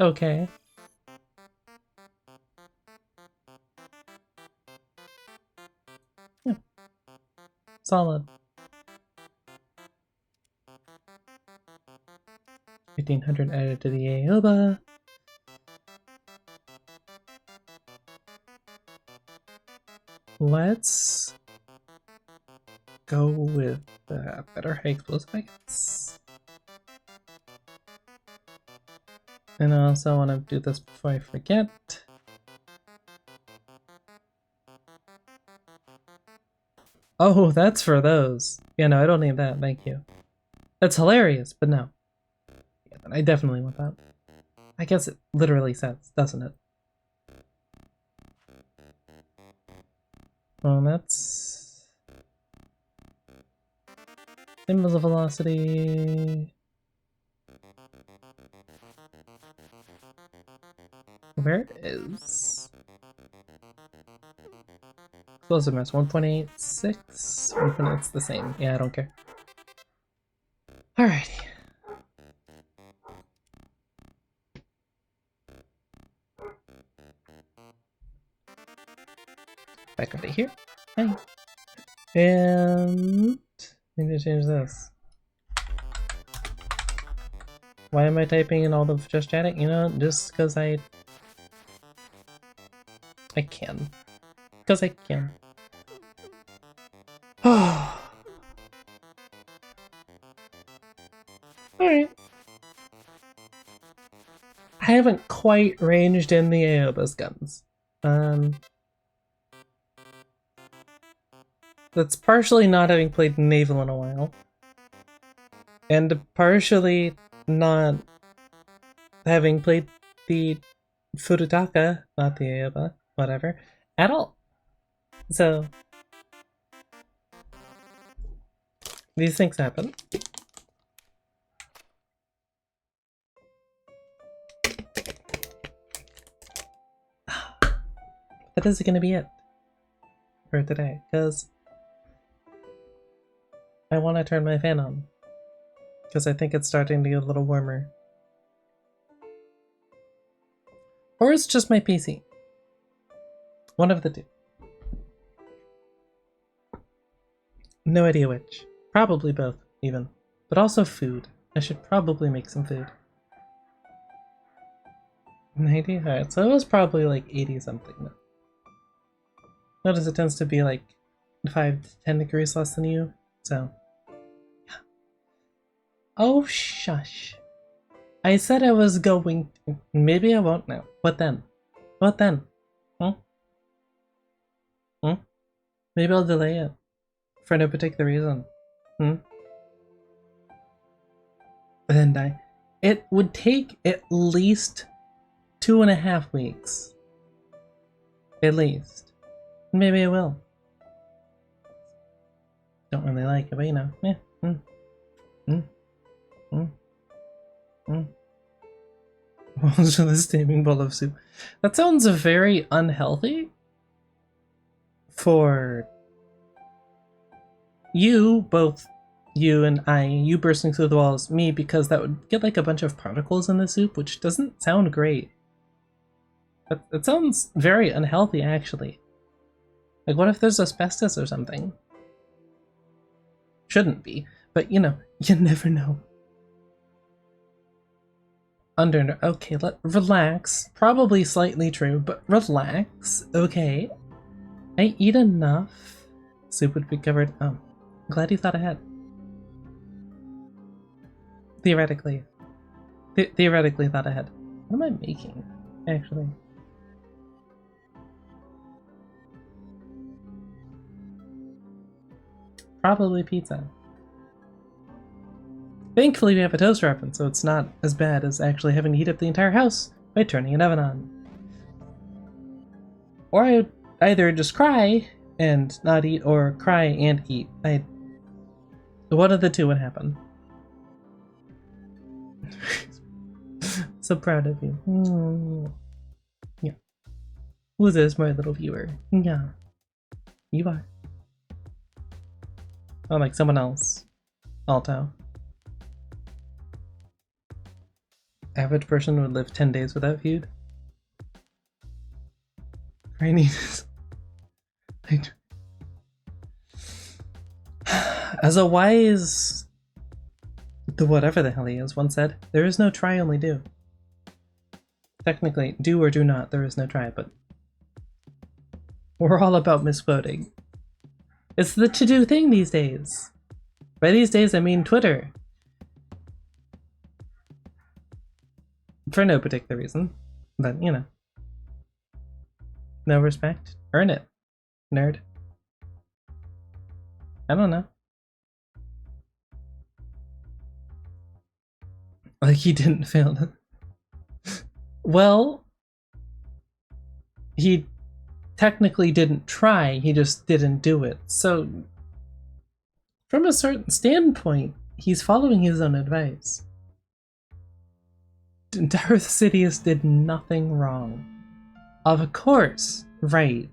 Okay. Yeah. Solid. 1500 added to the Aoba. Let's go with better high explosive, I guess. And I also want to do this before I forget. Oh, that's for those. Yeah, no, I don't need that, thank you. That's hilarious, but no. Yeah, I definitely want that. I guess it literally says, doesn't it? Well, that's... same as the velocity... Where it is... Explosiveness, 1.86? 1.8, it's the same. Yeah, I don't care. Alrighty. Back over here. Hi. And... I need to change this. Why am I typing in all the just chatting? You know, just because I can. Because I can. Alright. I haven't quite ranged in the Aoba's guns. That's partially not having played Naval in a while. And partially not having played the Furutaka, not the Aoba, whatever, at all. So, these things happen. that is going to be it for today, because I want to turn my fan on, because I think it's starting to get a little warmer. Or it's just my PC. One of the two. No idea which. Probably both, even. But also food. I should probably make some food. 90? Alright, so it was probably like 80 something. Notice it tends to be like 5 to 10 degrees less than you, so yeah. Oh shush. I said I was going to. Maybe I won't now. What then? What then? Maybe I'll delay it. For no particular reason. And it would take at least 2.5 weeks. At least. Maybe I will. Don't really like it, but you know. Also the steaming bowl of soup. That sounds very unhealthy for you, both you and you bursting through the walls, me, because that would get like a bunch of particles in the soup, which doesn't sound great. But it sounds very unhealthy, actually. Like, what if there's asbestos or something? Shouldn't be, but you know, you never know. Okay, relax. Probably slightly true, but relax. Okay. I eat enough. Soup would be covered. Glad you thought ahead. Theoretically. Theoretically thought ahead. What am I making, actually? Probably pizza. Thankfully we have a toaster oven, so it's not as bad as actually having to heat up the entire house by turning an oven on. Or I would either just cry and not eat, or cry and eat. One of the two would happen. So proud of you. Yeah. Who's this, my little viewer? Yeah. You are. Oh, like someone else. Alto. Average person would live 10 days without food. Rainy. As a wise, the whatever the hell he is, once said, there is no try, only do. Technically, do or do not, there is no try, but we're all about misquoting. It's the to-do thing these days. By these days, I mean Twitter. For no particular reason, but you know. No respect? Earn it, nerd. I don't know. Like he didn't fail. Well, he technically didn't try, he just didn't do it. So, from a certain standpoint, he's following his own advice. Darth Sidious did nothing wrong. Of course, right.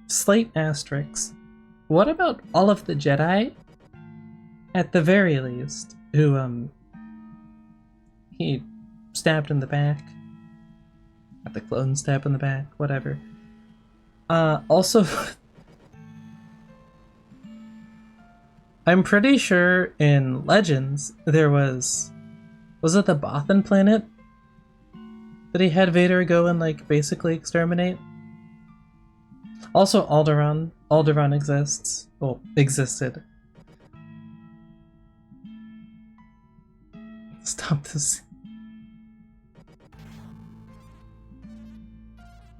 Slight asterisks. What about all of the Jedi? At the very least, who, he stabbed in the back. Got the clone stab in the back, whatever. Also, I'm pretty sure in Legends there was it the Bothan planet that he had Vader go and like basically exterminate? Also Alderaan. Alderaan exists. Well, existed. Stop this.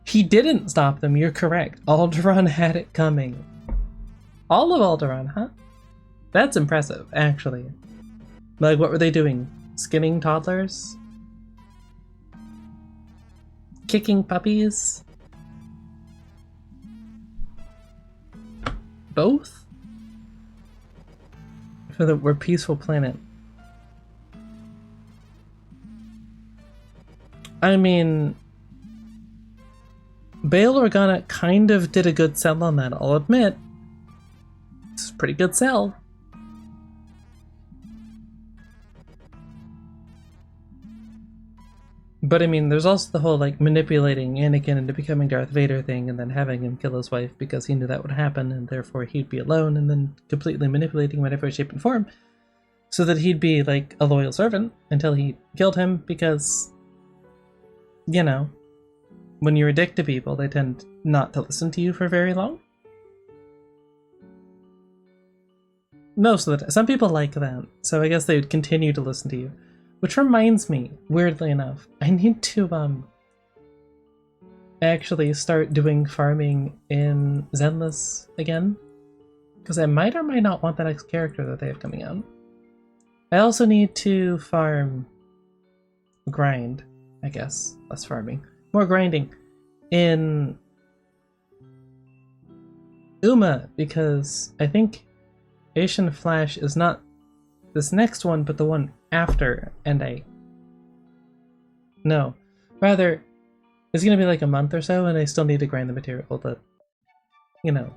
He didn't stop them, you're correct. Alderaan had it coming. All of Alderaan, huh? That's impressive, actually. Like, what were they doing? Skinning toddlers? Kicking puppies? Both? For the we're peaceful planet. I mean, Bail Organa kind of did a good sell on that, I'll admit. It's a pretty good sell. But I mean, there's also the whole like manipulating Anakin into becoming Darth Vader thing and then having him kill his wife because he knew that would happen and therefore he'd be alone, and then completely manipulating whatever shape and form so that he'd be like a loyal servant until he killed him because, you know, when you're a dick to people, they tend not to listen to you for very long. Most of the time. Some people like that, so I guess they would continue to listen to you. Which reminds me, weirdly enough, I need to actually start doing farming in Zenless again. Because I might or might not want the next character that they have coming out. I also need to grind, I guess. Less farming. More grinding in Uma, because I think Asian Flash is not this next one, but the one after, and no. Rather, it's gonna be like a month or so, and I still need to grind the material that, you know.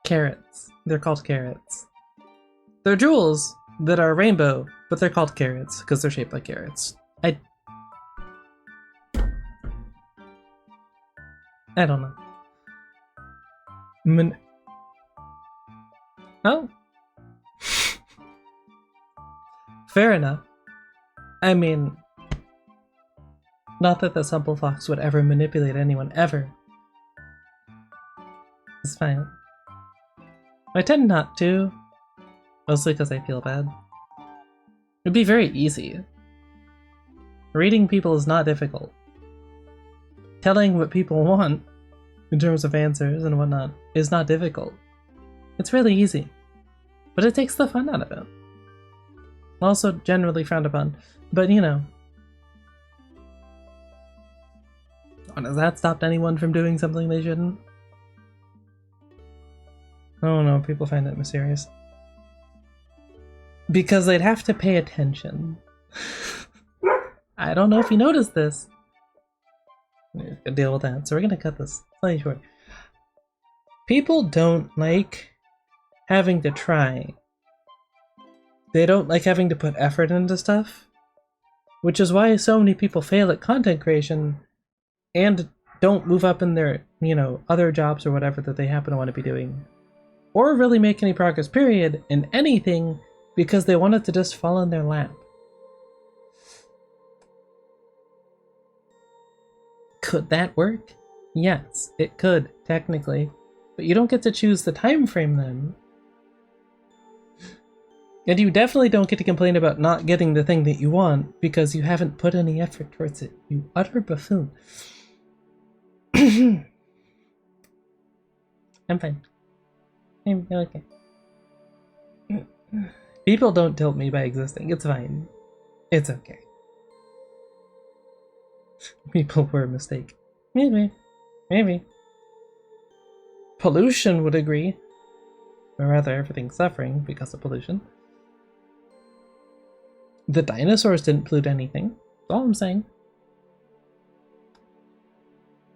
Carrots. They're called carrots. They're jewels that are rainbow, but they're called carrots because they're shaped like carrots. I don't know. Oh. Fair enough. I mean, not that the Supple Fox would ever manipulate anyone, ever. It's fine. I tend not to, mostly because I feel bad. It'd be very easy. Reading people is not difficult. Telling what people want, in terms of answers and whatnot, is not difficult. It's really easy. But it takes the fun out of it. Also generally frowned upon, but you know. Has that stopped anyone from doing something they shouldn't? Oh no, people find that mysterious. Because they'd have to pay attention. I don't know if you noticed this. We're gonna deal with that, so we're gonna cut this slightly short. People don't like having to try. They don't like having to put effort into stuff, which is why so many people fail at content creation and don't move up in their, you know, other jobs or whatever that they happen to want to be doing, or really make any progress, period, in anything, because they want it to just fall in their lap. Could that work? Yes, it could, technically, but you don't get to choose the time frame then. And you definitely don't get to complain about not getting the thing that you want because you haven't put any effort towards it, you utter buffoon. I'm fine. I'm okay. People don't tilt me by existing, it's fine. It's okay. People were a mistake. Maybe. Maybe. Pollution would agree. Or rather, everything's suffering because of pollution. The dinosaurs didn't pollute anything. That's all I'm saying.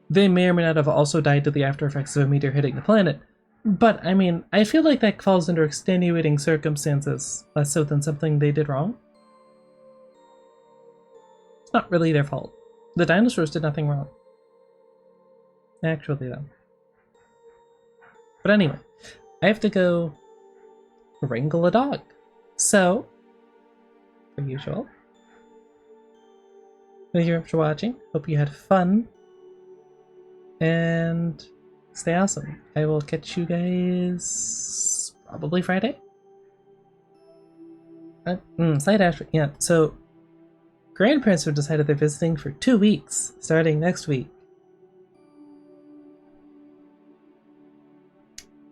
They may or may not have also died to the after effects of a meteor hitting the planet. But, I mean, I feel like that falls under extenuating circumstances, less so than something they did wrong. It's not really their fault. The dinosaurs did nothing wrong. Actually, though. But anyway, I have to go wrangle a dog. So, per usual, thank you for watching. Hope you had fun. And stay awesome. I will catch you guys probably Friday. Slight after, yeah. So, grandparents have decided they're visiting for 2 weeks, starting next week.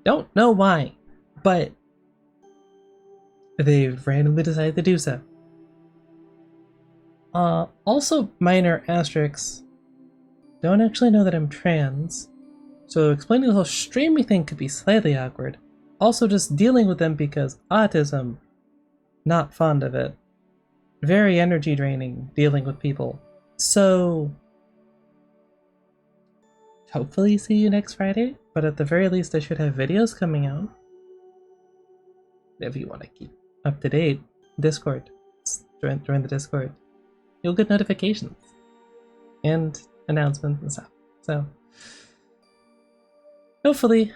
Don't know why, but they've randomly decided to do so. Also, minor asterisks. Don't actually know that I'm trans, so explaining the whole streaming thing could be slightly awkward. Also, just dealing with them because autism, not fond of it. very energy draining dealing with people. So hopefully see you next Friday, but at the very least I should have videos coming out. If you want to keep up to date, Discord. Join the Discord. You'll get notifications and announcements and stuff. So hopefully,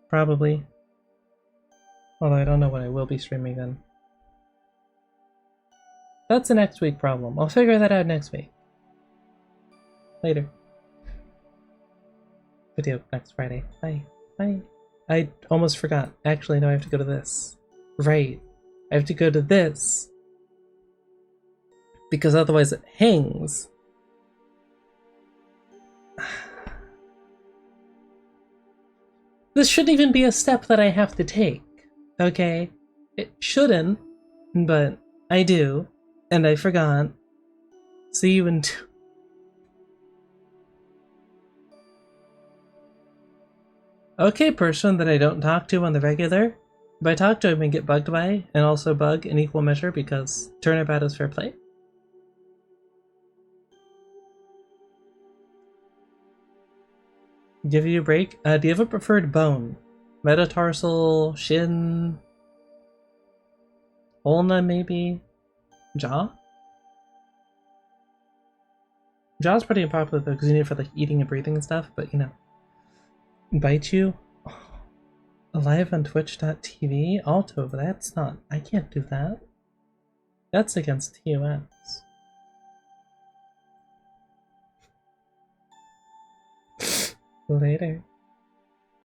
probably. Although I don't know what I will be streaming then. That's a next week problem. I'll figure that out next week. Later. Video next Friday. Bye. Bye. I almost forgot. Actually, no, I have to go to this. Right. I have to go to this. Because otherwise it hangs. This shouldn't even be a step that I have to take. Okay? It shouldn't, but I do. And I forgot. See you in 2. Okay, person that I don't talk to on the regular. If I talk to him and get bugged by, and also bug in equal measure because turnabout is fair play. Give you a break. Do you have a preferred bone? Metatarsal, shin, ulna maybe? Jaw? Jaw's pretty unpopular though because you need it for like eating and breathing and stuff, but you know. Bite you? Live on twitch.tv? Alto, that's not. I can't do that. That's against TOS. Later.